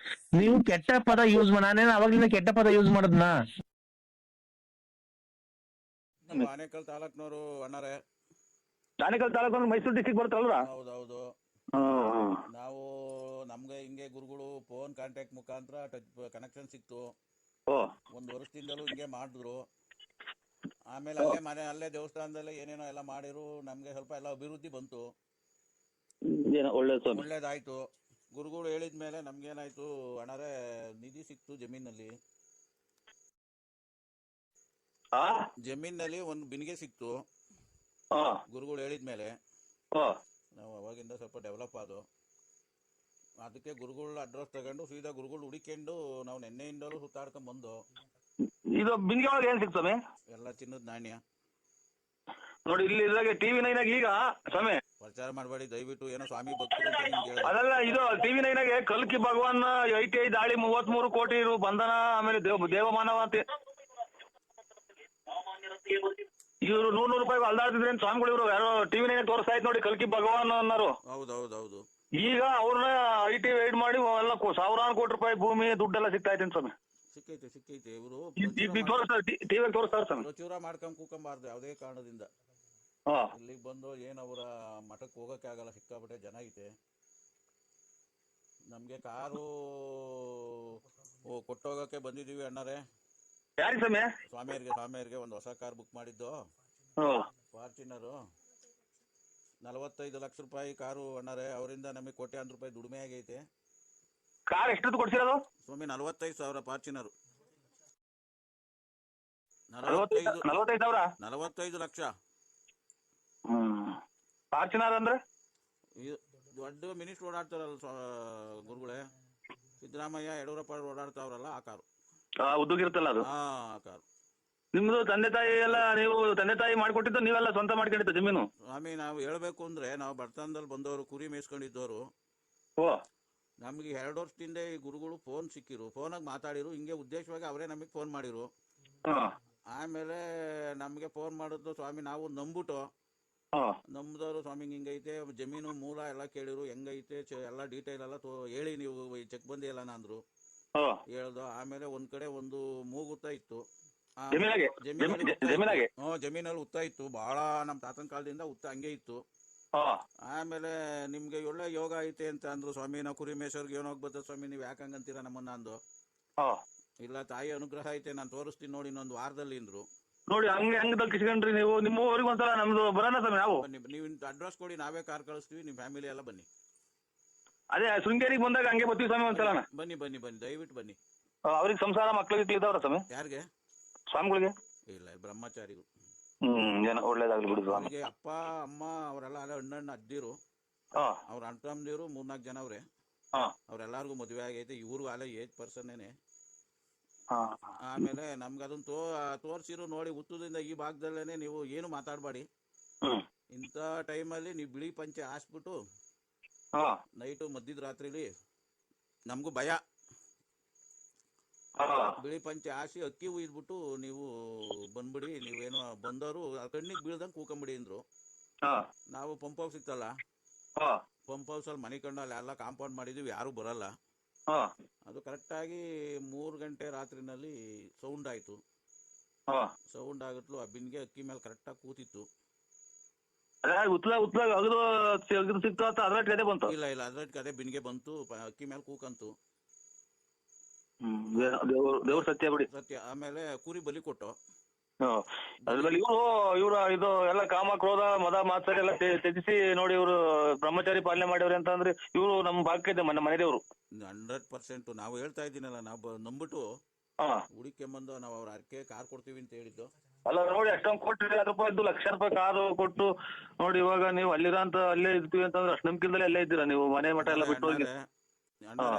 ನೀವು ಕೆಟ್ಟ ಪದ ಯೂಸ್ ನಾನೇನು ಅವಾಗ್ಲಿಂದ ಕೆಟ್ಟ ಪದ ಯೂಸ್ ಮಾಡೋದ್ನಾ?
ನಮ್ಮ ಆನೇಕಲ್ ತಾಲೂಕ್ನವರು ಅಣ್ಣಾರೆ.
ಆನೇಕಲ್ ತಾಲೂಕು ಮೈಸೂರು ಡಿಸ್ಟಿಕ್ ಬರುತ್ತಲ್ವಾ?
ಹೌದೌದು. ನಾವು ನಮ್ಗೆ ಹಿಂಗೆ ಗುರುಗಳು ಫೋನ್ ಕಾಂಟ್ಯಾಕ್ಟ್ ಮುಖಾಂತರ ಟಚ್ ಕನೆಕ್ಷನ್ ಸಿಕ್ತು. 1 ವರ್ಷದಿಂದಲೂ ಹಿಂಗೆ ಮಾಡಿದ್ರು. ಆಮೇಲೆ ಅಲ್ಲೇ ದೇವಸ್ಥಾನದಲ್ಲೇ ಏನೇನೋ ಎಲ್ಲ ಮಾಡಿರು. ನಮ್ಗೆ ಸ್ವಲ್ಪ ಎಲ್ಲ ಅಭಿವೃದ್ಧಿ ಬಂತು, ಒಳ್ಳೇದಾಯ್ತು. ಗುರುಗಳು ಹೇಳಿದ್ಮೇಲೆ ನಮ್ಗೇನಾಯ್ತು ಅಣ್ಣಾರೆ, ನಿಧಿ ಸಿಕ್ತು ಜಮೀನಲ್ಲಿ. ಜಮೀನಲ್ಲಿ ಒಂದು ಬಿನ್ಗೆ ಸಿಕ್ತು ಗುರುಗಳು ಹೇಳಿದ್ಮೇಲೆ. ನಾವು ಅವಾಗಿಂದ ಸ್ವಲ್ಪ ಡೆವಲಪ್ ಆದವು. ಅದಕ್ಕೆ ಗುರುಗಳ ಅಡ್ರೆಸ್ ತಗೊಂಡು ಸೀದಾ ಗುರುಗಳು ಹುಡುಕೊಂಡು ನಾವು ನೆನ್ನೆಯಿಂದಲೂ ಸುತ್ತಾಡ್ಕೊಂಡ್ ಬಂದು.
ಇದು ಬಿಂದಿಗೆ ಒಳಗೆ ಏನ್ ಸಿಕ್ತು ಸ್ವಾಮಿ?
ಎಲ್ಲ ಚಿನ್ನದ ನಾಣ್ಯ
ನೋಡಿ. ಇಲ್ಲಿ ಇದ್ರಾಗೆ ಟಿವಿ 9 ಈಗ ಸ್ವಾಮಿ
ಪ್ರಚಾರ ಮಾಡಬೇಡಿ ದಯವಿಟ್ಟು. ಏನೋ ಸ್ವಾಮಿ ಭಕ್ತರು
ಅದಲ್ಲ, ಇದು ಟಿವಿ 9 ಕಲ್ಕಿ ಭಗವಾನ್ ITI ದಾಳಿ 33 ಕೋಟಿ ಬಂಧನ, ಆಮೇಲೆ ದೇವಮಾನವ ಅಂತ ಇವ್ರು 100 ರೂಪಾಯಿ ಅಲ್ದಾಡ್ತಿದ್ರೆ ಸ್ವಾಮಿಗಳು. ಇವರು ಯಾರೋ ಟಿವಿ 9 ತೋರಿಸ್ತಾ ಇತ್ತು ನೋಡಿ, ಕಲ್ಕಿ ಭಗವಾನ್ ಅನ್ನೋರು.
ಹೌದೌದೌದು.
ಈಗ ಅವ್ರನ್ನ ITI ರೈಡ್ ಮಾಡಿ ಎಲ್ಲ ಸಾವಿರಾರು ಕೋಟಿ ರೂಪಾಯಿ ಭೂಮಿ ದುಡ್ಡೆಲ್ಲ ಸಿಗ್ತಾ ಇದ್ದೀನಿ ಸ್ವಾಮಿ.
ಸಿಕ್ಕೈತೆ. ಇವರು
ಟಿವಿಯಲ್ಲಿ ತೋರಿಸ್ತಾರೆ ಸ್ವಾಮಿ.
ಪ್ರಚುರ ಮಾಡ್ಕೊಂಡ್ ಕೂಕೊಂಬಾರ್ದು ಯಾವುದೇ ಕಾರಣದಿಂದ. ಇಲ್ಲಿಗೆ ಬಂದು ಏನವರ ಮಠಕ್ಕೆ ಹೋಗಕ್ಕೆ ಆಗಲ್ಲ, ಸಿಕ್ಕಾಪಟ್ಟೆ ಜನ ಐತೆ. ನಮ್ಗೆ ಕಾರು ಕೊಟ್ಟೋಗಕ್ಕೆ ಬಂದಿದೀವಿ ಅಣ್ಣಾರೆ.
ಯಾರಿಗೆ ಸ್ವಾಮಿ?
ಸ್ವಾಮಿಯರಿಗೆ ಒಂದು ಹೊಸ ಕಾರ್ ಬುಕ್ ಮಾಡಿದ್ದು, ಫಾರ್ಚುನರು. 45 ಲಕ್ಷ ರೂಪಾಯಿ ಕಾರು ಅಣ್ಣಾರೆ. ಅವರಿಂದ ನಮಗೆ ಕೋಟ್ಯಾಂತರ ರೂಪಾಯಿ ದುಡಿಮೆ ಆಗೈತೆ.
ಕಾರ್ ಎಷ್ಟು ಕೊಡ್ಸಿರೋದು
ಸ್ವಾಮಿ? 45,000 ಫಾರ್ಚುನರ್. 45 ಲಕ್ಷ
ಫಾರ್ಚುನರ್ ಅಂದ್ರೆ
ದೊಡ್ಡ ಮಿನಿಸ್ಟರ್ ಓಡಾಡ್ತಾರಲ್ಲ ಗುರುಗಳೇ, ಸಿದ್ದರಾಮಯ್ಯ ಯಡಿಯೂರಪ್ಪ ಓಡಾಡ್ತಾವ್ರಲ್ಲ ಆ ಕಾರು.
ಉದ್ಯೋಗಿರುತ್ತಲ್ಲ ಅದು.
ಆ ಕಾರು.
ನಿಮ್ದು ತಂದೆ ತಾಯಿ ಎಲ್ಲ, ನೀವು ತಂದೆ ತಾಯಿ ಮಾಡ್ಕೊಟ್ಟಿದ್ದು, ನೀವೆಲ್ಲ ಸ್ವಂತ ಮಾಡ್ಕೊಂಡಿದ್ದು ಜಮೀನು?
ಸ್ವಾಮಿ ನಾವು ಹೇಳ್ಬೇಕು ಅಂದ್ರೆ, ನಾವು ಬಡತನದಲ್ಲಿ ಬಂದವರು, ಕುರಿ ಮೇಯಿಸ್ಕೊಂಡಿದ್ದವರು. ನಮ್ಗೆ 2 ವರ್ಷದಿಂದ ಈ ಗುರುಗಳು ಫೋನ್ ಸಿಕ್ಕಿರು, ಫೋನಾಗ ಮಾತಾಡಿರು. ಹಿಂಗೆ ಉದ್ದೇಶವಾಗಿ ಅವರೇ ನಮಗೆ ಫೋನ್ ಮಾಡಿರು. ಆಮೇಲೆ ನಮ್ಗೆ ಫೋನ್ ಮಾಡಿದ್ದು ಸ್ವಾಮಿ, ನಾವು ನಂಬಿಟ್ಟು ನಮ್ದವರು ಸ್ವಾಮಿ ಹಿಂಗೈತೆ ಜಮೀನು ಮೂಲ ಎಲ್ಲ ಕೇಳಿರು, ಹೆಂಗೈತೆ ಎಲ್ಲ ಡೀಟೇಲ್ ಎಲ್ಲ ಹೇಳಿ ನೀವು ಚೆಕ್ ಬಂದಿ ಎಲ್ಲ ಅಂದ್ರು. ಹೇಳ್ದು. ಆಮೇಲೆ ಒಂದ್ ಕಡೆ ಒಂದು ಮೂಗುತ್ತ ಇತ್ತು ಜಮೀನಲ್ಲಿ ಉತ್ತ ಇತ್ತು, ಬಹಳ ನಮ್ ತಾತನ ಕಾಲದಿಂದ ಉತ್ತ ಹಂಗೆ ಇತ್ತು. ಆಮೇಲೆ ನಿಮ್ಗೆ ಒಳ್ಳೆ ಯೋಗ ಐತೆ ಅಂತ ಅಂದ್ರು ಸ್ವಾಮಿ. ನಾವು ಕುರಿ ಮೇಷರ್ಗೆ ಏನೋಗ್ ಬರ್ತದೆ ಸ್ವಾಮಿ, ನೀವ್ ಯಾಕೆ ಹಂಗಂತೀರ ನಮ್ಮನ್ನ ಅಂದು. ಇಲ್ಲ ತಾಯಿ ಅನುಗ್ರಹ ಐತೆ, ನಾನು ತೋರಿಸ್ತೀನಿ ನೋಡಿ ಇನ್ನೊಂದು ವಾರದಲ್ಲಿ ಅಂದ್ರು.
ನೋಡಿ ಹಂಗೆ ಹೆಂಗ್ ದಕ್ಕಿಸ್ಕೊಂಡ್ರಿ ನೀವು. ನಿಮ್ಮ ಊರಿಗೆ ಒಂದ್ಸಲ ನಮ್ದು ಬರೋಣ ಸ್ವಾಮಿ. ನಾವು
ನೀವು ಅಡ್ರೆಸ್ ಕೊಡಿ, ನಾವೇ ಕಾರ್ ಕಳಿಸ್ತೀವಿ, ನಿಮ್ ಫ್ಯಾಮಿಲಿ ಎಲ್ಲ ಬನ್ನಿ.
ಅದೇ ಶೃಂಗೇರಿಗೆ ಬಂದಾಗ ಹಂಗೆ ಬರ್ತೀವಿ ಸ್ವಾಮಿ ಒಂದ್ಸಲ.
ಬನ್ನಿ ದಯವಿಟ್ಟು ಬನ್ನಿ.
ಅವ್ರಿಗೆ ಸಂಸಾರ ಮಕ್ಳಿಗೆ ಇದ್ದಾವ್ರ ಸ್ವಾಮಿ?
ಯಾರಿಗೆ?
ಸ್ವಾಮಿಗಳಿಗೆ.
ಇಲ್ಲ, ಬ್ರಹ್ಮಚಾರಿಗಳು.
ಒಳ್ಳೇದಾಗ್ಲಿ ಬಿಡಿ ಸ್ವಾಮಿ.
ಅವ್ರಿಗೆ ಅಪ್ಪ ಅಮ್ಮ ಅವರೆಲ್ಲ ಅಣ್ಣ ಅದ್ದಿರು, ಅವ್ರ ಅಣ್ಣ ತಮ್ಮದಿರು 3-4 ಜನ ಅವ್ರೆ. ಅವ್ರೆಲ್ಲಾರ್ಗು ಮದುವೆ ಆಗೈತೆ. ಇವ್ರಿಗೂ ಅಲ್ಲೇ ಏಜ್ ಪರ್ಸನ್ನೇನೆ. ಆಮೇಲೆ ನಮ್ಗೆ ಅದನ್ನ ತೋರ್ಸಿರು ನೋಡಿ. ಉತ್ತದಿಂದ ಈ ಭಾಗದಲ್ಲೇನೆ ನೀವು ಏನು ಮಾತಾಡ್ಬೇಡಿ. ಇಂಥ ಟೈಮಲ್ಲಿ ನೀವು ಬಿಳಿ ಪಂಚೆ ಹಾಸ್ಬಿಟ್ಟು ನೈಟು ಮಧ್ಯದ ರಾತ್ರಿಲಿ, ನಮಗೂ ಭಯ, ಬಿಳಿ ಪಂಚೆ ಹಾಸಿ ಅಕ್ಕಿ ಉಯ್ದ್ಬಿಟ್ಟು ನೀವು ಬಂದ್ಬಿಡಿ. ನೀವೇನು ಬಂದವರು ಕಣ್ಣಿಗೆ ಬೀಳ್ದಂಗೆ ಕೂಕೊಂಬಿಡಿ ಅಂದ್ರು. ನಾವು ಪಂಪ್ ಹೌಸ್ ಸಿಕ್ತಲ್ಲ, ಪಂಪ್ ಹೌಸ್ ಅಲ್ಲಿ ಮನೆ ಕಂಡಲ್ಲಿ ಎಲ್ಲ ಕಾಂಪೌಂಡ್ ಮಾಡಿದೀವಿ, ಯಾರು ಬರಲ್ಲ. ಅದು ಕರೆಕ್ಟಾಗಿ 3 ಗಂಟೆ ರಾತ್ರಿನಲ್ಲಿ ಸೌಂಡ್ ಆಯ್ತು. ಸೌಂಡ್ ಆಗತ್ಲು ಆ ಬಿನ್ಗೆ ಅಕ್ಕಿ ಮೇಲೆ ಕರೆಕ್ಟಾಗಿ ಕೂತಿತ್ತು. ಇಲ್ಲ ಅದ್ರಟ್ ಅದೇ ಬಿನ್ಗೆ ಬಂತು, ಅಕ್ಕಿ ಮೇಲೆ ಕೂಕಂತು.
ದೇವ್ರ ಸತ್ಯ ಬಿಡಿ.
ಸತ್ಯ. ಆಮೇಲೆ ಕುರಿ ಬಲಿ ಕೊಟ್ಟು
ಇವ್ರು ಇದು ಎಲ್ಲ ಕಾಮ ಕ್ರೋಧ ಮದ ಮಾತ್ಸರ ಎಲ್ಲ ತ್ಯಜಿಸಿ ನೋಡಿ, ಇವರು ಬ್ರಹ್ಮಚಾರಿ ಪಾಲನೆ ಮಾಡಿವ್ರಿ ಅಂತ ಅಂದ್ರೆ ಇವರು ನಮ್ಮ ಭಾಗಕ್ಕೆ ಮನೆದೇವ್ರು
100%. ನಾವು ಹೇಳ್ತಾ ಇದ್ದೀನಲ್ಲ, ನಾವು ನಂಬಿಟ್ಟು ಹುಡುಕೊಂಬಂದು ನಾವು ಅವ್ರ ಅರ್ಕೆ ಕಾರ್ ಕೊಡ್ತೀವಿ ಅಂತ ಹೇಳಿದ್ದು.
ಅಲ್ಲ ನೋಡಿ, ಅಷ್ಟೊಂದು ಕೋಟಿ ರೂಪಾಯಿ ಲಕ್ಷ ರೂಪಾಯಿ ಕಾರು ಕೊಟ್ಟು ನೋಡಿ. ಇವಾಗ ನೀವು ಅಲ್ಲೇ ಇರ್ತೀವಿ ಅಂತಂದ್ರೆ ಅಷ್ಟು ನಂಬಿಕೆಯಿಂದಲೇ ಅಲ್ಲೇ ಇದ್ದೀರಾ ನೀವು. ಮನೆ ಮಠ ಎಲ್ಲ ಬಿಟ್ಟು ಹೋಗಿ.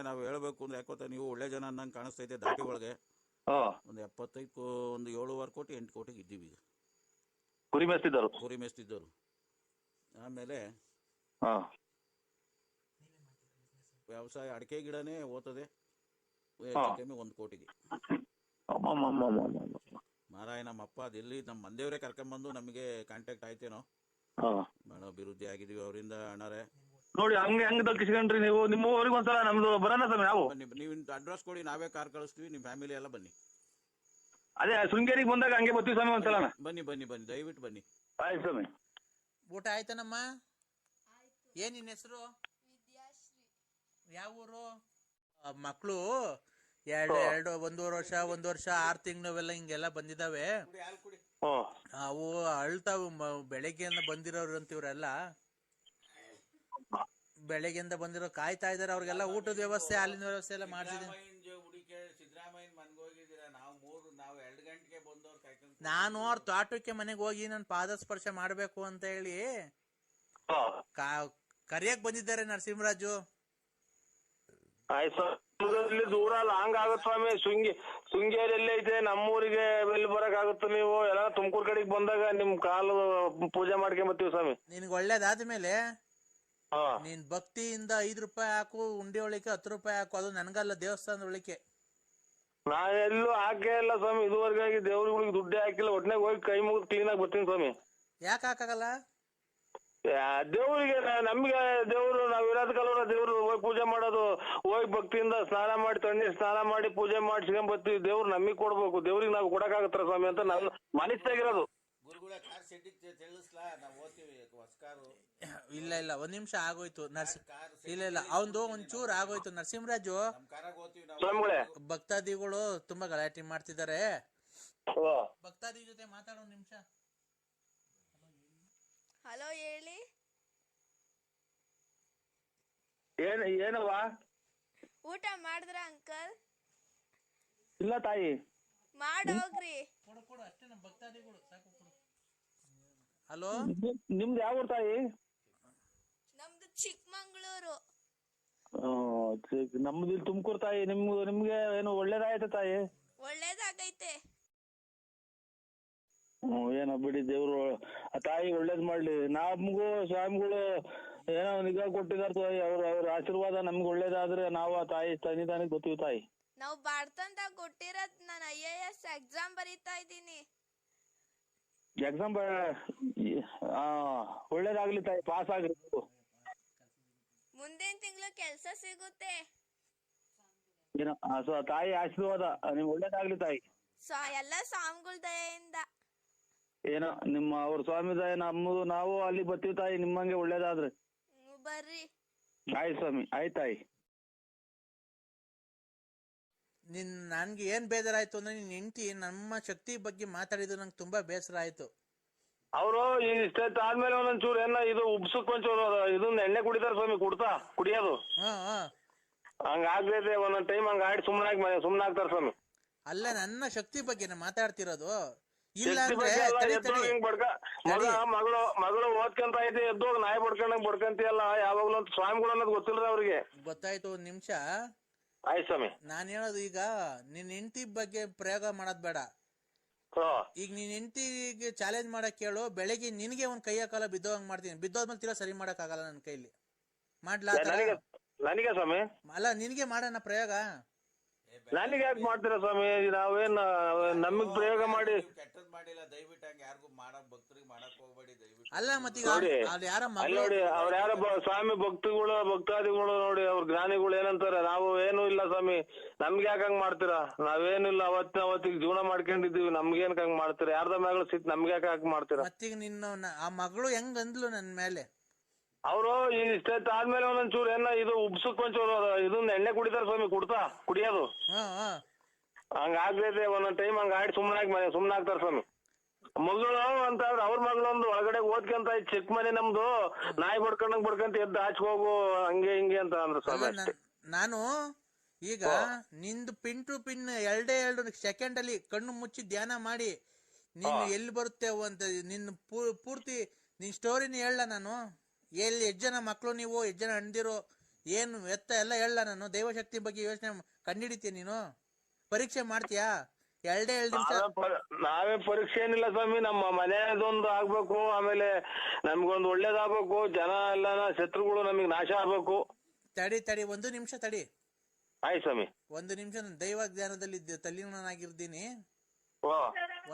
ನಾವು ಹೇಳ್ಬೇಕು ಅಂದ್ರೆ ಯಾಕೋತ ನೀವು ಒಳ್ಳೆ ಜನ ಅನ್ನಂಗೆ ಕಾಣಿಸ್ತೈತೆ. ದಾಟಿ ಒಳಗೆ ಒಂದು 75 ಒಂದು 7.5 ಕೋಟಿ 8 ಕೋಟಿಗೆ ಇದ್ದೀವಿ ಈಗ.
ಕುರಿ
ಮೇಸ್ತಿದ್ದರು. ಆಮೇಲೆ ವ್ಯವಸಾಯ ಅಡಿಕೆ ಗಿಡನೇ ಓದ್ತದೆ ಕಮ್ಮಿ 1 ಕೋಟಿಗೆ. ಮಾರಾಯ ನಮ್ಮಪ್ಪ ಅದೆಲ್ಲಿ ನಮ್ಮ ಮಂದೇವ್ರೆ ಕರ್ಕೊಂಬಂದು ನಮಗೆ ಕಾಂಟ್ಯಾಕ್ಟ್ ಆಯ್ತೇನೋ. ಅಭಿವೃದ್ಧಿ ಆಗಿದೀವಿ ಅವರಿಂದ ಅಣ್ಣಾರೆ.
ನೋಡಿ ಹಂಗೆ ದಕ್ಕಿಸ್ಕೊಂಡ್ರಿ ನೀವು. ನಿಮ್ಮ ಊರಿಗೆ ಒಂದ್ಸಲ ನಮ್ದು ಬರೋಣ ಸ್ವಾಮಿ ನಾವು.
ಬನ್ನಿ, ನೀವು ಅಡ್ರೆಸ್ ಕೊಡಿ, ನಾವೇ ಕಾರ್ ಕಳಿಸ್ತೀವಿ, ನಿಮ್ಮ ಫ್ಯಾಮಿಲಿ ಎಲ್ಲ ಬನ್ನಿ.
ಅದೇ ಶೃಂಗೇರಿಗೆ ಬಂದಾಗ ಹಂಗೆ ಬರ್ತೀವಿ ಸ್ವಾಮಿ ಒಂದ್ಸಲ.
ಬನ್ನಿ ದಯವಿಟ್ಟು ಬನ್ನಿ.
ಆಯ್ತು ಸ್ವಾಮಿ.
ಊಟ ಆಯ್ತಾನಮ್ಮ? ಏನ್ ನಿನ್ನ ಹೆಸರು? ಯಾವ ಊರು? ಮಕ್ಕಳು ಒಂದೂವರೆ ವರ್ಷ 6 ತಿಂಗಳು ಅವೆಲ್ಲ ಹಿಂಗೆಲ್ಲ ಬಂದಿದಾವೆ. ಅವು ಅಳ್ತಾವು. ಬೆಳಗ್ಗೆಯಿಂದ ಬಂದಿರೋರು ಅಂತ ಇವ್ರೆಲ್ಲ ಬೆಳಗ್ಗೆಯಿಂದ ಬಂದಿರೋ ಕಾಯ್ತಾ ಇದಾರೆ. ಅವ್ರಿಗೆಲ್ಲ ಊಟದ ವ್ಯವಸ್ಥೆ, ಹಾಲಿನ ವ್ಯವಸ್ಥೆ ಎಲ್ಲ ಮಾಡ್ತಿದ್ದೀನಿ. ನಾನು ಅವ್ರ ತೋಟಕ್ಕೆ ಮನೆಗೆ ಹೋಗಿ ನನ್ನ ಪಾದ ಸ್ಪರ್ಶ ಮಾಡ್ಬೇಕು ಅಂತ ಹೇಳಿ ಕರಿಯಕ್ ಬಂದಿದ್ದಾರೆ ನರಸಿಂಹರಾಜು.
ಆಯ್ತು ದೂರ ಲಾಂಗ್ ಆಗತ್ ಸ್ವಾಮಿ. ಶೃಂಗೇರಿಯಲ್ಲೇ ಐತೆ, ನಮ್ಮೂರಿಗೆ ಎಲ್ಲಿ ಬರಕ್ ಆಗುತ್ತೆ? ನೀವು ಎಲ್ಲ ತುಮಕೂರು ಕಡೆಗೆ ಬಂದಾಗ ನಿಮ್ ಕಾಲು ಪೂಜೆ ಮಾಡ್ಕೊಂಡ್ ಬರ್ತೀವಿ ಸ್ವಾಮಿ.
ನಿನ್ಗೆ ಒಳ್ಳೇದಾದ್ಮೇಲೆ ನೀನ್ ಭಕ್ತಿಯಿಂದ 5 ರೂಪಾಯಿ ಹಾಕು, ಉಂಡಿ ಒಳಿಕೆ 10 ರೂಪಾಯಿ ಹಾಕು. ಅದು ನನ್ಗಲ್ಲ, ದೇವಸ್ಥಾನದ ಒಳಿಕೆ.
ನಾ ಎಲ್ಲೂ ಹಾಕೇ ಇಲ್ಲ ಸ್ವಾಮಿ ಇದುವರೆಗಾಗಿ. ದೇವ್ರಿಗೆ ದುಡ್ಡೇ ಹಾಕಿಲ್ಲ. ಒಟ್ನಾಗ ಹೋಗಿ ಕೈ ಮುಗಿದು ಕ್ಲೀನ್ ಆಗಿ ಬರ್ತೀನಿ ಸ್ವಾಮಿ.
ಯಾಕೆ ಹಾಕಾಗಲ್ಲ?
ದೇವ್ರಿಗೆ ನಮ್ಗೆ ದೇವ್ರು ನಾವ್ ಇರೋದಕ್ಕಲ್ಲ ದೇವ್ರು ಹೋಗಿ ಪೂಜೆ ಮಾಡೋದು. ಹೋಗಿ ಭಕ್ತಿಯಿಂದ ಸ್ನಾನ ಮಾಡಿ, ತಣ್ಣೀರ್ ಸ್ನಾನ ಮಾಡಿ ಪೂಜೆ ಮಾಡಿಸ್ಕೊಂಡ್ ಬರ್ತೀವಿ. ದೇವ್ರು ನಮಗ್ ಕೊಡ್ಬೇಕು, ದೇವ್ರಿಗೆ ನಾವು ಕೊಡಕ್ಕಾಗತ್ತಾರ ಸ್ವಾಮಿ ಅಂತ ನನ್ನ ಮನಸ್ಸಾಗಿರೋದು.
ಇಲ್ಲ ಒಂದ್ ನಿಮಿಷ ಆಗೋಯ್ತು. ಇಲ್ಲ ಅವಂದು ಒಂಚೂರು ಆಗೋಯ್ತು. ನರಸಿಂಹರಾಜು, ಭಕ್ತಾದಿಗಳು ತುಂಬಾ ಗಲಾಟೆ ಮಾಡ್ತಿದ್ದಾರೆ. ಭಕ್ತಾದಿ ಜೊತೆ ಮಾತಾಡೋ ನಿಮಿಷ.
ಹಲೋ, ಹೇಳಿ.
ಏನವ್ವ?
ಊಟ ಮಾಡಿದ್ರ ಅಂಕಲ್?
ಇಲ್ಲ ತಾಯಿ.
ಮಾಡೋಗ್ರಿ.
ಕೊಡು ಅಷ್ಟೇ. ನಮ್ಮ ಭಕ್ತಾದಿಗಳು ಸಾಕು. ಹಲೋ,
ನಿಮ್ದು ಯಾವ ಊರು ತಾಯಿ?
ನಮ್ದು ಚಿಕ್ಕಮಂಗ್ಳೂರು.
ನಮ್ದು ಇಲ್ಲಿ ತುಮಕೂರು ತಾಯಿ. ನಿಮ್ಗೆ ಏನು ಒಳ್ಳೇದಾಯ್ತ ತಾಯಿ?
ಒಳ್ಳೇದಾಗೈತೆ.
ಏನೋ ಬಿಡಿ, ದೇವ್ರು ತಾಯಿ ಒಳ್ಳೇದ್ ಮಾಡ್ಲಿ. ನಮ್ಗೂ ಸ್ವಾಮಿಗಳು ಏನೋ ನಿಗಾ ಕೊಟ್ಟಿದಾರ ತಾಯಿ. ಅವ್ರ ಆಶೀರ್ವಾದ ನಮ್ಗೆ ಒಳ್ಳೇದಾದ್ರೆ ನಾವು ಆ ತಾಯಿ ಸನ್ನಿಧಾನಕ್ಕೆ ಬರ್ತೀವಿ ತಾಯಿ.
ನಾವು ಬಾಡ್ತಂದಾಗ ಕೊಟ್ಟಿರೋದ್ ನಾನು IAS ಎಕ್ಸಾಮ್ ಬರೀತಾ ಇದ್ದೀನಿ.
ಎಕ್ಸಾಮ್ ಒಳ್ಳೇದಾಗ್ಲಿ ತಾಯಿ, ಪಾಸ್ ಆಗ್ರಿ.
ಮುಂದಿನ ತಿಂಗಳು ಕೆಲ್ಸ ಸಿಗುತ್ತೆ.
ಏನೋ ತಾಯಿ ಆಶೀರ್ವಾದ ನಿಮ್ಗೆ ಒಳ್ಳೇದಾಗ್ಲಿ ತಾಯಿ.
ಎಲ್ಲ ಸ್ವಾಮಿಗಳ ದಯೆಯಿಂದ.
ಏನೋ ಅವ್ರ ಸ್ವಾಮಿ ದಯ. ನಾವು ಅಲ್ಲಿ ಬರ್ತೀವಿ ತಾಯಿ, ನಿಮ್ಮಂಗೆ ಒಳ್ಳೇದಾದ್ರೆ.
ಬರ್ರಿ.
ಆಯ್ತು ಸ್ವಾಮಿ, ಆಯ್ತಾಯಿ.
ನನ್ಗೆ ಏನ್ ಬೇಜಾರಾಯ್ತು ಅಂದ್ರೆ ನಿನ್ ಹೆಂಡತಿ ನಮ್ಮ ಶಕ್ತಿ ಬಗ್ಗೆ ಮಾತಾಡಿದ್ದು ನಂಗೆ ತುಂಬಾ ಬೇಸರ ಆಯ್ತು.
ಅವರು ಇಷ್ಟ ಆದ್ಮೇಲೆ ಒಂದೊಂಚೂರು ಏನೋ ಇದು ಉಬ್ಸಕ್ ಒಂಚೂರು ಇದನ್ನ ಎಣ್ಣೆ ಕುಡಿತಾರ ಸ್ವಾಮಿ, ಕುಡಿಯೋದು ಹಂಗಾಗ್ತೈತೆ ಒಂದೊಂದ್ ಟೈಮ್. ಹಂಗ ಆಡಿ ಸುಮ್ನಾಗ್ತಾರ ಸ್ವಾಮಿ.
ಅಲ್ಲ, ನನ್ನ ಶಕ್ತಿ ಬಗ್ಗೆ ಮಾತಾಡ್ತಿರೋದು.
ಮಗಳು ಓದ್ಕೊಂತ ಐತಿ, ಎದ್ದು ನಾಯಿ ಬಡ್ಕೊಂಡಂಗ್ ಬಡ್ಕಂತಿಯಲ್ಲ ಯಾವಾಗ್ಲೂ ಅಂತ ಸ್ವಾಮಿಗಳು ಅನ್ನೋದು ಗೊತ್ತಿಲ್ಲ ಅವ್ರಿಗೆ.
ಗೊತ್ತಾಯ್ತು. ಒಂದ್ ನಿಮಿಷ.
ಆಯ್ತು ಸ್ವಾಮಿ.
ನಾನ್ ಹೇಳೋದು, ಈಗ ನಿನ್ ಹೆಂಡತಿ ಬಗ್ಗೆ ಪ್ರಯೋಗ ಮಾಡೋದ್ ಬೇಡ. ಈಗ ನಿನ್ ಹೆಂಡತಿಗೆ ಚಾಲೆಂಜ್ ಮಾಡಕ್ ಕೇಳು. ಬೆಳಗ್ಗೆ ನಿನ್ಗೆ ಒಂದ್ ಕೈಯ ಕಾಲ ಬಿದ್ದೋಂಗ್ ಮಾಡ್ತೀನಿ. ಬಿದ್ದೋದ್ಮೇಲೆ ತೀರಾ ಸರಿ ಮಾಡಕ್ ಆಗಲ್ಲ ನನ್ ಕೈಲಿ. ಮಾಡ್ಲಾ?
ನನಗೆ ಸ್ವಾಮಿ?
ಅಲ್ಲ, ನಿನ್ಗೆ ಮಾಡೋಣ ಪ್ರಯೋಗ.
ನನಗೆ ಯಾಕೆ ಮಾಡ್ತೀರಾ ಸ್ವಾಮಿ? ನಾವೇನ್ ನಮಗ್ ಪ್ರಯೋಗ ಮಾಡಿ
ಕೆಟ್ಟದ್ ಮಾಡಿಲ್ಲ. ದಯವಿಟ್ಟು ಹಂಗ ಯಾರಿಗೂ ಭಕ್ತರಿಗೆ ಮಾಡಕ್ ಹೋಗ್ಬೇಡಿ ದಯವಿಟ್ಟು.
ಅಲ್ಲ, ಮತ್ತೆ
ನೋಡಿ ಅವ್ರ ಯಾರ ಸ್ವಾಮಿ ಭಕ್ತಾದಿಗಳು ನೋಡಿ, ಅವ್ರ ಜ್ಞಾನಿಗಳು ಏನಂತಾರೆ, ನಾವು ಏನು ಇಲ್ಲ ಸ್ವಾಮಿ, ನಮ್ಗೆ ಯಾಕೆ ಹಂಗ್ ಮಾಡ್ತೀರಾ? ನಾವೇನು ಇಲ್ಲ, ಅವತ್ತಿಗೆ ಜೀವನ ಮಾಡ್ಕೊಂಡಿದೀವಿ, ನಮ್ಗೇನ್ ಹಂಗ್ ಮಾಡ್ತೀರಾ? ಯಾರ್ದ ಮ್ಯಾಗಳ ಸಿಟ್ ನಮ್ಗೆ ಯಾಕೆ ಹಂಗ್ ಮಾಡ್ತೀರಾ?
ಮತ್ತೀಗ ನಿನ್ನ ಆ ಮಗಳು ಹೆಂಗ್ ಅಂದ್ಲು ನನ್ ಮೇಲೆ?
ಅವರು ಇಷ್ಟ ಆದ್ಮೇಲೆ ಒಂದೊಂಚೂರು ಏನೋ ಇದು ಉಬ್ಸಕ್ ಒಂಚೂರು ಇದನ್ನ ಎಣ್ಣೆ ಕುಡಿತಾರ ಸ್ವಾಮಿ, ಕುಡಿಯೋದು ಹಂಗಾಗ್ತೈತೆ ಒಂದೊಂದ್ ಟೈಮ್. ಹಂಗ ಆಡಿ ಸುಮ್ನಾಗ್ತಾರ ಸ್ವಾಮಿ. ಮಗಳು ಅಂತ ಅವ್ರ ಮಗಳೊಂದು ಒಳಗಡೆ ಓದ್ಕೊಂತ ಚೆಕ್ ಮನೆ ನಮ್ದು ನಾಯಿ ಬಡ್ಕೊಂತ ಎದ್ದು ಹೋಗು ಹಂಗೆ ಹಿಂಗೆ ಅಂತ ಅಂದ್ರ ಸ್ವಾಮಿ.
ನಾನು ಈಗ ನಿಂದು ಪಿನ್ ಟು ಪಿನ್ 2 ಸೆಕೆಂಡ್ ಅಲ್ಲಿ ಕಣ್ಣು ಮುಚ್ಚಿ ಧ್ಯಾನ ಮಾಡಿ ನೀನು ಎಲ್ಲಿ ಬರುತ್ತೇವು ಅಂತ ನಿನ್ನ ಪೂರ್ತಿ ನಿನ್ ಸ್ಟೋರಿನ ಹೇಳ. ನಾನು ಎಲ್ಲಿ 8 ಜನ ಮಕ್ಳು, ನೀವು 8 ಜನ ಅಣ್ದಿರೋ, ಏನು ಎತ್ತ ಎಲ್ಲ ಹೇಳ. ನಾನು ದೈವಶಕ್ತಿ ಬಗ್ಗೆ ಯೋಚನೆ ಕಂಡಿಡಿತೀಯ? ನೀನು ಪರೀಕ್ಷೆ ಮಾಡ್ತೀಯಾ? 2 ನಿಮಿಷ.
ನಾವೇ ಪರೀಕ್ಷೆ ಏನಿಲ್ಲ ಸ್ವಾಮಿ, ನಮ್ಮ ಮನೆಯದೊಂದು ಆಗ್ಬೇಕು, ಆಮೇಲೆ ನಮ್ಗೊಂದು ಒಳ್ಳೇದಾಗ್ಬೇಕು, ಜನ ಎಲ್ಲ ಶತ್ರುಗಳು ನಮಗ್ ನಾಶ ಆಗ್ಬೇಕು.
ತಡಿ 1 ನಿಮಿಷ ತಡಿ.
ಆಯ್ತು ಸ್ವಾಮಿ.
1 ನಿಮಿಷ. ನಾನು ದೈವ ಜ್ಞಾನದಲ್ಲಿ ತಲ್ಲೀನನಾಗಿರ್ತೀನಿ.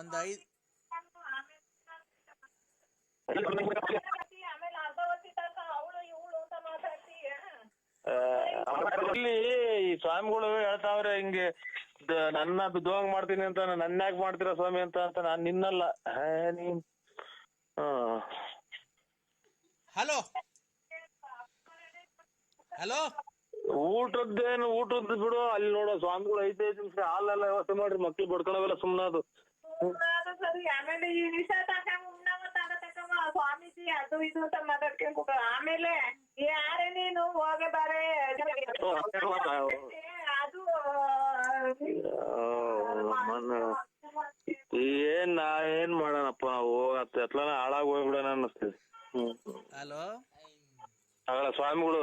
ಒಂದು 5
ಇಲ್ಲಿ ಈ ಸ್ವಾಮಿಗಳು ಹೇಳ್ತಾವ್ರೆ ಹಿಂಗೆ ನನ್ನ ಬಿದ್ದೋಂಗ್ ಮಾಡ್ತೀನಿ ಅಂತ, ನನ್ನ ಯಾಕೆ ಮಾಡ್ತೀರಾ ಸ್ವಾಮಿ ಅಂತ ನಾನ್ ನಿನ್ನಲ್ಲ ನೀನ್.
ಹಲೋ ಹಲೋ
ಊಟದ್ದು ಬಿಡು, ಅಲ್ಲಿ ನೋಡೋ ಸ್ವಾಮಿಗಳು 5 ನಿಮಿಷ ಹಾಲೆಲ್ಲ ವ್ಯವಸ್ಥೆ ಮಾಡ್ರಿ, ಮಕ್ಳು ಬಡ್ಕೊಳವೆಲ್ಲ ಸುಮ್ನೆ ಅದು.
ಸರಿ ಆಮೇಲೆ ಈ ವಿಷ ಸ್ವಾಮೀಜಿ ಅದು ಇದು ಅಂತ ಮಾತಾಡ್ಕೊಂಡ್ ಆಮೇಲೆ ಯಾರೇ ನೀನು ಹೋಗೆ ಬಾರೆ ಅದು
ಏನ್ ಮಾಡೋಣಪ್ಪ, ಎತ್ಲಾನ ಹಾಳಾಗ್ ಹೋಗ್ಬಿಡೋಣ ಅನ್ನಿಸ್ತೀವಿ.
ಹಲೋ
ಆಗಲ್ಲ ಸ್ವಾಮಿಗಳು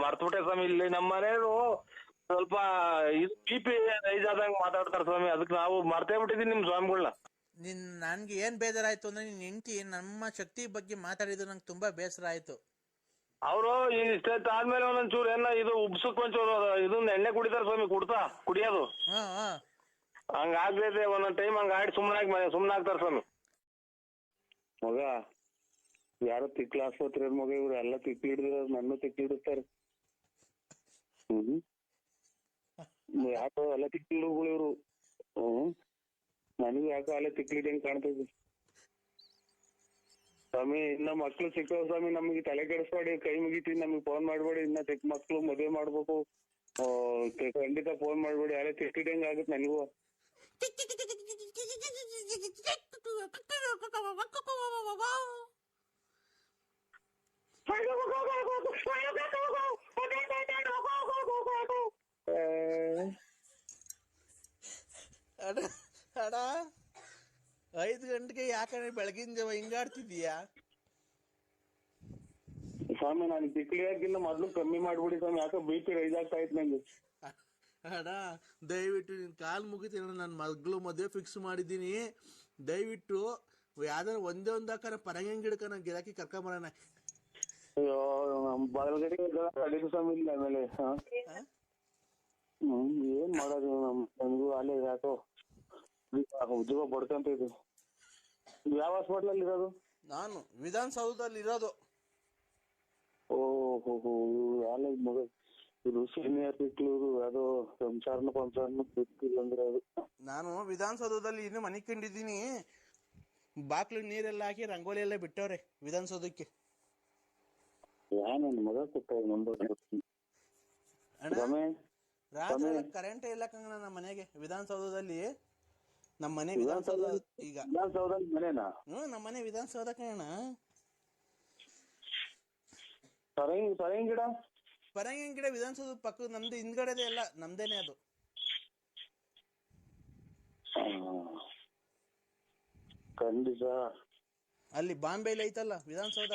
ಮರ್ತ್ಬಿಟ್ಟೆ ಸ್ವಾಮಿ. ಇಲ್ಲಿ ನಮ್ಮ ಮನೇನು ಸ್ವಲ್ಪ BP ರೈಸ್ ಆದಂಗ್ ಮಾತಾಡ್ತಾರ ಸ್ವಾಮಿ, ಅದಕ್ಕೆ ನಾವು ಮರ್ತೇ ಬಿಟ್ಟಿದೀನಿ ನಿಮ್ ಸ್ವಾಮಿಗಳನ್ನ.
ನನ್ಗೆ ಏನ್ ಬೇಜಾರಾಯ್ತು ಅಂದ್ರೆ ನಿನ್ ಹೆಂಡತಿ ನಮ್ಮ ಶಕ್ತಿ ಬಗ್ಗೆ ಮಾತಾಡಿದ್ರು ನಂಗೆ ತುಂಬಾ ಬೇಸರ ಆಯ್ತು.
ಅವರು ಇಷ್ಟೊತ್ತು ಆದ್ಮೇಲೆ ಒಂದೊಂಚೂರು ಇದು ಉಬ್ಸಕ್ ಒಂಚೂರು ಇದನ್ನ ಎಣ್ಣೆ ಕುಡಿತಾರ ಸ್ವಾಮಿ, ಕುಡಿಯೋದು ಹಂಗಾಗ್ತೈತೆ ಒಂದೊಂದ್ ಟೈಮ್ ಹಂಗ ಆಡಿ ಸುಮ್ನೆ ಆಗ್ತಾರ ಸ್ವಾಮಿ. ಮಗ ಯಾರೋ ತಿಕ್ಲ ಆಸ್ಪತ್ರೆ ಮಗ, ಇವ್ರು ಎಲ್ಲ ತಿಕ್ಲಿ ಹಿಡಿದಿರ, ನನ್ನ ತಿಕ್ಲಿ ಹಿಡಿಸ್ತಾರೆ. ಯಾಕೋ ಎಲ್ಲ ತಿಕ್ಲಿಗಳು ಇವ್ರು. ನನಗೂ ಯಾಕೋ ಅಲ್ಲೇ ತಿಕ್ಲಿದಂಗ್ ಕಾಣ್ತೈತಿ ಸ್ವಾಮಿ. ಇನ್ನ ಮಕ್ಳು ಸಿಕ್ಕವ್ ಸ್ವಾಮಿ, ನಮ್ಗೆ ತಲೆ ಕೆಡಿಸ್ಬೇಡಿ, ಕೈ ಮುಗಿತೀನಿ, ನಮ್ಗೆ ಫೋನ್ ಮಾಡ್ಬೇಡಿ. ಇನ್ನ ಚಿಕ್ಕ ಮಕ್ಳು ಮದ್ವೆ ಮಾಡ್ಬೇಕು, ಖಂಡಿತ ಫೋನ್ ಮಾಡ್ಬೇಡಿ. ಅಲ್ಲೇ ತಿಕ್ಲಿದಂಗ್ ಆಗುತ್ತೆ ನನಗೂ.
ಅಡ 5 ಗಂಟೆಗೆ ಯಾಕಂದ್ರೆ ಬೆಳಗಿನ ಜಾವ ಹಿಂಗಾಡ್ತಿದೀಯಾ
ಸ್ವಾಮಿ? ನಾನು ತಿಕ್ಲಿಯಾಗಿಲ್ಲ, ಮೊದ್ಲು ಕಮ್ಮಿ ಮಾಡ್ಬಿಡಿ ಸ್ವಾಮಿ, ಯಾಕೋ BP ರೈಸ್ ಆಗ್ತಾ ಇತ್ತು ನಂಗೆ.
ಅಡ ದಯವಿಟ್ಟು ನಿನ್ ಕಾಲ್ ಮುಗಿತೀನಿ, ನನ್ನ ಮಗಳು ಮದುವೆ ಫಿಕ್ಸ್ ಮಾಡಿದ್ದೀನಿ. ದಯವಿಟ್ಟು ಯಾವ್ದಾರ ಒಂದೇ ಒಂದಾಕಾರ ಪರಂಗಿ ಗಿಡಕ ಗಿರಾಕಿ ಕರ್ಕೊಂಬರೋಣ.
ಅಯ್ಯೋ ನಮ್ ಬಲಗಡೆ ಕಡಿಮೆ ಸ್ವಾಮಿ ಇಲ್ಲ ಆಮೇಲೆ. ಏನ್ ಮಾಡೋದು ನಮ್ಗೂ ಅಲ್ಲೇ ಯಾಕೋ ಉದ್ಯೋಗ ಬಡ್ಕಂತ ಇದು. ಯಾವ ಹಾಸ್ಪಿಟಲ್ ಅಲ್ಲಿ ಇರೋದು?
ನಾನು ವಿಧಾನಸೌಧದಲ್ಲಿ ಇರೋದು.
ಓಹೋ ಅಲ್ಲ ಮಗ, ಇದು ಸೀನಿಯರ್ ಸಿಕ್ಲೂರು ಅದು ಸಂಸಾರನ ಅಂದ್ರೆ ಅದು.
ನಾನು ವಿಧಾನಸೌಧದಲ್ಲಿ ಇನ್ನು ಮನೆ ಕಂಡಿದ್ದೀನಿ. ಬಾಕ್ಲು ನೀರೆಲ್ಲ ಹಾಕಿ ರಂಗೋಲಿ ಎಲ್ಲ ಬಿಟ್ಟವ್ರೆ ವಿಧಾನಸೌಧಕ್ಕೆ.
ನನ್ನ ಮಗ ಕೊಟ್ಟ ನಂಬರ್.
ರಾತ್ರಿ ಕರೆಂಟ್ ಇಲ್ಲ ಕಂಗ ನಮ್ಮ ಮನೆಗೆ. ವಿಧಾನಸೌಧದಲ್ಲಿ ನಮ್ಮ ಮನೆ ವಿಧಾನಸೌಧ ಈಗ
ಮನೆನಾ?
ನಮ್ಮ ಮನೆ ವಿಧಾನಸೌಧ ಕಣ.
ಪರಂಗಿ
ಗಿಡ ವಿಧಾನಸೌಧ ಪಕ್ಕ ನಮ್ದು ಹಿಂದ್ಗಡೆ ಎಲ್ಲ ನಮ್ದೇನೆ ಅದು.
ಖಂಡಿತ
ಅಲ್ಲಿ ಬಾಂಬೆಲಿ ಐತಲ್ಲ ವಿಧಾನಸೌಧ.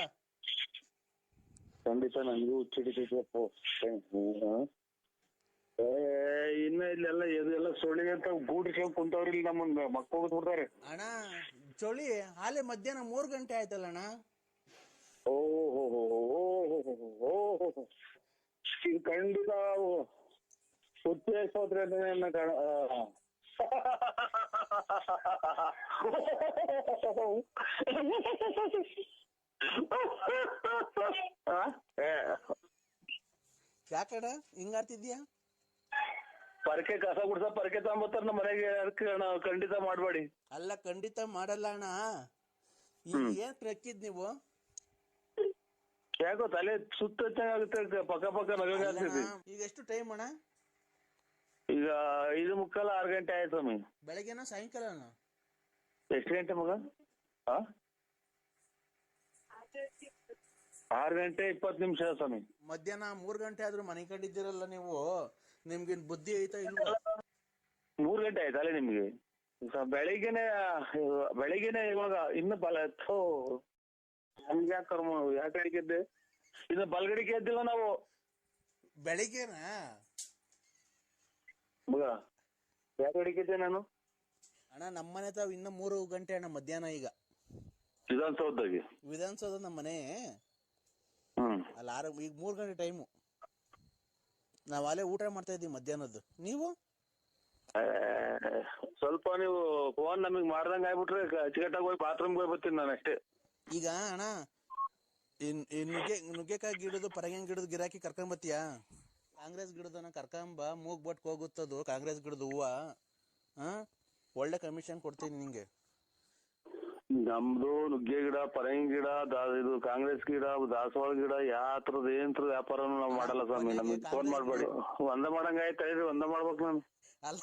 ಖಂಡಿತ ನನಗೂ ಹುಚ್ಚಿಡಿತೈತಪ್ಪ. ಇನ್ನ ಇಲ್ಲೆಲ್ಲ ಇದೆಲ್ಲ ಸೊಳ್ಳಿಗೆ ಅಂತ ಗೂಡಿಸ್ಕೊಂಡ್ ಕುಂತವ್ರಿ, ಇಲ್ಲಿ ನಮ್ಮನ್ನ ಮಕ್ಕಳು ಬಿಡ್ತಾರೆ
ಅಣ್ಣ. ಚಳಿ ಹಾಲೆ ಮಧ್ಯಾಹ್ನ 3 ಗಂಟೆ ಆಯ್ತಲ್ಲ ಅಣ್ಣ.
ಓಹೋ ಇದು ಖಂಡಿತ ಹುಚ್ಚಿ ಆಸ್ಪತ್ರೆ
ಯಾಕಡ ಹಿಂಗಾಡ್ತಿದ್ಯಾ?
ಪರಕೆ ಕಸ ಗುಡ್ಸ ಪರಕೆ ತಗೊಂಬತ್ತಾರ ನಮ್ಮ ಮನೆಗೆ, ಅದಕ್ಕೆ ಖಂಡಿತ ಮಾಡ್ಬೇಡಿ.
ಅಲ್ಲ ಖಂಡಿತ ಮಾಡಲ್ಲ ಅಣ್ಣ. ಈಗ ಏನ್ ಪ್ರಕ್ಕಿದ್ ನೀವು?
ಯಾಕೋ ತಲೆ ಸುತ್ತ ಆಗುತ್ತೆ, ಪಕ್ಕ ನಗಾಗ್ತೈತಿ.
ಈಗ ಎಷ್ಟು ಟೈಮ್ ಅಣ್ಣ?
ಈಗ 5:45 6 ಗಂಟೆ ಆಯ್ತು ಸ್ವಾಮಿ.
ಬೆಳಗ್ಗೆನ ಸಾಯಂಕಾಲ?
ಎಷ್ಟು ಗಂಟೆ ಮಗ? 6 ಗಂಟೆ 20 ನಿಮಿಷ ಸ್ವಾಮಿ.
ಮಧ್ಯಾಹ್ನ 3 ಗಂಟೆ ಆದ್ರೂ ಮನೆ ಕಂಡಿದ್ದೀರಲ್ಲ ನೀವು. ನಿಮ್ಗೇನ್ ಬುದ್ಧಿ ಐತಾ ಇಲ್ವಾ?
3 ಗಂಟೆ ಆಯ್ತಲ್ಲ ನಿಮ್ಗೆ? ಬೆಳಿಗ್ಗೆನೆ ಇವಾಗ ಇನ್ನು ನಮ್ಗೆ ಯಾಕೆ ಕರ್ಮ, ಯಾಕೆ ಅಡಿಗೆದ್ದೆ? ಇನ್ನು ಬಲ್ಗಡಿಗೆ ಎದ್ದಿಲ್ಲ ನಾವು.
ಬೆಳಿಗ್ಗೆನಾ
ಮಗ? ಯಾಕೆ ಅಡಿಗೆದ್ದೆ ನಾನು?
ಅಣ್ಣ ನಮ್ಮನೆ ತಾವ್ ಇನ್ನ 3 ಗಂಟೆ ಅಣ್ಣ ಮಧ್ಯಾಹ್ನ. ಈಗ ವಿಧಾನಸೌಧ ನಮ್ಮ ಮನೆ ಅಲ್ಲ. ಈಗ 3 ಗಂಟೆ ಟೈಮು. ನಾವ್ ಅಲ್ಲೇ ಊಟ ಮಾಡ್ತಾ ಇದೀವಿ ಮಧ್ಯಾಹ್ನದ್ದು. ನೀವು
ಸ್ವಲ್ಪ ನೀವು ಫೋನ್ ನಮಗ್ ಮಾಡ್ದಂಗ ಆಗ್ಬಿಟ್ರೆ ಅಚ್ಚುಕಟ್ಟಾಗಿ ಹೋಗಿ ಬಾತ್ರೂಮ್ಗೆ ಹೋಗಿ ಬರ್ತೀನಿ ನಾನು ಅಷ್ಟೇ.
ಈಗ ಅಣ್ಣ ನುಗ್ಗೆಕಾಯಿ ಗಿಡದು ಪರಂಗಿ ಗಿಡದ ಗಿರಾಕಿ ಕರ್ಕೊಂಡ್ ಬತ್ತೀಯಾ? ಕಾಂಗ್ರೆಸ್ ಗಿಡದನ್ನ ಕರ್ಕೊಂಬ ಮೂಗ್ ಬಟ್ ಹೋಗುತ್ತದು ಕಾಂಗ್ರೆಸ್ ಗಿಡದ ಹೂವ ಒಳ್ಳೆ ಕಮಿಷನ್ ಕೊಡ್ತೀನಿ ನಿಂಗೆ.
ನಮ್ದು ನುಗ್ಗೆ ಗಿಡ, ಪರಂಗಿ ಗಿಡ, ಇದು ಕಾಂಗ್ರೆಸ್ ಗಿಡ, ದಾಸವಾಳ ಗಿಡ ಯಾವ ತರದ ಏನ್ ವ್ಯಾಪಾರನು ನಾವ್ ಮಾಡಲ್ಲ ಸ್ವಾಮಿ. ನಮಗೆ ಫೋನ್ ಮಾಡ್ಬೇಡಿ. ಒಂದ ಮಾಡಂಗ ಆಯ್ತಾ ಇದ್ರಿ, ಒಂದ ಮಾಡ್ಬೇಕು ನಾನು.
ಅಲ್ಲ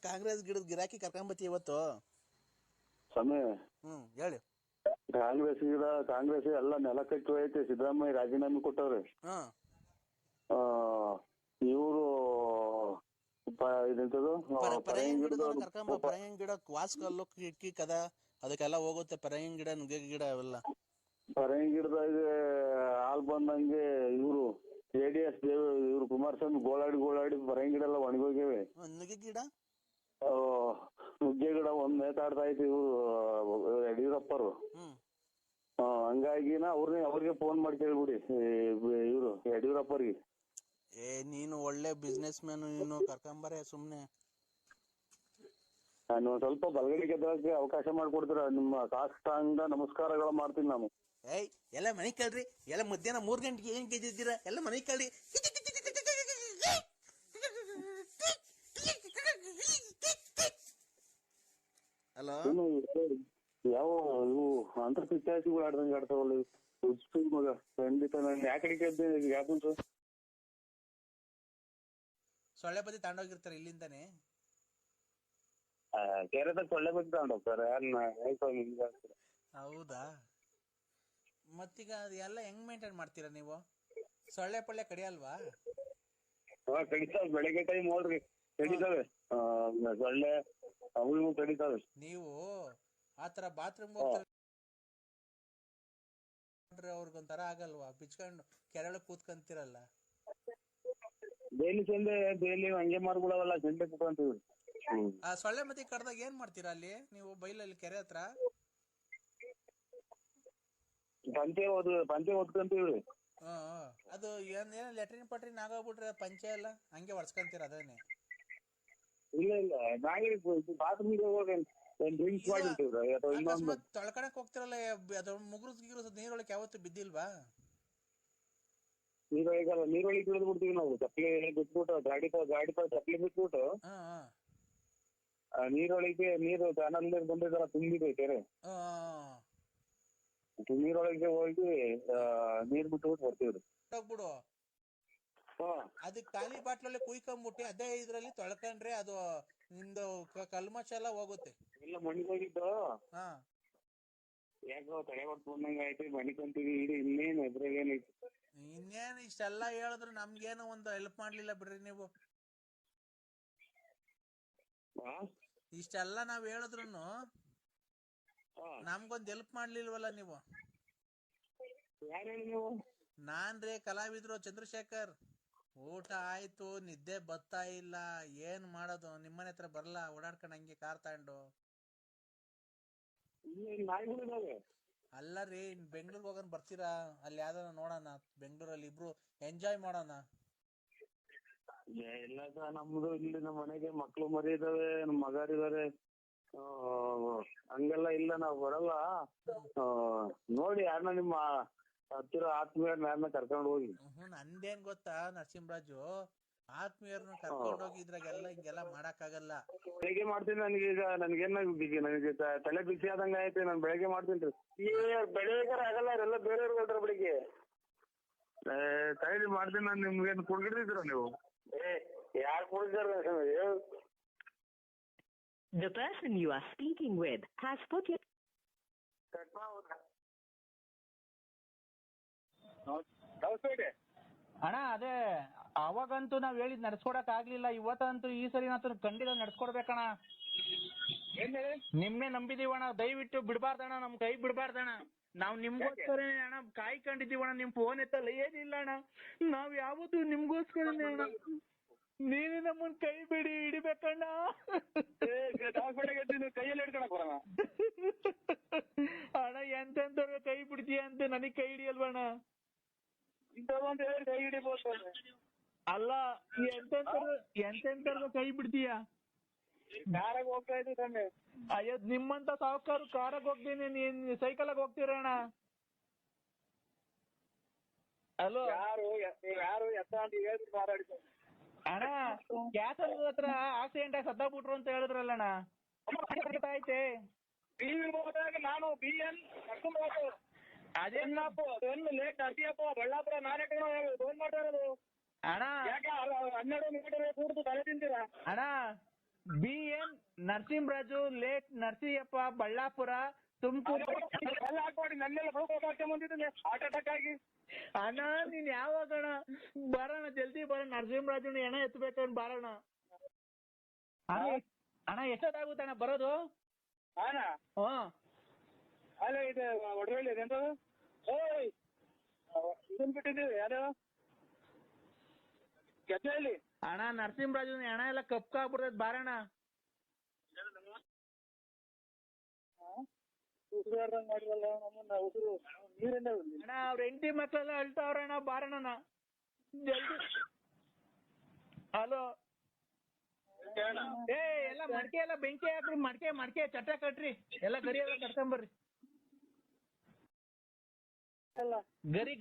ಕಾಂಗ್ರೆಸ್ ಗಿಡದ ಗಿರಾಕಿ ಕರ್ಕೊಂಬತ್ತಿ ಇವತ್ತು
ಸ್ವಾಮಿ.
ಹೇಳಿ.
ಕಾಂಗ್ರೆಸ್ ಎಲ್ಲ ನೆಲ ಕಟ್ಟು ಐತೆ. ಸಿದ್ದರಾಮಯ್ಯ ರಾಜೀನಾಮೆ ಕೊಟ್ಟವ್ರೆ. ಇವರು ಇದೆಂತದು
ಪರಂಗಿ ಗಿಡ ವಾಸ್ಕಲ್ಲು ಕಿಟಕಿ ಕದ ಅದಕ್ಕೆಲ್ಲ ಹೋಗುತ್ತೆ. ಪರಂಗಿ ಗಿಡ, ನುಗ್ಗೆ ಗಿಡ ಅವೆಲ್ಲ.
ಪರಂಗಿ ಗಿಡದಾಗ ಹಾಲ್ ಬಂದಂಗೆ ಇವರು JDS ಇವ್ರು ಕುಮಾರಸ್ವಾಮಿ ಗೋಳಾಡಿ ಪರಂಗಿ ಗಿಡ ಎಲ್ಲ ಒಣಗೋಗಿವೆ. ನುಗ್ಗೆ ಗಿಡ ಒಂದ್ ನೇತಾಡ್ತಾ ಐತಿ ಇವ್ರು ಯಡಿಯೂರಪ್ಪರು. ಹಂಗಾಗಿನ ಅವ್ರಿಗೆ ಫೋನ್ ಮಾಡಿ ಕೇಳ್ಬಿಡಿ ಇವ್ರು ಯಡಿಯೂರಪ್ಪರಿಗೆ.
ನೀನು ಒಳ್ಳೆ ಬಿಸ್ನೆಸ್ ಮ್ಯಾನ್, ನೀನು ಕರ್ಕೊಂಬರೇ ಸುಮ್ನೆ.
ನಾನು ಸ್ವಲ್ಪ ಬಲಗಡೆ ಗೆದ್ದಕ್ಕೆ ಅವಕಾಶ ಮಾಡ್ಕೊಡ್ತೀರ? ನಿಮ್ಮ ಸಾಷ್ಟಾಂಗ ನಮಸ್ಕಾರಗಳು ಮಾಡ್ತೀನಿ ನಾನು.
ಎಲ್ಲ ಮನೆ ಕೇಳ್ರಿ. ಎಲ್ಲ ಮಧ್ಯಾಹ್ನ 3 ಗಂಟೆಗೆ ಏನ್ ಗೆದ್ದಿದ್ದೀರಾ? ಎಲ್ಲ ಮನೆ ಕೇಳ್ರಿ. ಹಲೋ,
ಯಾವ ಇವು ಅಂತರ ಪಿಚ್ಚಾಸಿಗಳು ಆಡ್ದಂಗೆ ಆಡ್ತಾವಲ್ಲ ಮಗ. ಖಂಡಿತ ನಾನು ಯಾಕಡೆ ಕೇಳ್ತೀನಿ ಯಾಕಂತ
ಸೊಳ್ಳೆ ಬದಿ ತಗೊಂಡೋಗಿರ್ತಾರೆ ಇಲ್ಲಿಂದಾನೆ.
ಕೆರೆದಾಗ ಸೊಳ್ಳೆ ಬದಿ ತಗೊಂಡೋಗ್ತಾರೆ.
ಹೌದಾ? ಮತ್ತೀಗ ಎಲ್ಲ ಹೆಂಗ್ ಮೇಂಟೈನ್ ಮಾಡ್ತೀರಾ ನೀವು? ಸೊಳ್ಳೆ ಪಳ್ಳೆ ಕಡಿಯಲ್ವಾ?
ಕಡಿತಾವೆ. ಬೆಳಗ್ಗೆ ಟೈಮ್ ನೋಡ್ರಿ ಕಡಿತಾವೆ ಸೊಳ್ಳೆ, ಅವು ಕಡಿತಾವೆ.
ನೀವು ಆತರ ಬಾತ್ರೂಮ್ ಹೋಗ್ತಾರೆ, ಅವ್ರಿಗೊಂಥರ ಆಗಲ್ವಾ? ಬಿಚ್ಕೊಂಡು ಕೆರಳ ಕೂತ್ಕೊಂತೀರಲ್ಲ.
ಬೇಲಿ ಹಂಗೆ ಮಾಡ್ಬಿಡವಲ್ಲ, ಚೆಂಡೆ ಕುತ್ಕೊಂತೀವಿ.
ಆ ಸೊಳ್ಳೆ ಮತಿ ಕಡ್ದಾಗ ಏನ್ ಮಾಡ್ತೀರಾ ಅಲ್ಲಿ ನೀವು ಬೈಲಲ್ಲಿ ಕೆರೆ ಹತ್ರ?
ಪಂಚೆ ಓದ್ಕೊಂತೀವ್ರಿ.
ಅದು ಏನ್ ಲೆಟ್ರಿನ್ ಪಟ್ರಿನ್ ಆಗೋಗ್ಬಿಟ್ರೆ ಪಂಚೆ ಎಲ್ಲ ಹಂಗೆ ಒಡ್ಸ್ಕೊಂತೀರ ಅದೇನೆ?
ಇಲ್ಲ ಬಾತ್ರೂಮ್ಗೆ ಹೋಗಿ ಡ್ರಿಂಕ್ಸ್ ಮಾಡಿರ್ತೀವ್ರಿ.
ತೊಳ್ಕಣಕ್ ಹೋಗ್ತಿರಲ್ಲ, ಅದು ಮುಗುರು ನೀರೊಳಗೆ ಯಾವತ್ತು ಬಿದ್ದಿಲ್ವಾ?
ನೀರೊಳಗೆ ಇಳಿದು ಬಿಡ್ತೀವಿ ನಾವು. ಚಪ್ಪಲಿ ಬಿಟ್ಬಿಟ್ಟು ಗಾಡಿ ಚಪ್ಪಲಿ ಬಿಟ್ಬಿಟ್ಟು ನೀರೊಳಗೆ ನೀರು ಚಾನಲ್ ನೀರು ಬಂದಿದ್ದಲ್ಲ ತುಂಬಿದೆ ಕೆರೆ. ನೀರೊಳಗೆ ಹೋಗಿ ನೀರ್ ಬಿಟ್ಬಿಟ್ಟು ಬರ್ತೀವ್ರಿ.
ಹೋಗ್ಬಿಡು. ಅದಕ್ಕೆ ಖಾಲಿ ಬಾಟ್ಲಲ್ಲಿ ಕುಯ್ಕೊಂಡ್ಬಿಟ್ಟು ಅದೇ ಇದ್ರಲ್ಲಿ ತೊಳ್ಕೊಂಡ್ರೆ ಅದು ನಿಮ್ದು ಕಲ್ಮಶ ಎಲ್ಲ ಹೋಗುತ್ತೆ.
ಇಲ್ಲ ಮಣಿಗೋಗಿದ್ದು ಯಾಕೋ ತಲೆ ಹೊಟ್ಕೊಂಡಂಗ ಆಯ್ತು. ಮಣಿಕೊಂತೀವಿ. ಇನ್ನೇನು ಎದ್ರಾಗೇನೈತಿ?
ಇನ್ನೇನು ಇಷ್ಟೆಲ್ಲ ಹೇಳಿದ್ರು ನಮ್ಗೇನು ಒಂದು ಹೆಲ್ಪ್ ಮಾಡ್ಲಿಲ್ಲ ಬಿಡ್ರಿ ನೀವು. ಇಷ್ಟೆಲ್ಲ ನಾವ್ ಹೇಳಿದ್ರು ನಮ್ಗೊಂದ್ ಹೆಲ್ಪ್ ಮಾಡ್ಲಿಲ್ವಲ್ಲ ನೀವು. ನಾನ್ರಿ ಕಲಾವಿದ್ರು ಚಂದ್ರಶೇಖರ್. ಊಟ ಆಯ್ತು, ನಿದ್ದೆ ಬರ್ತಾ ಇಲ್ಲ, ಏನ್ ಮಾಡೋದು? ನಿಮ್ಮನೆ ಹತ್ರ ಬರ್ಲಾ ಓಡಾಡ್ಕೊಂಡ್ ಹಂಗೆ ಕಾರ್ ತಗೊಂಡು? ಅಲ್ಲ ರೀ, ಬೆಂಗ್ಳೂರ್ಗೆ ಹೋಗೋಣ ಬರ್ತೀರಾ? ಅಲ್ಲಿ ಯಾವ್ದಾರ ನೋಡೋಣ, ಬೆಂಗ್ಳೂರಲ್ಲಿ ಇಬ್ರು ಎಂಜಾಯ್ ಮಾಡೋಣ.
ಇಲ್ಲ ನಮ್ದು ಇಲ್ಲಿ ನಮ್ಮ ಮನೆಗೆ ಮಕ್ಳು ಮರಿ ಇದಾವೆ, ನಮ್ ಮಗಾರಿದಾರೆ. ಹಂಗೆಲ್ಲ ಇಲ್ಲ, ನಾವ್ ಬರಲ್ಲ. ನೋಡಿ ಯಾರನ್ನ ನಿಮ್ಮ ಹತ್ತಿರ ಆತ್ಮೀಯರನ್ನ ಯಾರನ್ನ ಕರ್ಕೊಂಡು ಹೋಗಿ.
ನಂದೇನ್ ಗೊತ್ತಾ ನರಸಿಂಹರಾಜು, ಆತ್ಮೀಯರನ್ನ ಕರ್ಕೊಂಡು ಹೋಗಿ ಇದ್ರಾಗೆಲ್ಲ ಹಿಂಗೆಲ್ಲ ಮಾಡಕ್ ಆಗಲ್ಲ.
ಬೆಳಿಗ್ಗೆ ಮಾಡ್ತೀನಿ. ನನಗೆ ತಲೆ ಬಿಸಿ ಆದಂಗ ಐತಿ. ನಾನು ಬೆಳಿಗ್ಗೆ ಮಾಡ್ತೀನಿ. ಬೆಳಿಗ್ಗೆ ಆಗಲ್ಲ, ಎಲ್ಲ ಬೇರೆಯವ್ರಿಗೆ ಹೊಡ್ರ ಬೆಳಿಗ್ಗೆ. ತೈಲಿ ಮಾಡ್ತೀನಿ ನಾನು. ನಿಮ್ಗೇನು ಕುಡ್ಗಿಡಿದ್ರ ನೀವು? ಯಾರು ಕುಡಿದಾರ?
The person you are speaking with has put your...
ಅಣ್ಣ, ಅದೇ ಅವಾಗಂತೂ ನಾವ್ ಹೇಳಿದ್ ನಡ್ಸ್ಕೊಡಕ್ ಆಗ್ಲಿಲ್ಲ. ಇವತ್ತಂತೂ ಈ ಸರಿ ಖಂಡಿತ ನಡ್ಸ್ಕೊಡ್ಬೇಕಣ್ಣ. ನಿಮ್ನೆ ನಂಬಿದೀವಣ್ಣ, ದಯವಿಟ್ಟು ಬಿಡ್ಬಾರ್ದಣ್ಣ, ನಮ್ ಕೈ ಬಿಡ್ಬಾರ್ದಣ್ಣ. ನಾವ್ ನಿಮ್ಗೋಸ್ಕರ ಅಣ್ಣ ಕಾಯ್ಕೊಂಡಿದೀವಣ್ಣ. ನಿಮ್ ಫೋನ್ ಎತ್ತಲ್ಲ, ಏನಿಲ್ಲ ಅಣ್ಣ. ನಾವ್ ಯಾವತ್ತೂ ನಿಮ್ಗೋಸ್ಕರನೇ ಅಣ್ಣ. ನೀನು ನಮ್ಮನ್ ಕೈ ಬಿಡಿ, ಹಿಡಿಬೇಕಣ್ಣ.
ಕೈಯಲ್ಲಿ ಹಿಡ್ಕೊಳಕ್ ಬರೋಣ
ಅಣ್ಣ. ಎಂತೆಂತವ್ರ ಕೈ ಬಿಡ್ತೀಯ ಅಂತ ನನಗ್ ಕೈ ಹಿಡಿಯಲ್ವಣ್ಣ?
ಕೈ ಹಿಡಿಬೋದು.
ಅಲ್ಲ, ಎಂತೆಂತವ್ರ ಕೈ ಬಿಡ್ತೀಯ?
ಕಾರಾಗ ಹೋಗ್ತಾ ಇದ್ದೀನಿ.
ಅಯ್ಯೋ, ನಿಮ್ಮಂತ ಸಾವುಕಾರು ಕಾರಾಗ ಹೋಗ್ತೀನಿ, ನೀನ್ ಸೈಕಲ್ ಆಗಿ ಹೋಗ್ತೀರಣ್ಣ. ಹಲೋ,
ಯಾರು
ನೀವ್ ಯಾರು ಎತ್ತ ಅಂತ ಹೇಳ್ಬಿಟ್ಟು ಮಾತಾಡಿದ್ದು.
ಅಣ್ಣ ಗ್ಯಾಸ್ ಹತ್ರ ಆಕ್ಸಿಡೆಂಟ್ ಆಗಿ ಸತ್ತಾಗ್ಬಿಟ್ರು ಅಂತ ಹೇಳಿದ್ರಲ್ಲ ಅಣ್ಣ ಐತೆ
ನಾನು BN ನರಸಿಂಹರಾಜು
ಅದೇನಪ್ಪ
ಲೇಟ್ ನರಸಿಯಪ್ಪ ಬಳ್ಳಾಪುರ ನಾನೇ ಫೋನ್ ಮಾಡ್ತಾ
ಅಣ್ಣ
ಯಾಕೆ 12 ಮೀಟರ್ ಕೂಡ್ದು ತಲೆ ತಿಂತೀರಾ
ಅಣ್ಣ BN ನರಸಿಂಹರಾಜು ಲೇಟ್ ನರಸಿಯಪ್ಪ ಬಳ್ಳಾಪುರ ತುಮಕೂರು
ಎಲ್ಲ ಹಾಕ್ಬೇಡಿ ನನ್ನೆಲ್ಲ ಬಳ್ಕೋಕೆ ಬಂದಿದ್ದೀನಿ ಹಾರ್ಟ್ ಅಟ್ಯಾಕ್ ಆಗಿ.
ಅಣ್ಣ ನೀನ್ ಯಾವಾಗಣ ಬರೋಣ ಜಲ್ದಿ ಬರೋಣ ನರಸಿಂಹರಾಜು ಎಣ ಎತ್ತಬೇಕಂತ ಬರೋಣ ಅಣ್ಣ ಎಷ್ಟೊತ್ತಾಗುತ್ತೆ ಅಣ್ಣ ಬರೋದು?
ಹಾನ ಅಲ್ಲ ಇದು ಒಡವೆಳ್ಳಿ ಎಂತ ಓಯ್ ಇದನ್ ಬಿಟ್ಟಿದ್ದೀವಿ ಯಾರು ಗೆದ್ದೆಹಳ್ಳಿ
ಅಣ್ಣ ನರಸಿಂಹರಾಜು ಎಣ ಎಲ್ಲ ಕಪ್ಕಾಗ್ಬಿಡ್ತೈತ್ ಬಾರಣ.
ಉಸಿರಾಡ್ದಂಗ್ ಮಾಡಿರಲ್ಲ ನಮ್ಮನ್ನ ಉಸಿರು ನೀರಿಂದ
ಅಣ್ಣ ಅವ್ರ ಹೆಂಡತಿ ಮಕ್ಳೆಲ್ಲ ಅಳ್ತಾವ್ರಣ್ಣ ಬಾರಣ ಜಲ್ದಿ. ಹಲೋ ಏ ಎಲ್ಲ ಮಡ್ಕೆ ಎಲ್ಲ ಬೆಂಕಿ ಹಾಕ್ರಿ, ಮಡ್ಕೆ ಚಟ ಕಟ್ರಿ, ಎಲ್ಲ ಗರಿ ಎಲ್ಲ ಕಟ್ಕೊಂಬರ್ರಿ,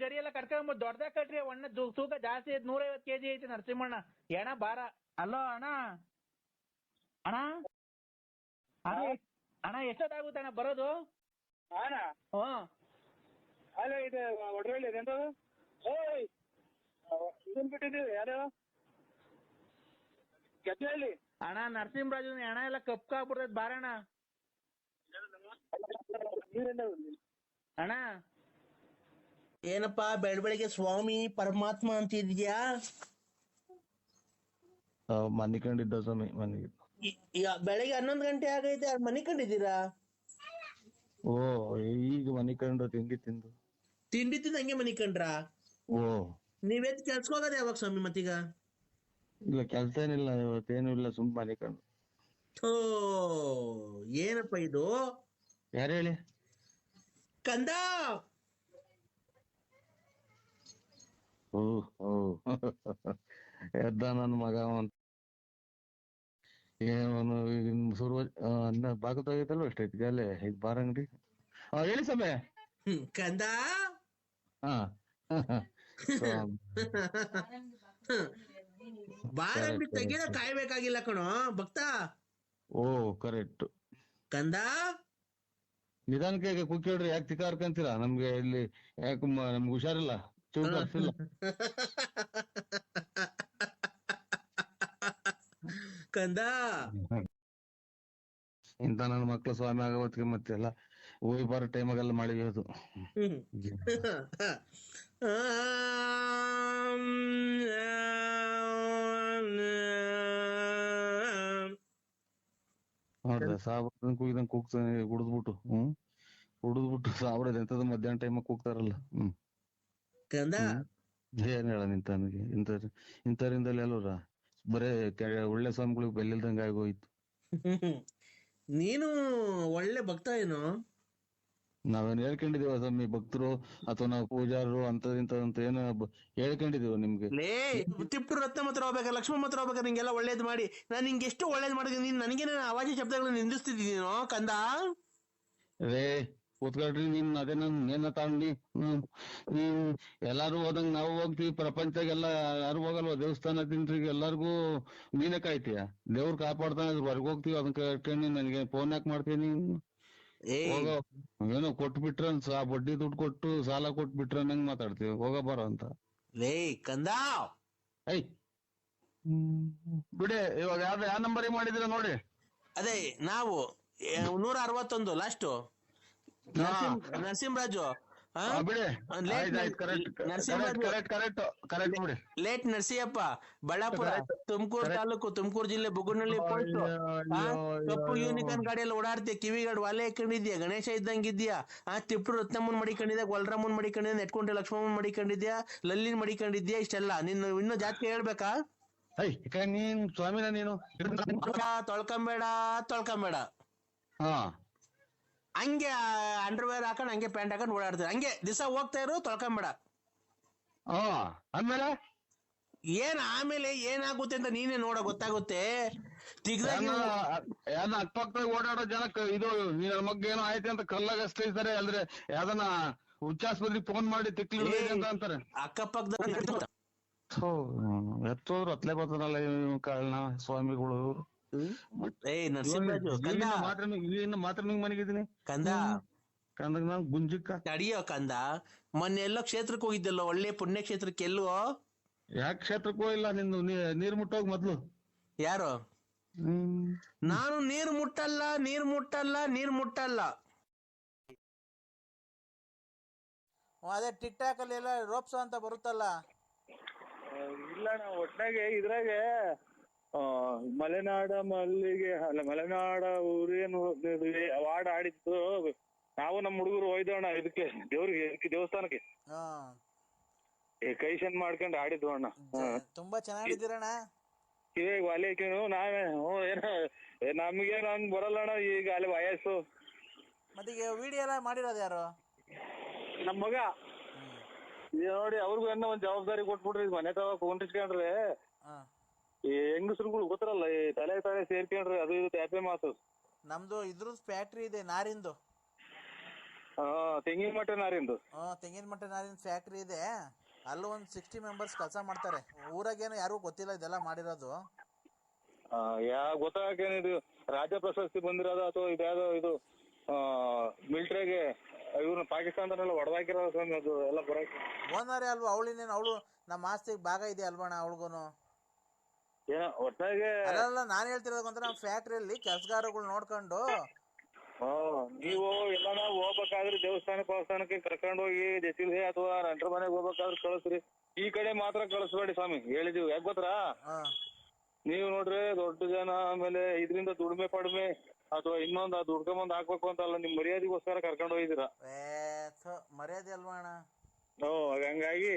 ಗರಿ ಎಲ್ಲ ಕಟ್ಕೊಂಬ ದೊಡ್ಡದಾಗ ಕಟ್ರಿ. ಒಣ್ಣ ತೂಕ ಜಾಸ್ತಿ ಐತಿ 150 kg ಐತಿ ನರಸಿಂಹಣ್ಣ ಎಣ ಬಾರ. ಅಲೋ ಅಣ್ಣ ಅಣ್ಣ ಎಷ್ಟೊತ್ತಾಗುತ್ತೆ ಅಣ್ಣ ಬರೋದು?
ಅಲ್ಲ ಇದು ಒಡವೆಳ್ಳಿ ಎಂತ ಓಯ್ ಇದನ್ ಬಿಟ್ಟಿದ್ದೀವಿ ಯಾರು ಗೆದ್ದೆಹಳ್ಳಿ
ಅಣ್ಣ ನರಸಿಂಹರಾಜು ಎಣ ಎಲ್ಲ ಕಪ್ಕಾಗ್ಬಿಡ್ತೈತ್ ಬಾರಣ.
ನೀರಿಂದ
ಅಣ್ಣ
ಏನಪ್ಪಾ ಬೆಳಬೆಳಿಗ್ಗೆ ಸ್ವಾಮಿ ಪರಮಾತ್ಮ ಅಂತಿದ್ಯಾ?
ಮನಿಕೊಂಡಿದ್ದ ಸ್ವಾಮಿ ಮನೆಗೆ.
ಬೆಳಿಗ್ಗೆ 11 ಗಂಟೆ ಆಗೈತೆ, ಮನಿಕೊಂಡಿದ್ದೀರಾ?
ಓ ಈಗ ಮನಿಕೊಂಡು ತಿಂಡಿ ತಿಂದು
ಹಂಗೆ ಮನಿಕೊಂಡ್ರ?
ಓ
ನೀವೆತ್ ಕೆಲ್ಸಕ್ಕೆ ಹೋಗೋದು ಯಾವಾಗ ಸ್ವಾಮಿ ಮತ್ತೀಗ?
ಇಲ್ಲ ಕೆಲ್ಸ ಏನಿಲ್ಲ ಇವತ್ತೇನು ಇಲ್ಲ, ಸುಮ್ ಮನಿಕೊಂಡು.
ಏನಪ್ಪ ಇದು?
ಯಾರು ಹೇಳಿ?
ಕಂದ
ಎದ್ದ ನನ್ನ ಮಗ ಅಂತ ಏನು ಸುರುವ ಬಾಗಲ್ ತೆಗಿತಲ್ವ ಎಷ್ಟೈತಿ ಅಲ್ಲೇ ಇದು ಬಾರ್ ಅಂಗಡಿ. ಹೇಳಿ ಸಮಯ
ಕಂದ ಬಾರ್ ಅಂಗಡಿ ತೆಗಿಯೋ ಕಾಯ್ಬೇಕಾಗಿಲ್ಲ ಕಣೋ ಭಕ್ತ.
ಓ ಕರೆಕ್ಟ್
ಕಂದ
ನಿಧಾನಕ್ಕೆ ಕುಕ್ಕೇಳ್ರಿ, ಯಾಕೆ ತಿಕ್ಕಾರ್ಕಂತೀರಾ? ನಮ್ಗೆ ಇಲ್ಲಿ ಯಾಕೆ ನಮ್ಗೆ ಹುಷಾರಿಲ್ಲ, ಚೂರು ಹಸಿಲ್ಲ.
ಕಂದ
ಇಂತ ನನ್ನ ಮಕ್ಳು ಸ್ವಾಮಿ ಆಗವತ್ತಿಗೆ ಮತ್ತೆಲ್ಲ ಹೋಗಿ ಬರೋ ಟೈಮಾಗೆಲ್ಲ ಮಾಡಿದ್ವಿ ಅದು. ನೋಡ್ದೆ ಸಾಬ್ರ ಕೂಗಿದಂಗ್ ಕೂಗ್ತಾನೆ ಕುಡಿದ್ಬಿಟ್ಟು ಕುಡಿದ್ಬಿಟ್ಟು ಸಾಬ್ರದ ಎಂತದ ಮಧ್ಯಾಹ್ನ ಟೈಮಾಗ ಕೂಗ್ತಾರಲ್ಲ. ಏನ್ ಹೇಳ ನಿಂತನಿಗೆ ಇಂಥರಿಂದಲೇ ಅಲ್ವರ ಬರೇ ಒಳ್ಳೆ ಸ್ವಾಮಿಗಳಿಗೆ ಬೆಲ್ಲಿಲ್ದಂಗ ಆಗೋಯ್ತು.
ನೀನು ಒಳ್ಳೆ ಭಕ್ತ ಏನು?
ನಾವೇನ್ ಹೇಳ್ಕೊಂಡಿದೀವ ಸ್ವಾಮಿ ಭಕ್ತರು ಅಥವಾ ನಾವು ಪೂಜಾರರು ಅಂತ ಏನು ಹೇಳ್ಕೊಂಡಿದೀವ ನಿಮ್ಗೆ?
ತಿಪ್ಪೂರು ರತ್ನ ಮಾತ್ರ ಹೋಗ್ಬೇಕಾ, ಲಕ್ಷ್ಮಣ ಮಾತ್ರ ಹೋಗ್ಬೇಕಾ? ನಿಂಗೆಲ್ಲ ಒಳ್ಳೇದ್ ಮಾಡಿ ನಾನು ನಿಂಗೆ ಎಷ್ಟು ಒಳ್ಳೇದ್ ಮಾಡಿದೀನಿ. ನೀನ್ ನನಗೆ ಅವಾಜಿ ಶಬ್ದಗಳನ್ನ ನಿಂದಿಸ್ತಿದ್ದೀನೋ ಕಂದ?
ರೇ ಕೂತ್ಕೊಳ್ರಿ, ನೀನ್ ಅದೇ ಏನ ತಗೊಂಡಿ ನೀನ್ ಎಲ್ಲಾರು ಹೋದಂಗ ನಾವು ಹೋಗ್ತೀವಿ. ಪ್ರಪಂಚಗೆಲ್ಲ ಯಾರು ಹೋಗಲ್ವ ದೇವಸ್ಥಾನ ತಿಂಟ್ರಿಗೆ ಎಲ್ಲಾರ್ಗು ನೀನೇ ಕಾಯ್ತೀಯ. ದೇವ್ರು ಕಾಪಾಡ್ತಾನೆ ಹೊರಗೆ ಹೋಗ್ತೀವಿ, ಅದನ್ನ ಕಟ್ಕೊಂಡು ನನಗೆ ಫೋನ್ ಯಾಕೆ ಮಾಡ್ತೀನಿ? ಹೋಗೋ ಏನೋ ಕೊಟ್ಬಿಟ್ರ ಬಡ್ಡಿ ದುಡ್ಡು ಕೊಟ್ಟು ಸಾಲ ಕೊಟ್ಬಿಟ್ರ ನಂಗ್ ಮಾತಾಡ್ತೀವಿ, ಹೋಗ ಬರೋ ಅಂತ.
ಲೇ ಕಂದ
ಐ ಬಿಡಿ, ಇವಾಗ ಯಾವ ನಂಬರ್ ಮಾಡಿದಿರ ನೋಡಿ.
ಅದೇ ನಾವು 161 ಲಾಸ್ಟ್ ನರಸಿಂಹರಾಜು ಲೇಟ್ ನರಸಿಯಪ್ಪ ಬಳ್ಳಾಪುರ ತುಮಕೂರು ತಾಲೂಕು ತುಮಕೂರು ಜಿಲ್ಲೆ ಬುಗುನಹಳ್ಳಿ ಪೋಸ್ಟ್. ಕಪ್ಪು ಯೂನಿಕಾರ್ನ್ ಗಾಡಿಯಲ್ಲಿ ಓಡಾಡ್ತೀಯ, ಕಿವಿಗಾಡ್ ವಾಲೆ ಹಾಕೊಂಡಿದ್ಯಾ, ಗಣೇಶ ಇದ್ದಂಗಿದ್ಯಾ, ತಿಪ್ಪೂರು ರತ್ನಮ್ಮನ್ ಮಡಿಕೊಂಡಿದ್ಯಾ, ಗೊಲ್ರಮ್ಮನ್ ಮಡಿಕೊಂಡಿದ್ಯಾ, ನೆಟ್ಕೊಂಡೆ ಲಕ್ಷ್ಮಮ್ಮನ್ ಮಡಿಕೊಂಡಿದ್ಯಾ, ಲಲ್ಲಿನ್ ಮಡಿಕೊಂಡಿದ್ಯಾ, ಇಷ್ಟೆಲ್ಲ ನೀನು ಇನ್ನು ಜಾಸ್ತಿ ಹೇಳ್ಬೇಕಾ?
ನೀನ್ ಸ್ವಾಮಿನ ನೀನು
ತೊಳ್ಕೊಂಬೇಡ ಹಂಗೆ ಅಂಡರ್ವೇರ್ ಹಾಕೊಂಡ್ ಹಂಗೆ ಪ್ಯಾಂಟ್ ಹಾಕೊಂಡ್ ಓಡಾಡ್ತಾರೆ. ಹಂಗೆ ದಿವಸ ಹೋಗ್ತಾ ಇರು, ತೊಳ್ಕೊಂಬೇಡ.
ಆಮೇಲೆ
ಆಮೇಲೆ ಏನಾಗುತ್ತೆ ಅಂತ ನೀನೇ ನೋಡ ಗೊತ್ತಾಗುತ್ತೆ.
ಅಕ್ಕಪಕ್ಕ ಓಡಾಡೋ ಜನಕ್ಕೆ ಇದು ನನ್ನ ಮಗ್ ಏನೋ ಆಯ್ತು ಅಂತ ಕಲ್ಲಾಗ ಇದ್ದಾರೆ, ಅಂದ್ರೆ ಯಾವ್ದನ್ನ ಹುಚ್ಚಾಸ್ಪತ್ರೆಗೆ ಫೋನ್ ಮಾಡಿ ತಿಕ್ಲಿ ಅಂತ ಅಂತಾರೆ.
ಅಕ್ಕಪಕ್ಕದ
ಎತ್ತೋದ್ರು ಹತ್ಲೇ ಬರ್ತಾರಲ್ಲ ಕಾಳನ ಸ್ವಾಮಿಗಳು.
ನರಸಿಂಹರಾಜು ಕಂದ
ಮಾತ್ರ ನಿಂಗ್ ಮನೆಗಿದ್ದೀನಿ
ಕಂದ
ಕಂದಾಗ ನಾನ್ ಗುಂಜಿಕ್ಕ
ತಡಿಯೋ ಕಂದ. ಮೊನ್ನೆ ಎಲ್ಲೋ ಕ್ಷೇತ್ರಕ್ಕೆ ಹೋಗಿದ್ದಲ್ಲ, ಒಳ್ಳೆ ಪುಣ್ಯ ಕ್ಷೇತ್ರಕ್ಕೆ. ಎಲ್ಲೋ
ಯಾಕೆ ಕ್ಷೇತ್ರಕ್ಕೂ ಇಲ್ಲ ನಿಂದು ನೀರ್ ಮುಟ್ಟೋಗ್ ಮೊದ್ಲು.
ಯಾರು? ನಾನು ನೀರ್ ಮುಟ್ಟಲ್ಲ.
ಅದೇ ಟಿಕ್ ಟಾಕ್ ಅಲ್ಲಿ ಎಲ್ಲ ರೋಪ್ಸ್ ಅಂತ ಬರುತ್ತಲ್ಲ.
ಇಲ್ಲ ಅಣ್ಣ, ಒಟ್ನಾಗೆ ಇದ್ರಾಗೆ ಮಲೆನಾಡ ಮಲ್ಲಿಗೆ ಅಲ್ಲ ಮಲೆನಾಡ ಊರೇನು ವಾರ್ಡ್ ಆಡಿತ್ತು. ನಾವು ನಮ್ಮ ಹುಡುಗರು ಹೋಯ್ದೋಣ ಇದಕ್ಕೆ ದೇವಸ್ಥಾನಕ್ಕೆ ಕೈಶನ್ ಮಾಡ್ಕೊಂಡು ಆಡಿದ್ವು ಅಣ್ಣ.
ತುಂಬಾ ಚೆನ್ನಾಗಿದ್ದೀರಣ್ಣ.
ಕಿವಿಗೆ ಒಲೆ ಹಾಕಿನು ನಾವೇ ಏನೋ ನಮ್ಗೇನು ಹಂಗ್ ಬರಲ್ಲ ಅಣ್ಣ. ಈಗ ಅಲ್ಲಿ ವಯಸ್ಸು.
ಮತ್ತೆ ಈಗ ವಿಡಿಯೋ ಎಲ್ಲ ಮಾಡಿರೋದು ಯಾರು?
ನಮ್ ಮಗ. ನೋಡಿ ಅವ್ರಿಗೂ ಏನೋ ಒಂದ್ ಜವಾಬ್ದಾರಿ ಕೊಟ್ಬಿಡ್ರಿ. ಮನೆ ತವ ಕೊಂಡಿಸ್ಕೊಂಡ್ರೆ ಈ ಹೆಂಗಸ್ರುಗಳು ಗೊತ್ತರಲ್ಲ, ಈ ತಲೆ ಸೇರ್ಕೊಂಡ್ರಿ ಅದು ಇದು ಟ್ಯಾಪೆ ಮಾತು.
ನಮ್ದು ಇದ್ರದ್ದು ಫ್ಯಾಕ್ಟ್ರಿ ಇದೆ, ನಾರಿಂದು.
ತೆಂಗಿನ ಮಟ್ಟೆ ನಾರಿಂದು.
ತೆಂಗಿನ ಮಟ್ಟೆ ನಾರಿನ ಫ್ಯಾಕ್ಟ್ರಿ ಇದೆ. ಅಲ್ಲೂ ಒಂದ್ 60 ಮೆಂಬರ್ಸ್ ಕೆಲಸ ಮಾಡ್ತಾರೆ. ಊರಾಗೇನು ಯಾರಿಗೂ ಗೊತ್ತಿಲ್ಲ ಇದೆಲ್ಲ ಮಾಡಿರೋದು.
ಗೊತ್ತಾಗೇನಿದು ರಾಜ್ಯ ಪ್ರಶಸ್ತಿ ಬಂದಿರೋದು ಅಥವಾ ಇದ್ಯಾವುದೋ ಇದು ಮಿಲಿಟರಿಗೆ ಇವ್ರನ್ನ ಪಾಕಿಸ್ತಾನದಲ್ಲ ಹೊಡೆದಾಕಿರೋ ಅದು ಎಲ್ಲ ಬರಕ್ಕೆ.
ಓನರೇ ಅಲ್ವಾ ಅವಳಿನೇನು? ಅವಳು ನಮ್ಮ ಆಸ್ತಿಗೆ ಭಾಗ ಇದೆ ಅಲ್ವಣ್ಣ ಅವಳಿಗೂನು?
ಏನೋ ಒಟ್ಟಾಗೆ
ಅಲ್ಲ ನಾನು ಹೇಳ್ತಿರೋದು ಅಂತ ನಮ್ಮ ಫ್ಯಾಕ್ಟ್ರಿಯಲ್ಲಿ ಕೆಲಸಗಾರಗಳು ನೋಡ್ಕೊಂಡು
ನೀವು ಎಲ್ಲ ಹೋಗ್ಬೇಕಾದ್ರೆ ದೇವಸ್ಥಾನಕ್ಕೆ ಕರ್ಕೊಂಡು ಹೋಗಿ ಜಸಿಲ್ಹೆ ಅಥವಾ ನೆಂಟ್ರ ಮನೆಗೆ ಹೋಗ್ಬೇಕಾದ್ರೆ ಕಳಿಸ್ರಿ. ಈ ಕಡೆ ಮಾತ್ರ ಕಳಿಸ್ಬೇಡಿ ಸ್ವಾಮಿ, ಹೇಳಿದೀವಿ. ಯಾಕೆ ಗೊತ್ತಾ, ನೀವು ನೋಡ್ರಿ ದೊಡ್ಡ ಜನ ಆಮೇಲೆ ಇದರಿಂದ ದುಡಿಮೆ ಪಡಿಮೆ ಅಥವಾ ಇನ್ನೊಂದು ಅದು ದುಡ್ಕೊಂಬಂದ್ ಹಾಕ್ಬೇಕು ಅಂತ ಅಲ್ಲ, ನಿಮ್ ಮರ್ಯಾದೆಗೋಸ್ಕರ ಕರ್ಕೊಂಡು ಹೋಗಿದ್ದೀರಾ.
ಮರ್ಯಾದೆ ಅಲ್ವಾ ಅಣ್ಣ?
ಹಂಗಾಗಿ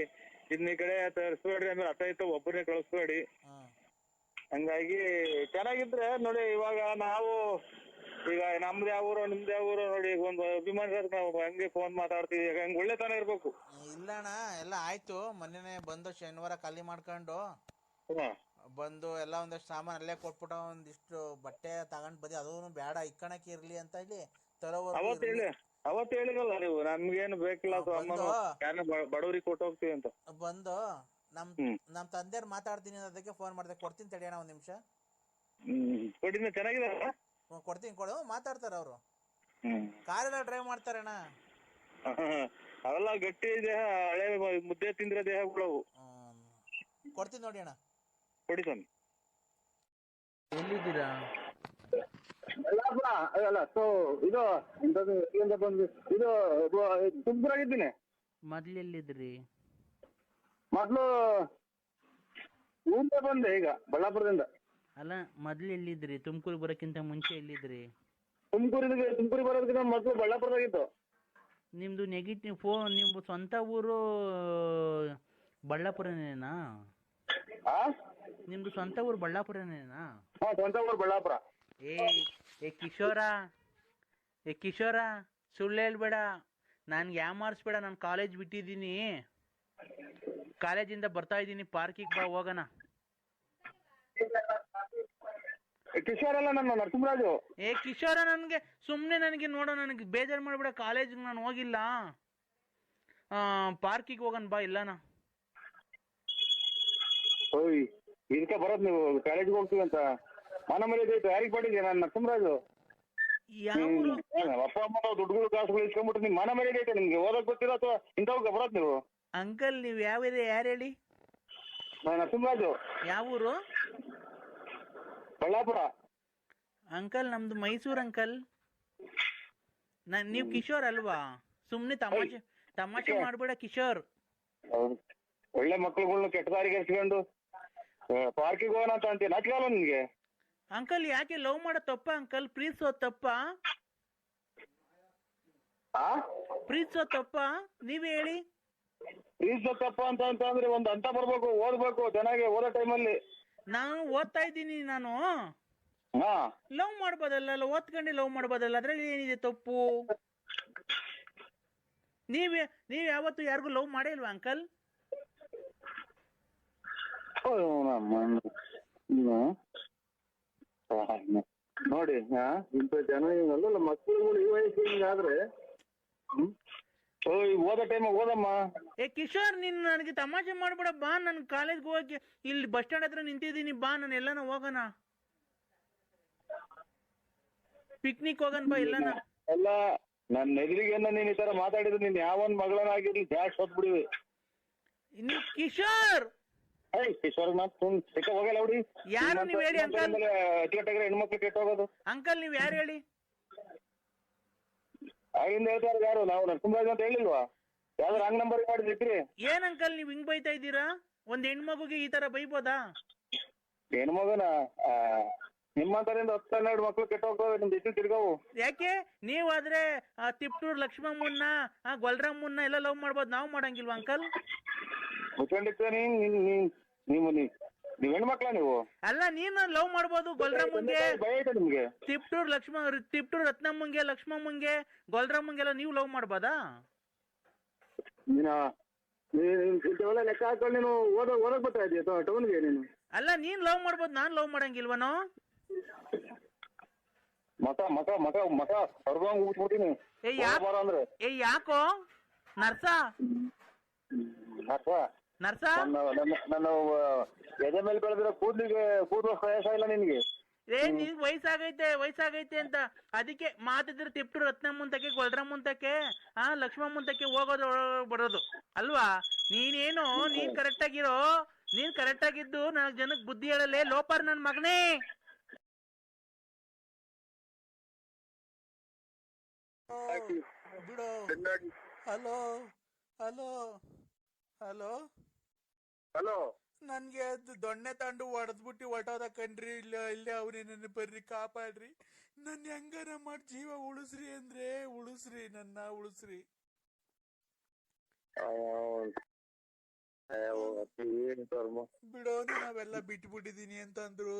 ಇದನ್ನ ಈ ಕಡೆ ತರಿಸ್ಬೇಡ್ರಿ. ಆಮೇಲೆ ಒಬ್ಬರನ್ನೇ ಕಳಿಸ್ಬೇಡಿ. ಹಂಗಾಗಿ ಚೆನ್ನಾಗಿದ್ರೆ ನೋಡಿ. ಇವಾಗ ನಾವು ಈಗ ನಮ್ದು ಯಾವ ಊರು ನಿಮ್ದು ಯಾವ ಊರು ನೋಡಿ, ಒಂದು ಅಭಿಮಾನ ಸರ್ ನಾವು ಹಂಗೆ ಫೋನ್ ಮಾತಾಡ್ತೀವಿ. ಹಂಗೆ ಒಳ್ಳೆತನ ಇರ್ಬೇಕು.
ಇಲ್ಲ ಅಣ್ಣ, ಎಲ್ಲ ಆಯ್ತು. ಮೊನ್ನೆನೆ ಬಂದು ಶನಿವಾರ ಖಾಲಿ ಮಾಡ್ಕೊಂಡು ಬಂದು ಎಲ್ಲ ಒಂದಷ್ಟು ಸಾಮಾನು ಅಲ್ಲೇ ಕೊಟ್ಬಿಟ್ಟು ಒಂದಿಷ್ಟು ಬಟ್ಟೆ ತಗೊಂಡ್ ಬಂದಿ. ಅದೂ ಬೇಡ ಇಕ್ಕಣಕ್ಕೆ ಇರ್ಲಿ ಅಂತ ಹೇಳಿ
ಅವತ್ತು ಹೇಳಿರಲ್ಲ ನೀವು, ನಮ್ಗೇನು ಬೇಕಿಲ್ಲ ಬಡವ್ರಿಗೆ ಕೊಟ್ಟು ಹೋಗ್ತೀವಿ ಅಂತ.
ಬಂದು ನಮ್ ತಂದೆಯವ್ರು ಮಾತಾಡ್ತೀನಿ ಅದಕ್ಕೆ ಫೋನ್ ಮಾಡಿದೆ. ಕೊಡ್ತೀನಿ ತಡಿ ಅಣ್ಣ, ಒಂದ್ ನಿಮಿಷ.
ಚೆನ್ನಾಗಿದೆ,
ಕೊಡ್ತೀನಿ ಕೊಡು. ಮಾತಾಡ್ತಾರ ಅವರು. ಕಾರೆಲ್ಲ ಡ್ರೈವ್ ಮಾಡ್ತಾರಣ್ಣ.
ಅವೆಲ್ಲ ಗಟ್ಟಿ ದೇಹ, ಹಳೆ ಮುದ್ದೆ ತಿಂದ್ರೆ ದೇಹಗಳು.
ಕೊಡ್ತೀನಿ ನೋಡಿ ಅಣ್ಣ.
ಕೊಡಿ ಸ್ವಾಮಿ.
ಎಲ್ಲಿದ್ದೀರಾ?
ಅಲ್ಲ ಇದು ಇಂಥದ್ದು ಬಂದು ಇದು ತುಮಕೂರಾಗಿದ್ದೀನಿ.
ಮೊದ್ಲು ಎಲ್ಲಿದ್ರಿ?
ಮೊದ್ಲು ಊಟ ಬಂದೆ, ಈಗ ಬಳ್ಳಾಪುರದಿಂದ.
ಅಲ್ಲ ಮೊದ್ಲು ಎಲ್ಲಿದ್ರಿ? ತುಮಕೂರು ಬರೋಕ್ಕಿಂತ ಮುಂಚೆ ಎಲ್ಲಿದ್ರಿ?
ತುಮಕೂರಿಗೆ ಬರೋದಕ್ಕಿಂತ ಮೊದ್ಲು ಬಳ್ಳಾಪುರದಾಗಿತ್ತು.
ನಿಮ್ದು ನೆಗೆಟಿವ್ ನಿಮ್ದು ಸ್ವಂತ ಊರು ಬಳ್ಳಾಪುರನೇನಾ? ನಿಮ್ದು ಸ್ವಂತ ಊರು ಬಳ್ಳಾಪುರನೇನಾ?
ಸ್ವಂತ ಊರು ಬಳ್ಳಾಪುರ.
ಏ ಕಿಶೋರ ಸುಳ್ಳು ಹೇಳ್ಬೇಡ, ನನ್ಗೆ ಯಾಮಾರಿಸ್ಬೇಡ. ನಾನು ಕಾಲೇಜ್ ಬಿಟ್ಟಿದ್ದೀನಿ, ಕಾಲೇಜಿಂದ ಬರ್ತಾ ಇದ್ದೀನಿ. ಪಾರ್ಕಿಗೆ ಬಾ, ಹೋಗೋಣ.
ಕಿಶೋರ್ ಅಲ್ಲ, ನನ್ನ ನರಸಿಂಹರಾಜು.
ಕಿಶೋರ ನನ್ಗೆ ಸುಮ್ನೆ ನನಗೆ ನೋಡೋ, ನನಗೆ ಬೇಜಾರು ಮಾಡ್ಬೇಡ. ಕಾಲೇಜಿಗೆ ನಾನು ಹೋಗಿಲ್ಲ, ಪಾರ್ಕಿಗೆ ಹೋಗೋಣ ಬಾ. ಇಲ್ಲನ
ಇದಕ್ಕೆ ಬರೋದು ನೀವು ಕಾಲೇಜಿಗೆ ಹೋಗ್ತೀವಿ ಅಂತ ಮನ ಮರ್ಯಾದೆ ಐತೆ. ಯಾರಿಗೆ ಪಡಿದ್ಯಾ? ನಾನು ನರಸಿಂಹರಾಜು. ಅಪ್ಪ ಅಮ್ಮ ದುಡ್ಡುಗಳು ಕಾಸುಗಳು ಇಸ್ಕೊಂಡ್ಬಿಟ್ಟು ನಿಮ್ ಮನ ಮರ್ಯಾದೆ ಐತೆ ನಿಮ್ಗೆ? ಓದಕ್ ಗೊತ್ತಿಲ್ಲ ಅಥವಾ ಇಂಥವ್ಗೆ ಬರೋದು ನೀವು?
ಅಂಕಲ್ ನೀವು ಯಾವ ಏರಿಯಾ? ಯಾರು ಹೇಳಿ?
ನರಸಿಂಹರಾಜು.
ಯಾವ ಊರು?
ಬಳ್ಳಾಪುರ.
ಅಂಕಲ್ ನಮ್ದು ಮೈಸೂರು ಅಂಕಲ್. ನೀವು ಕಿಶೋರ್ ಅಲ್ವಾ? ಸುಮ್ನೆ ತಮಾಷೆ ಮಾಡ್ಬೇಡ ಕಿಶೋರ್.
ಒಳ್ಳೆ ಮಕ್ಳುಗಳ್ನ ಕೆಟ್ಟ ದಾರಿಗೆ ಎರ್ಸ್ಕೊಂಡು ಪಾರ್ಕಿಗೆ ಹೋಗೋಣ ಅಂತ ಅಂತೀಯ, ನಾಚಿಕಲ್ಲ ನಿನ್ಗೆ?
ಅಂಕಲ್ ಯಾಕೆ ಲವ್ ಮಾಡೋ ತಪ್ಪ ಅಂಕಲ್? ಪ್ರೀತಿಸೋದ್ ತಪ್ಪ? ಪ್ರೀತಿಸೋದ್ ತಪ್ಪ? ನೀವೇ ಹೇಳಿ.
ಪ್ರೀತಿಸೋದ್ ತಪ್ಪ ಅಂತ ಅಂದ್ರೆ ಒಂದ್ ಅಂತ ಬರ್ಬೇಕು, ಓದ್ಬೇಕು ಚೆನ್ನಾಗಿ. ಓದೋ ಟೈಮಲ್ಲಿ
ನಾನು ಓದ್ತಾ ಇದ್ದೀನಿ. ನಾನು ಲವ್ ಮಾಡ್ಬೋದಲ್ಲ, ಓದ್ಕೊಂಡೆ ಲವ್ ಮಾಡ್ಬೋದಲ್ಲ, ಅದ್ರಲ್ಲಿ ಏನಿದೆ ತಪ್ಪು? ನೀವ್ ಯಾವತ್ತು ಯಾರಿಗೂ ಲವ್ ಮಾಡೇ ಇಲ್ವಾ ಅಂಕಲ್?
ನೋಡಿ ಇಂಥ ಜನ ಅಲ್ಲ ಮಕ್ಕಳುಗಳು ಈ ವಯಸ್ಸಿಗೆ ಆದ್ರೆ ಓಯ್ ಓದೋ ಟೈಮಾಗ ಓದಮ್ಮ.
ಏ ಕಿಶೋರ್, ನೀನ್ ನನಗೆ ತಮಾಷೆ ಮಾಡ್ಬೇಡ, ಬಾ, ನನ್ ಕಾಲೇಜ್ಗೆ ಹೋಗಿ ಇಲ್ಲಿ ಬಸ್ ಸ್ಟ್ಯಾಂಡ್ ಹತ್ರ ನಿಂತಿದ್ದೀನಿ, ಬಾ, ನಾನು ಎಲ್ಲಾನ ಹೋಗೋಣ, ಪಿಕ್ನಿಕ್ ಹೋಗೋಣ, ಬಾ ಎಲ್ಲಾನ.
ಎಲ್ಲ ನನ್ನ ಎದುರಿಗೆಲ್ಲ ನೀನ್ ಈ ತರ ಮಾತಾಡಿದ್ರೆ ನೀನ್ ಯಾವನ್ ಮಗಳನ್ನಾಗಿರ್ಲಿ ಜಾಸ್ತಿ ಹೊತ್ಬಿಡಿವಿ.
ಕಿಶೋರ್
ಕಿಶೋರ್ ಹೋಗಲ್ಲ ಹುಡಿ.
ಯಾರು ನೀವ್ ಹೇಳಿ ಅಂಕಲ್?
ಹೆಣ್ಮಕ್ಳು ಕೆಟ್ಟ ಹೋಗೋದು.
ಅಂಕಲ್ ನೀವ್ ಯಾರು ಹೇಳಿ?
ಆಗಿಂದ ಹೇಳ್ತಾರ ಯಾರು? ನಾವು ನರಸಿಂಹರಾಜ್ ಅಂತ ಹೇಳಿಲ್ವಾ? ಯಾವ್ದು ರಾಂಗ್ ನಂಬರ್ ಮಾಡಿದ್ರಿ?
ಏನ್ ಅಂಕಲ್ ನೀವ್ ಹಿಂಗ್ ಬೈತಾ ಇದ್ದೀರಾ? ಒಂದ್ ಹೆಣ್ಮಗುಗೆ ಈ ತರ ಬೈಬೋದಾ?
ಹೆಣ್ಮಗನ ನಿಮ್ಮಂತರಿಂದ 10-12 ಮಕ್ಳು ಕೆಟ್ಟ ಹೋಗ್ತಾವೆ, ನಿಮ್ ದಿಟ್ಟು ತಿರ್ಗಾವು.
ಯಾಕೆ? ನೀವಾದ್ರೆ ತಿಪ್ಟೂರ್ ಲಕ್ಷ್ಮಮ್ಮನ್ನ ಗೊಲ್ರಮ್ಮನ್ನ ಎಲ್ಲ ಲವ್ ಮಾಡ್ಬೋದು, ನಾವ್ ಮಾಡಂಗಿಲ್ವಾ ಅಂಕಲ್?
ಮುಚ್ಕೊಂಡಿರ್ತೀರ ನೀವು ಹೆಣ್ಮಕ್ಳ ನೀವು?
ಅಲ್ಲ, ನೀನ್ ಲವ್ ಮಾಡ್ಬೋದು ಗೊಲ್ರಮ್ಮಂಗೆ,
ನಿಮ್ಗೆ
ತಿಪ್ಟೂರ್ ರತ್ನಮ್ಮಂಗೆ, ಲಕ್ಷ್ಮಮ್ಮಂಗೆ, ಗೊಲ್ರಮ್ಮಂಗೆಲ್ಲ ನೀವು ಲವ್ ಮಾಡ್ಬೋದಾ?
ಲೆಕ್ಕ ಹಾಕೊಂಡು ನೀನು ಓದಕ್ ಬರ್ತಾ ಇದೀಯ ಟೌನ್ಗೆ ನೀನು?
ಅಲ್ಲ, ನೀನ್ ಲವ್ ಮಾಡ್ಬೋದು, ನಾನ್ ಲವ್ ಮಾಡಂಗಿಲ್ವನೋ?
ಮಠ ಮಠ ಮಠ ಮಠ ಹೊರಗೋಗ್ಬಿಡ್ತೀನಿ.
ಏ ಯಾಕೋ ನರ್ಸ
ನನ್ನ ಎದೆ ಮೇಲೆ ಬೆಳೆದಿರೋ ಕೂದಲು ಪ್ರಯಾಸ ಇಲ್ಲ ನಿನ್ಗೆ?
ನಿನ್ ವಯಸ್ಸಾಗೈತೆ ಅಂತ ಅದಕ್ಕೆ ಮಾತಿದ್ರೆ ತಿಪ್ಟೂರ್ ರತ್ನಮ್ಮಂತಕ್ಕೆ, ಗೊಲ್ರಮ್ಮಂತಕ್ಕೆ, ಲಕ್ಷ್ಮಮ್ಮಂತಕ್ಕೆ ಹೋಗೋದು ಬರೋದು ಅಲ್ವಾ? ನೀನೇನು ನೀನ್ ಕರೆಕ್ಟ್ ಆಗಿರೋ, ನೀನ್ ಕರೆಕ್ಟ್ ಆಗಿದ್ದು 4 ಜನಕ್ಕೆ ಬುದ್ಧಿ ಹೇಳಲೇ ಲೋಪರ್ ನನ್ ಮಗನೇ. ಬಿಡು. ಹಲೋ ಹಲೋ ಹಲೋ ಹಲೋ, ನನ್ಗೆ ದೊಣ್ಣೆ ತಂಡು ಹೊಡೆದ್ಬಿಟ್ಟು ಹೊಟ್ಟೋದ ಕಣ್ರಿ. ಇಲ್ಲೇ ಅವ್ರಿ, ನನ್ನ ಬರ್ರಿ ಕಾಪಾಡ್ರಿ, ನನ್ ಹೆಂಗಾರ ಮಾಡಿ ಜೀವ ಉಳಿಸ್ರಿ ಅಂದ್ರೆ ಉಳಿಸ್ರಿ, ನನ್ನ ಉಳಿಸ್ರಿ. ಬಿಡೋ, ನಾವೆಲ್ಲ ಬಿಟ್ಬಿಟ್ಟಿದೀನಿ ಅಂತಂದ್ರು,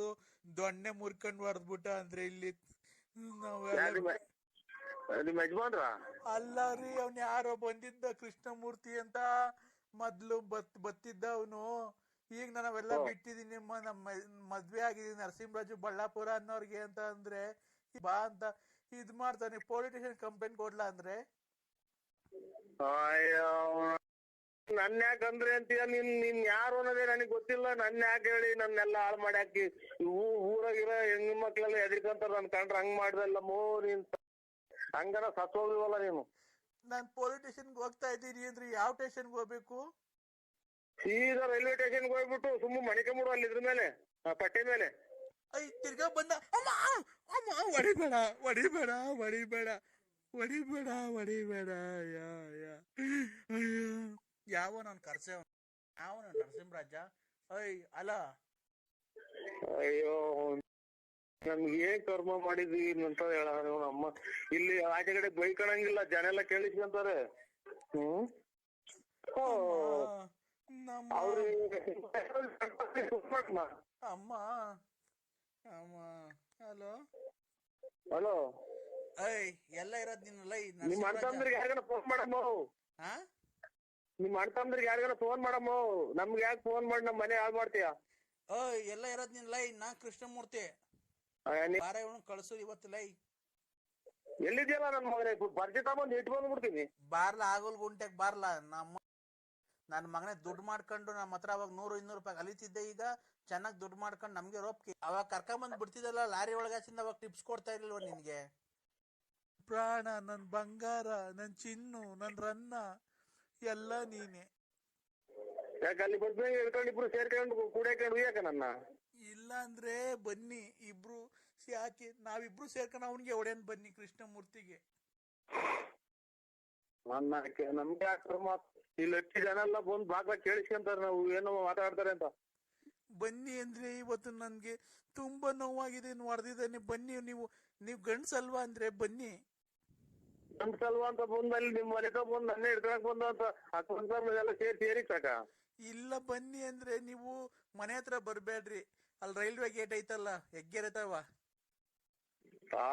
ದೊಣ್ಣೆ ಮುರ್ಕೊಂಡ್ ಹೊಡೆದ್ಬಿಟ್ಟ ಅಂದ್ರೆ ಇಲ್ಲಿ
ನಿಮ್ ಯಜಮಾನ್ರ?
ಅಲ್ಲ ರೀ, ಅವ್ನ್ ಯಾರೋ ಬಂದಿದ್ದ, ಕೃಷ್ಣಮೂರ್ತಿ ಅಂತ, ಮೊದ್ಲು ಬತ್ತಿದ್ದ ಅವನು. ಈಗ ನಾವೆಲ್ಲ ಬಿಟ್ಟಿದೀನಿ, ನಮ್ಮ ಮದ್ವೆ ಆಗಿದೀನಿ ನರಸಿಂಹರಾಜು ಬಳ್ಳಾಪುರ ಅನ್ನೋರ್ಗೆ ಅಂತ ಅಂದ್ರೆ ಬಾ ಅಂತ ಇದ್ ಮಾಡ್ತಾನೆ. ಪೊಲೀಸ್ ಸ್ಟೇಷನ್ ಕಂಪ್ಲೇಂಟ್ ಕೊಡ್ಲಾ ಅಂದ್ರೆ?
ನನ್ ಯಾಕಂದ್ರೆ ಅಂತೀಯ? ನಿನ್ ಯಾರು ಅನ್ನೋದೇ ನನಗ್ ಗೊತ್ತಿಲ್ಲ. ನನ್ ಯಾಕೆ ಹೇಳಿ ನನ್ನೆಲ್ಲ ಹಾಳು ಮಾಡಿ ಹಾಕಿ ಊರಾಗಿರೋ ಹೆಣ್ಣು ಮಕ್ಳೆಲ್ಲ ಎದ್ರಿಕಂತಾರ ನನ್ ಕಂಡ್ರೆ ಹಂಗ್ ಮಾಡ್ದಲ್ಲ ಮೋ. ನೀನ್ ಹಂಗನ ಸತ್ತೋಗಿವಲ್ಲ ನೀನು.
ನಾನ್ ಪೊಲೀಸ್ ಸ್ಟೇಷನ್ಗೆ ಹೋಗ್ತಾ ಇದ್ದೀನಿ ಅಂದ್ರೆ ಯಾವ ಸ್ಟೇಷನ್ಗೆ ಹೋಗ್ಬೇಕು?
ಸೀದಾ ರೈಲ್ವೆ ಸ್ಟೇಷನ್ಗೆ ಹೋಗ್ಬಿಟ್ಟು ಸುಮ್ಮ ಮಣಿಕೊಂಬಿಡು ಅಲ್ಲಿ ಇದ್ರ ಮೇಲೆ, ಪಟ್ಟೆ ಮೇಲೆ.
ತಿರ್ಗಾ ಬಂದ, ಅಮ್ಮ ಅಮ್ಮ ಹೊಡಿಬೇಡ ಹೊಡಿಬೇಡ ಹೊಡಿಬೇಡ ಹೊಡಿಬೇಡ ಹೊಡಿಬೇಡ. ಯಾವ ನಾನು ಕರ್ಸೆ ಯಾವ ನರಸಿಂಹರಾಜ? ಅಲ್ಲ
ಅಯ್ಯೋ, ನಮ್ಗೆ ಏನ್ ಕರ್ಮ ಮಾಡಿದ್ವಿ ಅಂತ ಹೇಳ ಅಮ್ಮ. ಇಲ್ಲಿ ಆಚೆ ಕಡೆ ಬೈಕಣಂಗಿಲ್ಲ, ಜನ ಎಲ್ಲ ಕೇಳಿಸ್ಕೊಂತಾರೆ.
ಅಮ್ಮ ಅಮ್ಮ ಹಲೋ
ಹಲೋ,
ಎಲ್ಲ ಇರೋದ್ ನಿನ್ನ
ನಿಮ್ ಅಣ್ತಂದ್ರಿಗೆ ಯಾರಿಗಾನ ಫೋನ್ ಮಾಡಮ್ಮ. ನಿಮ್ ಅಣ್ತಂದ್ರಿಗೆ ಯಾರಿಗಾನ ಫೋನ್ ಮಾಡಮ್ಮ. ನಮ್ಗೆ ಯಾಕೆ ಫೋನ್ ಮಾಡಿ ನಮ್ ಮನೆ ಹಾಳು ಮಾಡ್ತೀಯ?
ಎಲ್ಲ ಇರೋದ್ ನಿನ್ನ ನಾ ಕೃಷ್ಣಮೂರ್ತಿ ಬಾರ ಕಳ್ಸು ಇವತ್ತು ಲೈ.
ಎಲ್ಲಿದ್ಯಲ್ಲ ನನ್ ಮಗನೇ? ಬರ್ಜಿತ ಬಂದು ಇಟ್ಕೊಂಡ್ಬಿಡ್ತೀನಿ.
ಬಾರ್ಲ ಆಗಲ್ ಗುಂಟೆಗ್ ಬಾರ್ಲ. ನನ್ನ ಮಗನೇ ದುಡ್ಡು ಮಾಡ್ಕೊಂಡು ನಮ್ಮ ಹತ್ರ ಅವಾಗ 100-200 ರೂಪಾಯಿ ಅಲಿತಿದ್ದೆ. ಈಗ ಚೆನ್ನಾಗಿ ದುಡ್ಡು ಮಾಡ್ಕೊಂಡು ನಮ್ಗೆ ರೋಪ್ಕಿ ಅವಾಗ ಕರ್ಕೊಂಬಂದ್ ಬಿಡ್ತಿದ್ದಲ್ಲ ಲಾರಿ ಒಳಗಾಸಿಂದ, ಅವಾಗ ಟಿಪ್ಸ್ ಕೊಡ್ತಾ ಇರ್ಲಿಲ್ವ ನಿನ್ಗೆ? ಪ್ರಾಣ, ನನ್ ಬಂಗಾರ, ನನ್ ಚಿನ್ನು, ನನ್ ರನ್ನ ಎಲ್ಲ ನೀನೆ.
ಯಾಕೆ ಅಲ್ಲಿ ಬರ್ತೀನಿ ಹೇಳ್ಕೊಂಡು ಇಬ್ರು ಸೇರ್ಕೊಂಡು ಕೂಡಕೊಂಡು ಯಾಕ ನನ್ನ?
ಇಲ್ಲ ಅಂದ್ರೆ ಬನ್ನಿ ಇಬ್ರು, ಯಾಕೆ ನಾವಿಬ್ರು ಸೇರ್ಕೊಂಡು ಅವನಿಗೆ ಹೊಡೆಯನ್ ಬನ್ನಿ ಕೃಷ್ಣಮೂರ್ತಿಗೆ.
ನಮ್ಗೆ ಇಲ್ಲಿ ಹೆಚ್ಚು ಜನ ಎಲ್ಲ ಬಂದು ಭಾಗ ಕೇಳಿಸ್ಕೊಂತಾರೆ, ನಾವು ಏನೋ ಮಾತಾಡ್ತಾರೆ ಅಂತ.
ಬನ್ನಿ ಅಂದ್ರೆ ಇವತ್ತು ನನ್ಗೆ ತುಂಬಾ ನೋವಾಗಿದೆ, ಹೊಡೆದಿದ್ದಾನೆ. ಬನ್ನಿ, ನೀವು ಗಂಡ್ಸಲ್ವಾ ಅಂದ್ರೆ ಬನ್ನಿ.
ಗಂಡ್ಸಲ್ವಾ ಅಂತ ಬಂದಲ್ಲಿ ನಿಮ್ ಮನೆಗ ಬಂದು ನನ್ನೇ ಹಿಡ್ಕೊಳಕ್ ಬಂದ ಅಂತ ಎಲ್ಲ ಸೇರಿ ಸಾಕ.
ಇಲ್ಲ ಬನ್ನಿ ಅಂದ್ರೆ ನೀವು ಮನೆ ಹತ್ರ ಬರ್ಬೇಡ್ರಿ, ಅಲ್ಲಿ ರೈಲ್ವೆ ಗೇಟ್ ಐತಲ್ಲ, ಹೆಗ್ಗೆರತಾವ, ಆ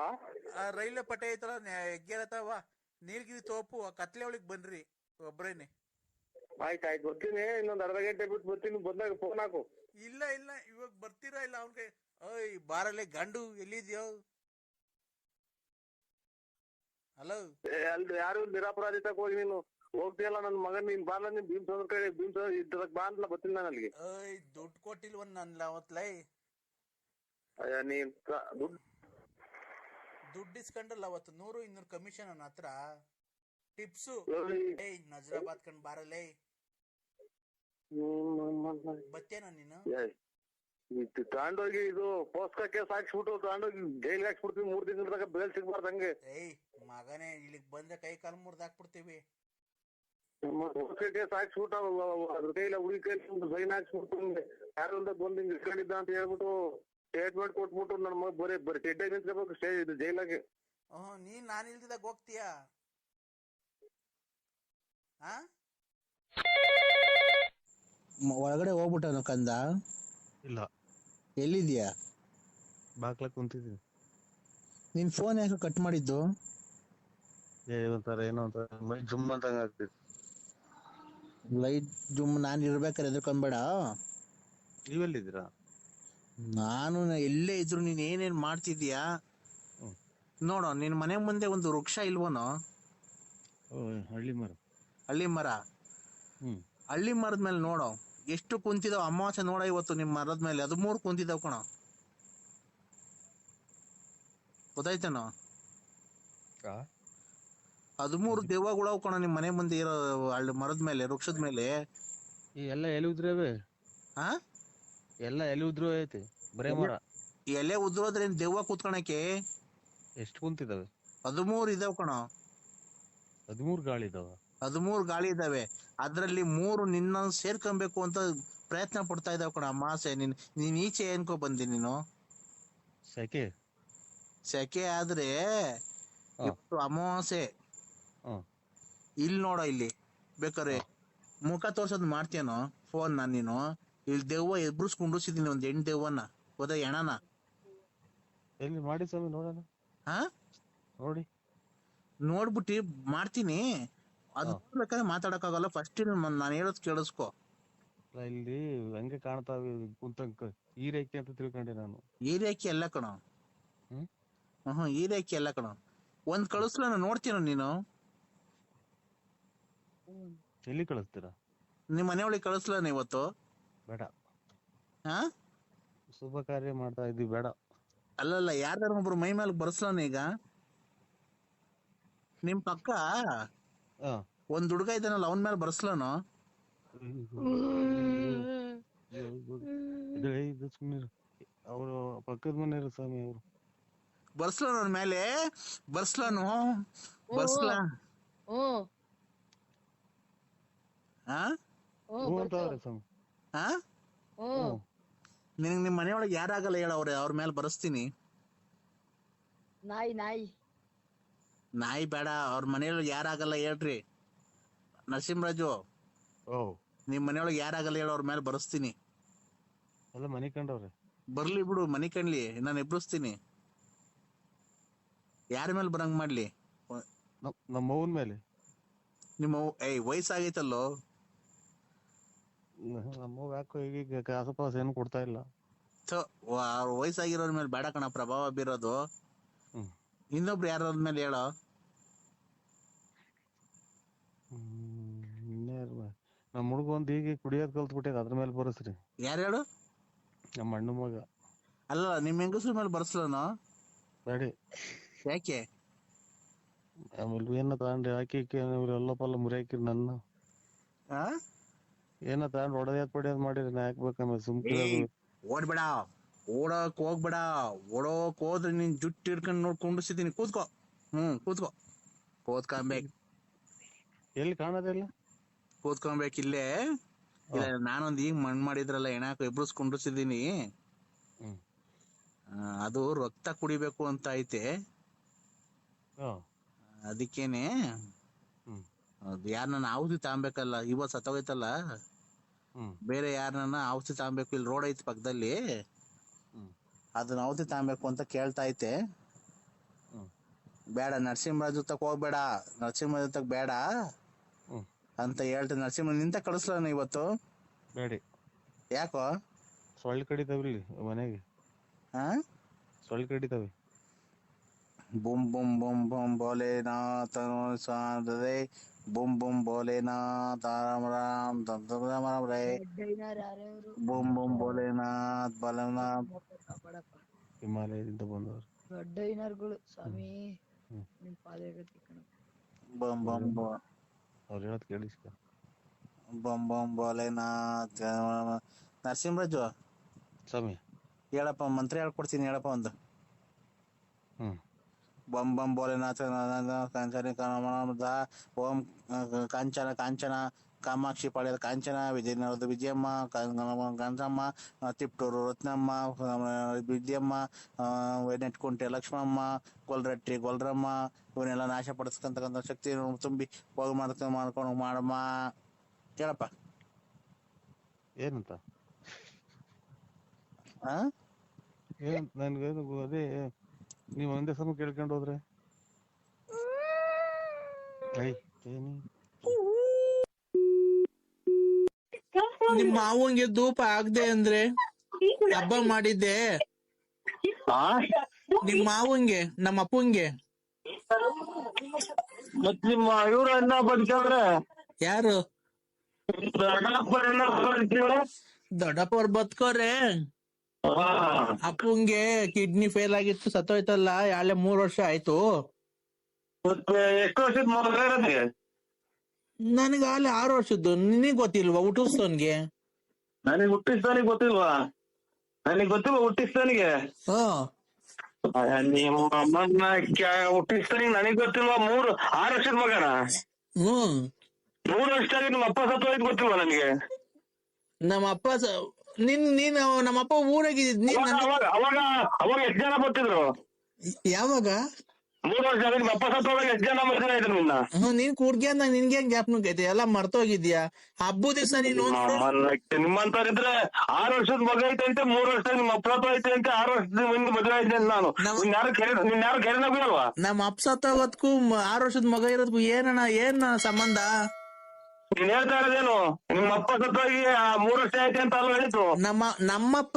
ರೈಲ್ವೆ ಪಟ್ಟೆ ಐತಲ್ಲ, ಹೆಗ್ಗೆರತಾವ, ನೀಲ್ಗಿರಿ ತೋಪು, ಆ ಕತ್ಲೆ ಒಳಗ್ ಬನ್ರಿ ಒಬ್ರೇನೆ.
ಆಯ್ತಾಯ್ತು ಬರ್ತೀನಿ, ಇನ್ನೊಂದ್ ಅರ್ಧ ಗಂಟೆ ಬಿಟ್ಟು ಬರ್ತೀನಿ. ಬಂದಾಗ ಫೋನ್ ಹಾಕು.
ಇಲ್ಲ ಇವಾಗ ಬರ್ತೀರಾ ಇಲ್ಲ ಅವ್ನ್ಗೆ? ಬಾರಲ್ಲೇ ಗಂಡು ಎಲ್ಲಿದ್ಯೋ? ಹಲೋ,
ಯಾರು ನಿರಪರಾಧಿ ತಗೋಗಿ ನೀನು
ಹೋಗ್ತೀಯಲ್ಲ ನನ್ ಮಗನ್ ನೀನ್ ಬಾರ್ಲ ನೀನ್ ಭೀಮ್ಸಂದ್ರ ಕಡೆ ಇದ್ರಕ್ ಬಾ ಅಂತಲ್ಲ ಬರ್ತೀನಿ ನಾನು ಅಲ್ಲಿಗೆ.
ಏಯ್ ದುಡ್ಡು ಕೊಟ್ಟಿಲ್ವನ್ ನನ್ಲ ಅವತ್ಲೈ
ಅಯ್ಯ ನೀನ್
ದುಡ್ಡು ಇಸ್ಕೊಂಡಲ್ಲ ಅವತ್ತು 100-200 ಕಮಿಷನ್ ನನ್ನ ಹತ್ರ ಟಿಪ್ಸು. ಏಯ್ ನಜರಾಬಾದ್ ಕಂಡ್ ಬಾರಲೇ ಬತ್ತೇನ ನೀನು
ತಗೊಂಡೋಗಿ ಇದು ಪೋಸ್ಕ ಕೇಸ್ ಹಾಕ್ಸ್ಬಿಟ್ಟು ತಗೊಂಡೋಗಿ ಜೈಲ್ಗೆ ಹಾಕ್ಸ್ಬಿಡ್ತೀವಿ 3 ತಿಂಗಳ ಬೇಲ್ ಸಿಗ್ಬಾರ್ದು ಹಂಗೆ.
ಏಯ್ ಮಗನೇ ಇಲ್ಲಿಗ್ ಬಂದ್ರೆ ಕೈ ಕಾಲು ಮುರ್ದು ಹಾಕ್ಬಿಡ್ತೀವಿ.
ಪೋಸ್ಕ ಕೇಸ್ ಹಾಕ್ಸ್ಬಿಟ್ಟು ಅದ್ರ ಕೈಲ ಹುಡುಗಿ ಕೈಲಿ ಒಂದು ಸೈನ್ ಹಾಕ್ಸ್ಬಿಟ್ಟು ಯಾರು ಅಂತ ಬಂದು ಹಿಂಗ್ ಇಟ್ಕೊಂಡಿದ್ದ ಅಂತ ಹೇಳ್ಬಿಟ್ಟು ಸ್ಟೇಟ್ಮೆಂಟ್ ಕೊಟ್ಬಿಟ್ಟು ನನ್ನ ಮಗ ಬರೀ ಚೆಡ್ಡಾಗಿ ನಿಂತ್ಕೋಬೇಕು ಇದು ಜೈಲಾಗೆ.
ನೀನ್ ನಾನು ಇಲ್ದಿದಾಗ ಹೋಗ್ತೀಯಾ?
ಒಳಗಡೆ ಹೋಗ್ಬಿಟ್ಟನು ಕಂದ?
ಇಲ್ಲ.
ಎಲ್ಲಿದ್ಯಾ?
ಬಾಕ್ಲ ಕುಂತಿದ್ದೀನಿ.
ನಿನ್ ಫೋನ್ ಯಾಕೆ ಕಟ್ ಮಾಡಿದ್ದು?
ಏನೋ ಒಂಥರ ಜುಮ್ ಅಂತ ಆಗ್ತಿತ್ತು.
ಲೈಟ್ ಜುಮ್ ನಾನು ಇರ್ಬೇಕಾರೆ ಎದ್ಕೊಂಬೇಡ.
ನೀವೆಲ್ಲಿದ್ದೀರಾ?
ನಾನು ಎಲ್ಲೇ ಇದ್ರು ನೀನ್ ಏನೇನ್ ಮಾಡ್ತಿದ್ಯಾ ನೋಡೋ. ನಿನ್ ಮನೆ ಮುಂದೆ ಒಂದು ವೃಕ್ಷ ಇಲ್ವನೋ?
ಹಳ್ಳಿ ಮರ.
ಹಳ್ಳಿ ಮರ. ಹಳ್ಳಿ ಮರದ ಮೇಲೆ ನೋಡೋ ಎಷ್ಟು ಕುಂತಿದಾವ್. ಅಮಾವಾಸ್ಯೆ ನೋಡ ಇವತ್ತು ನಿಮ್ ಮರದ ಮೇಲೆ 13 ಕುಂತಿದಾವ್ ಕಣ. ಗೊತ್ತಾಯ್ತೇನೋ? 13 ದೆವ್ವಗಳು ಕಣ ನಿಮ್ ಮನೆ ಮುಂದೆ ಇರೋ ಹಳ್ಳಿ ಮರದ ಮೇಲೆ, ವೃಕ್ಷದ ಮೇಲೆ.
ಎಲ್ಲ ಎಲೆ ಉದ್ರವೆ. ಎಲ್ಲ ಎಲೆ ಉದ್ರೂ ಐತೆ, ಬರೇ ಮರ.
ಎಲೆ ಉದ್ರೋದ್ರೆ ದೆವ್ವ ಕೂತ್ಕೊಳಕ್ಕೆ.
ಎಷ್ಟು ಕುಂತಿದಾವೆ?
13 ಇದಾವ್ ಕಣ.
13 ಗಾಳಿ ಇದಾವ?
13 ಗಾಳಿ ಇದಾವೆ. ಅದ್ರಲ್ಲಿ 3 ನಿನ್ನ ಸೇರ್ಕೊಬೇಕು ಅಂತ ಪ್ರಯತ್ನ ಪಡ್ತಾ ಇದಾವ್ ಕಣ. ಅಮಾಸೆ ನೀನ್ ಈಚೆ ಏನ್ಕೋ ಬಂದಿ ನೀನು? ಸೆಕೆ ಆದ್ರೆ ಇವತ್ತು ಅಮಾವಾಸ್ಯೆ. ಇಲ್ಲಿ ನೋಡೋ, ಇಲ್ಲಿ ಬೇಕಾರೆ ಮುಖ ತೋರ್ಸೋದ್ ಮಾಡ್ತೀಯನೋ ಫೋನ್ ನೀನು? ಇಲ್ಲಿ ದೆವ್ವ ಎಬ್ರುಸ್ಕೊಂಡಿದ್ದೀನಿ, ಒಂದ್ ಹೆಣ್ ದೆವ್ವನ. ಗೊತ್ತಾ? ಹೆಣನ
ಎಲ್ಲಿ ಮಾಡಿ ಸ್ವಾಮಿ ನೋಡೋಣ. ನೋಡಿ
ನೋಡ್ಬಿಟ್ಟಿ ಮಾಡ್ತೀನಿ. ಅದು ಬೇಕಾದ್ರೆ ಮಾತಾಡಕ್ಕಾಗಲ್ಲ. ಫಸ್ಟ್ ನಾನು ಹೇಳೋದ್ ಕೇಳಿಸ್ಕೊ.
ಇಲ್ಲಿ ಹಂಗೆ ಕಾಣ್ತಾವೆ ಕುಂತಂಕ ಈರೇಕಿ ಅಂತ ತಿಳ್ಕೊಂಡೆ ನಾನು.
ಈರೇಕಿ ಎಲ್ಲ ಕಣ. ಈರೇಕಿ ಎಲ್ಲ ಕಣ. ಒಂದ್ ಕಳಿಸ್ಲ ನೋಡ್ತೀನ ನೀನು?
ಎಲ್ಲಿ ಕಳಿಸ್ತೀರಾ?
ನಿಮ್ ಮನೆ ಒಳಗೆ ಕಳಿಸ್ಲ ಇವತ್ತು?
ಬೇಡ. ಶುಭ ಕಾರ್ಯ ಮಾಡ್ತಾ ಇದ್ವಿ, ಬೇಡ.
ಅಲ್ಲಲ್ಲ, ಯಾರ್ದಾರ ಒಬ್ರು ಮೈ ಮೇಲೆ ಬರ್ಸ್ಲಾನ ಈಗ? ನಿಮ್ ಪಕ್ಕ ಒಂದ್ ಹುಡುಗ ಇದ್ದಾನಲ್ಲ, ಅವನ್ ಮೇಲೆ ಬರ್ಸ್ಲಾನು?
ಅವರು ಪಕ್ಕದ ಮನೆಯವರು ಸ್ವಾಮಿ. ಅವರು
ಬರ್ಸ್ಲಾನು ಅವನ ಮೇಲೆ? ಬರ್ಸ್ಲಾನು? ಬರ್ಸ್ಲಾ? ನಿನಗ್ ನಿಮ್ ಮನೆಯೊಳಗೆ ಯಾರಾಗಲ್ಲ ಹೇಳ? ಅವ್ರ ಮೇಲೆ ಬರ್ಸ್ತೀನಿ. ನಾಯಿ ಬೇಡ. ಅವ್ರ ಮನೆಯೊಳಗೆ ಯಾರಾಗಲ್ಲ ಹೇಳ್ರಿ. ನರಸಿಂಹರಾಜು, ನಿಮ್ ಮನೆಯೊಳಗೆ ಯಾರಾಗಲ್ಲ ಹೇಳ? ಅವ್ರ ಮೇಲೆ ಬರ್ಸ್ತೀನಿ.
ಎಲ್ಲ ಮನೆ ಕಂಡವ್ರೆ.
ಬರ್ಲಿ ಬಿಡು, ಮನೆ ಕಣ್ಲಿ, ನಾನು ಎಬ್ಬಿಸ್ತೀನಿ. ಯಾರ ಮೇಲೆ ಬರಂಗ್ ಮಾಡ್ಲಿ?
ನಮ್ಮ ಅವ್ವನ್ ಮೇಲೆ.
ನಿಮ್ಮ ವಯಸ್ಸಾಗೈತಲ್ಲೋ?
ನಮ್ಮ ಯಾಕೋ ಈಗ ಕಾಸು ಪಾಸು ಏನು ಕೊಡ್ತಾ ಇಲ್ಲ.
ವಯಸ್ಸಾಗಿರೋರ್ ಮೇಲೆ ಬೇಡ ಕಣ ಪ್ರಭಾವ ಬೀರೋದು. ಇನ್ನೊಬ್ರು ಯಾರ ಮೇಲೆ ಹೇಳೋ?
ನಮ್ಮ ಹುಡುಗ ಒಂದ್ ಈಗ ಕುಡಿಯೋದ್ ಕಲ್ತ್ಬಿಟ್ಟೆ, ಅದ್ರ ಮೇಲೆ ಬರಸ್ರಿ.
ಯಾರು ಹೇಳು?
ನಮ್ಮ ಅಣ್ಣ ಮಗ.
ಅಲ್ಲ, ನಿಮ್ ಹೆಂಗಸ್ರ ಮೇಲೆ ಬರ್ಸ್ಲನು?
ಬೇಡಿ.
ಯಾಕೆ?
ಆಮೇಲೆ ಏನ ತಗೊಂಡ್ರಿ ಹಾಕಿ ಎಲ್ಲಪ್ಪಲ್ಲ ಮುರಿ ಹಾಕಿರಿ ನನ್ನ. ಏನ ತಗೊಂಡ್ ಹೊಡೆದ್ ಪಡೆಯೋದ್ ಮಾಡಿರಿ, ನಾ ಹಾಕ್ಬೇಕಂದ್ರೆ ಸುಮ್ನೆ.
ಓಡ್ಬೇಡ, ಓಡಕ್ ಹೋಗ್ಬೇಡ. ಓಡೋಕ್ ಹೋದ್ರೆ ನೀನ್ ಜುಟ್ಟು ಹಿಡ್ಕೊಂಡ್ ನೋಡ್ಕೊಂಡಿಸಿದೀನಿ. ಕೂತ್ಕೋ. ಕೂತ್ಕೋ. ಕೂತ್ಕೊಂಬೇಕು.
ಎಲ್ಲಿ ಕಾಣೋದಿಲ್ಲ?
ಕೂತ್ಕೊಬೇಕು ಇಲ್ಲೇ. ಇಲ್ಲ, ನಾನೊಂದ್ ಈಗ ಮಣ್ ಮಾಡಿದ್ರಲ್ಲ ಹೆಣಾಕ ಎಬ್ರಿಸ್ಕೊಂಡಿಸಿದೀನಿ. ಅದು ರಕ್ತ ಕುಡಿಬೇಕು ಅಂತ ಐತೆ. ಅದಕ್ಕೇನೆ ಯಾರನ್ನ ಔಷಧಿ ತಗೊಂಬೇಕಲ್ಲ. ಇವತ್ ಸತ್ತೋಗೈತಲ್ಲ, ಬೇರೆ ಯಾರನ್ನ ಔಷಧಿ ತಗೊಂಬೇಕು. ಇಲ್ಲಿ ರೋಡ್ ಐತಿ ಪಕ್ಕದಲ್ಲಿ, ಅದನ್ನ ಔಷಧಿ ತಗೊಂಬೇಕು ಅಂತ ಕೇಳ್ತಾ ಐತೆ. ಬೇಡ, ನರಸಿಂಹರಾಜು ತಕ್ ಹೋಗ್ಬೇಡ, ನರಸಿಂಹರಾಜು ತಕ್ ಬೇಡ ಅಂತ ಹೇಳ್ತೀನಿ. ನರಸಿಂಹ ನಿಂತ ಕಳಿಸ್ಲ ಇವತ್ತು?
ಬೇಡಿ.
ಯಾಕೋ?
ಸೊಳ್ಳೆ ಕಡಿತಾವ್ರಿ ಮನೆಗೆ. ಸೊಳ್ಳೆ ಕಡಿತಾವೆ.
ಬುಮ್ ಬುಮ್ ಬುಮ್ ಬುಮ್ ಭೋಲೆನಾಥನು ಸಾಧದೆ
ಬುಮ್ ಬುಮ್ ಭೋಲೆನಾಥ್ ರಾಮ ರಾಮ್ ರಾಮ ರಾಮ ರೇ ಬುಮ್ ಬುಮ್ ಭೋಲೆನಾಥ್ ಬಲನಾಥ್
ಹಿಮಾಲಯದಿಂದ ಬಂದವರು
ದೊಡ್ಡ ಸ್ವಾಮಿ ನಿಮ್ ಪಾದಗತಿ ಕಣ.
ಬಮ್ ಬಮ್
ಅವ್ರು ಹೇಳೋದ್ ಕೇಳಿಸ್ಕ.
ಬಮ್ ಬಮ್ ಭೋಲೆನಾಥ್ ನರಸಿಂಹರಾಜು
ಸ್ವಾಮಿ
ಹೇಳಪ್ಪ, ಮಂತ್ರ ಹೇಳ್ಕೊಡ್ತೀನಿ ಹೇಳಪ್ಪ ಒಂದು. ಬಂ ಬಂ ಭೋಲೆನಾಥ ಕಾಂಚನ ಕಾಮದ ಓಂ ಕಾಂಚನ ಕಾಂಚನ ಕಾಮಾಕ್ಷಿ ಪಾಳ್ಯದ ಕಾಂಚನ, ವಿಜಯನಗರದ ವಿಜಯಮ್ಮ, ಕಾಂಚಮ್ಮ, ತಿಪ್ಟೂರು ರತ್ನಮ್ಮ, ವಿದ್ಯಮ್ಮ, ನೆಟ್ಕುಂಟೆ ಲಕ್ಷ್ಮಮ್ಮ, ಗೊಲ್ರಟ್ಟಿ ಗೊಲ್ರಮ್ಮ, ಇವನ್ನೆಲ್ಲ ನಾಶ ಪಡಿಸ್ಕೊಂತಕ್ಕಂಥ ಶಕ್ತಿ ತುಂಬಿ ಹೋಗಿ ಮಾಡ್ಕೊಂಡು ಮಾಡಮ್ಮ. ಕೇಳಪ್ಪ
ಏನಂತ ನನ್ಗೇನು ಅದೇ ನೀವು ಒಂದೇ ಸಮ ಕೇಳ್ಕೊಂಡು ಹೋದ್ರೆ
ನಿಮ್ ಮಾವಂಗೆ ಧೂಪ ಆಗದೆ ಅಂದ್ರೆ ಹಬ್ಬ ಮಾಡಿದ್ದೆ. ನಿಮ್ ಮಾವಂಗೆ ನಮ್ಮ ಅಪ್ಪಂಗೆ
ಮತ್ ನಿಮ್ಮ ಇವ್ರನ್ನ ಬಂದ್ರೆ
ಯಾರು ದೊಡ್ಡಪ್ಪ ಅವ್ರು ಬದುಕೋರೆ. ಅಪ್ಪಂಗೆ ಕಿಡ್ನಿ ಫೇಲ್ ಆಗಿತ್ತು, ಸತ್ತೋಯ್ತಲ್ಲ, 3 ವರ್ಷ ಆಯ್ತು.
ಎಷ್ಟು ವರ್ಷದ ಮಗ?
ನನಗ 6 ವರ್ಷದ್ದು. ನಿನಗ್ ಗೊತ್ತಿಲ್ವಾ ಹುಟ್ಟಿಸ್ತವನ್ಗೆ?
ನನಗೆ ಹುಟ್ಟಿಸ್ತಾನಿಗೆ ಗೊತ್ತಿಲ್ವಾ? ನನಗೆ ಗೊತ್ತಿಲ್ವಾ ಹುಟ್ಟಿಸ್ತಾನಿಗೆ? ನಿಮ್ಮ ಅಮ್ಮನ್ನ ಹುಟ್ಟಿಸ್ತಾನಿಗೆ ನನಗ್ ಗೊತ್ತಿಲ್ವಾ? 6 ವರ್ಷದ ಮಗನ? 3 ವರ್ಷದಾಗ ನಿಮ್ಮ ಅಪ್ಪ ಸತ್ತೋಯ್ತು ಗೊತ್ತಿಲ್ವಾ ನನಗೆ?
ನಮ್ಮಪ್ಪ ನೀನು ನಮ್ಮಪ್ಪ ಊರಾಗಿದ್ದ
ಅವಾಗ ಎಷ್ಟು ಜನ ಬರ್ತಿದ್ರು?
ಯಾವಾಗ?
3 ವರ್ಷ ನಿಮ್ಮ ಅಪ್ಪ ಸತ್ತೋದಾಗ ಎಷ್ಟು ಜನ ಬರ್ತಾರೆ ಇದ್ರು ನಿನ್ನ?
ನೀನ್ ಕೂಡ್ಗ್ಯಾಂದಾಗ ನಿನ್ಗೆ ಹೆಂಗ್ ಜ್ಞಾಪನ ಐತೆ? ಎಲ್ಲ ಮರ್ತೋಗಿದ್ಯಾ? ಹಬ್ಬದ ದಿವಸ ನೀನು
ನಿಮ್ಮಂತವ್ರಿದ್ರೆ 6 ವರ್ಷದ ಮಗ ಐತೆ ಅಂತ, 3 ವರ್ಷದಾಗ ನಿಮ್ಮ ಅಪ್ಪ ಸತ್ತೋಯ್ತು ಅಂತ, 6 ವರ್ಷದ ಮುಂದೆ ಮದುವೆ ಐತೆ ಅಂತ ನಾನು ನಿನ್ಯಾರು ಕೇಳಿನಲ್ವಾ?
ನಮ್ಮ ಅಪ್ಪ ಸತ್ತೋಗೋದಕ್ಕೂ 6 ವರ್ಷದ ಮಗ ಇರೋದಕ್ಕೂ ಏನ್ ಸಂಬಂಧ?
ನೀನ್ ಹೇಳ್ತಾ ಇರೋದೇನು? ನಿಮ್ಮ ಅಪ್ಪ ಸತ್ತೋಗಿ 3 ವರ್ಷ ಆಯ್ತು ಅಂತ ಅಲ್ವಾ ಹೇಳಿದ್ರು?
ನಮ್ಮಪ್ಪ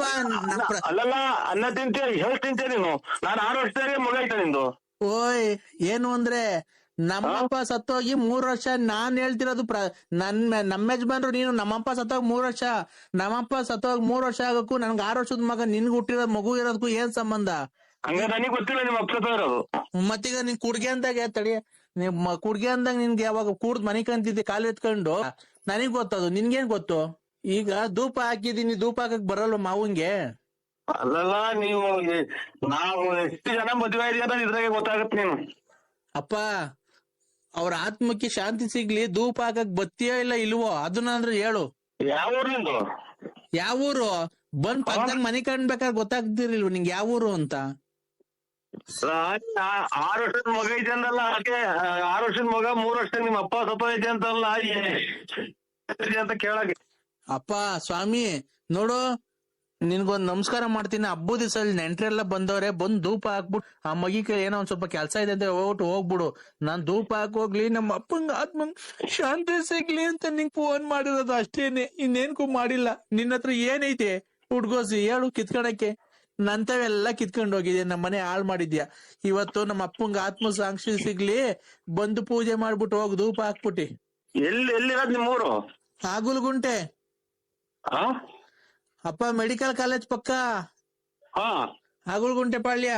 ಅಲ್ಲಲ್ಲ, ಅನ್ನ ತಿಂತೀಯ, ಹೇಳಿ ತಿಂತೀಯ ನೀನು? ನಾನು 6 ವರ್ಷದಾಗ ಮಗ ಐತೆ ನಿಂದು.
ಓಯ್ ಏನು ಅಂದ್ರೆ ನಮ್ಮಪ್ಪ ಸತ್ತೋಗಿ 3 ವರ್ಷ. ನಾನ್ ಹೇಳ್ತಿರೋದು ನಮ್ಮ ಯಜಮಾನ್ರು ನೀನು. ನಮ್ಮಪ್ಪ ಸತ್ತೋಗಿ 3 ವರ್ಷ, ನಮ್ಮಪ್ಪ ಸತ್ತೋಗಿ 3 ವರ್ಷ ಆಗಕ್ಕೂ ನನ್ಗೆ 6 ವರ್ಷದ ಮಗ ನಿನ್ಗೆ ಹುಟ್ಟಿರೋದ್ ಮಗು ಇರೋದಕ್ಕೂ ಏನ್ ಸಂಬಂಧ?
ಹಂಗ ನನಗೆ ಗೊತ್ತಿಲ್ಲ ನಿಮ್ಮ ಅಪ್ಪ ಸತ್ತೋಗಿರೋದು.
ಮತ್ತೀಗ ನೀನ್ ಕುಡ್ಗೆ ಅಂದಾಗ ತಡಿ, ಕುಡ್ಗೆ ಅಂದಾಗ ನಿನ್ಗೆ ಯಾವಾಗ ಕೂಡ್ದ್ ಮನೆ ಕಂತಿದ್ದೆ ಕಾಲು ಎತ್ಕೊಂಡು ನನಗ್ ಗೊತ್ತದು, ನಿನ್ಗೇನ್ ಗೊತ್ತು? ಈಗ ಧೂಪ ಹಾಕಿದೀನಿ, ಧೂಪ ಹಾಕಕ್ ಬರಲ್ವ ಮಾವಂಗೆ?
ಅಲ್ಲಲ್ಲ, ನಾವು ಎಷ್ಟು ಜನ ಮದುವೆ ಇದೆಯಾ ಅಂತ ಇದ್ರಾಗೆ ಗೊತ್ತಾಗತ್ತೆ. ನೀನು
ಅಪ್ಪ ಅವ್ರ ಆತ್ಮಕ್ಕೆ ಶಾಂತಿ ಸಿಗ್ಲಿ, ಧೂಪ ಹಾಕಕ್ ಬತ್ತೀಯೋ ಇಲ್ಲ ಇಲ್ವೋ ಅದನ್ನ ಹೇಳು.
ಯಾವ ಊರು ನಿಂದು?
ಯಾವ ಊರು? ಬಂದ್ ಪಕ್ಕದಾಗ ಮನೆ ಕಾಣ್ಬೇಕಾದ್ರೆ ಗೊತ್ತಾಗ್ತಿರ್ಲಿಲ್ವ ನಿಂಗೆ ಯಾವ ಊರು ಅಂತ?
6 ವರ್ಷದ ಮಗ ಐತೆ ಅಂದಲ್ಲ, ಅದಕ್ಕೆ 6 ವರ್ಷದ ಮಗ 3 ವರ್ಷ ನಿಮ್ಮ ಅಪ್ಪ ಸತ್ತೋಯ್ತೆ ಅಂತಲ್ಲ ಅಂತ ಕೇಳಕ್ಕೆ.
ಅಪ್ಪ ಸ್ವಾಮಿ ನೋಡು, ನಿನ್ಗೊಂದ್ ನಮಸ್ಕಾರ ಮಾಡ್ತೀನಿ. ಹಬ್ಬದ ದಿವಸ ನೆಂಟ್ರೆಲ್ಲ ಬಂದವ್ರೆ, ಬಂದ್ ಧೂಪ ಹಾಕ್ಬಿಟ್ಟು ಆ ಮಗಿಗೆ ಏನೋ ಒಂದ್ ಸ್ವಲ್ಪ ಕೆಲ್ಸ ಇದೆ ಅಂತ ಹೋಗ್ಬಿಡು. ನಾನ್ ಧೂಪ ಹಾಕೋಗ್ಲಿ, ನಮ್ಮ ಅಪ್ಪಂಗ ಆತ್ಮ ಶಾಂತಿ ಸಿಗ್ಲಿ ಅಂತ ನಿಂಗ್ ಫೋನ್ ಮಾಡಿರೋದು ಅಷ್ಟೇನೆ, ಇನ್ನೇನ್ಕೂ ಮಾಡಿಲ್ಲ. ನಿನ್ನ ಹತ್ರ ಏನೈತೆ ಹುಡ್ಗೋಸಿ ಹೇಳು ಕಿತ್ಕೊಳಕ್ಕೆ? ನಂತವೆಲ್ಲ ಕಿತ್ಕೊಂಡ್ ಹೋಗಿದ್ಯಾ, ನಮ್ಮ ಮನೆ ಹಾಳ್ ಮಾಡಿದ್ಯಾ. ಇವತ್ತು ನಮ್ಮ ಅಪ್ಪಂಗ ಆತ್ಮ ಸಾಕ್ಷಿ ಸಿಗ್ಲಿ, ಬಂದು ಪೂಜೆ ಮಾಡ್ಬಿಟ್ಟು ಹೋಗ್ ಧೂಪ ಹಾಕ್ಬಿಟ್ಟಿ.
ಎಲ್ಲಿರೋದ್ ನಿಮ್ಮೂರು?
ಆಗುಲ್ಗುಂಟೆ ಅಪ್ಪ, ಮೆಡಿಕಲ್ ಕಾಲೇಜ್ ಪಕ್ಕ ಆಗುಲ್ಗುಂಟೆ ಪಾಳ್ಯ.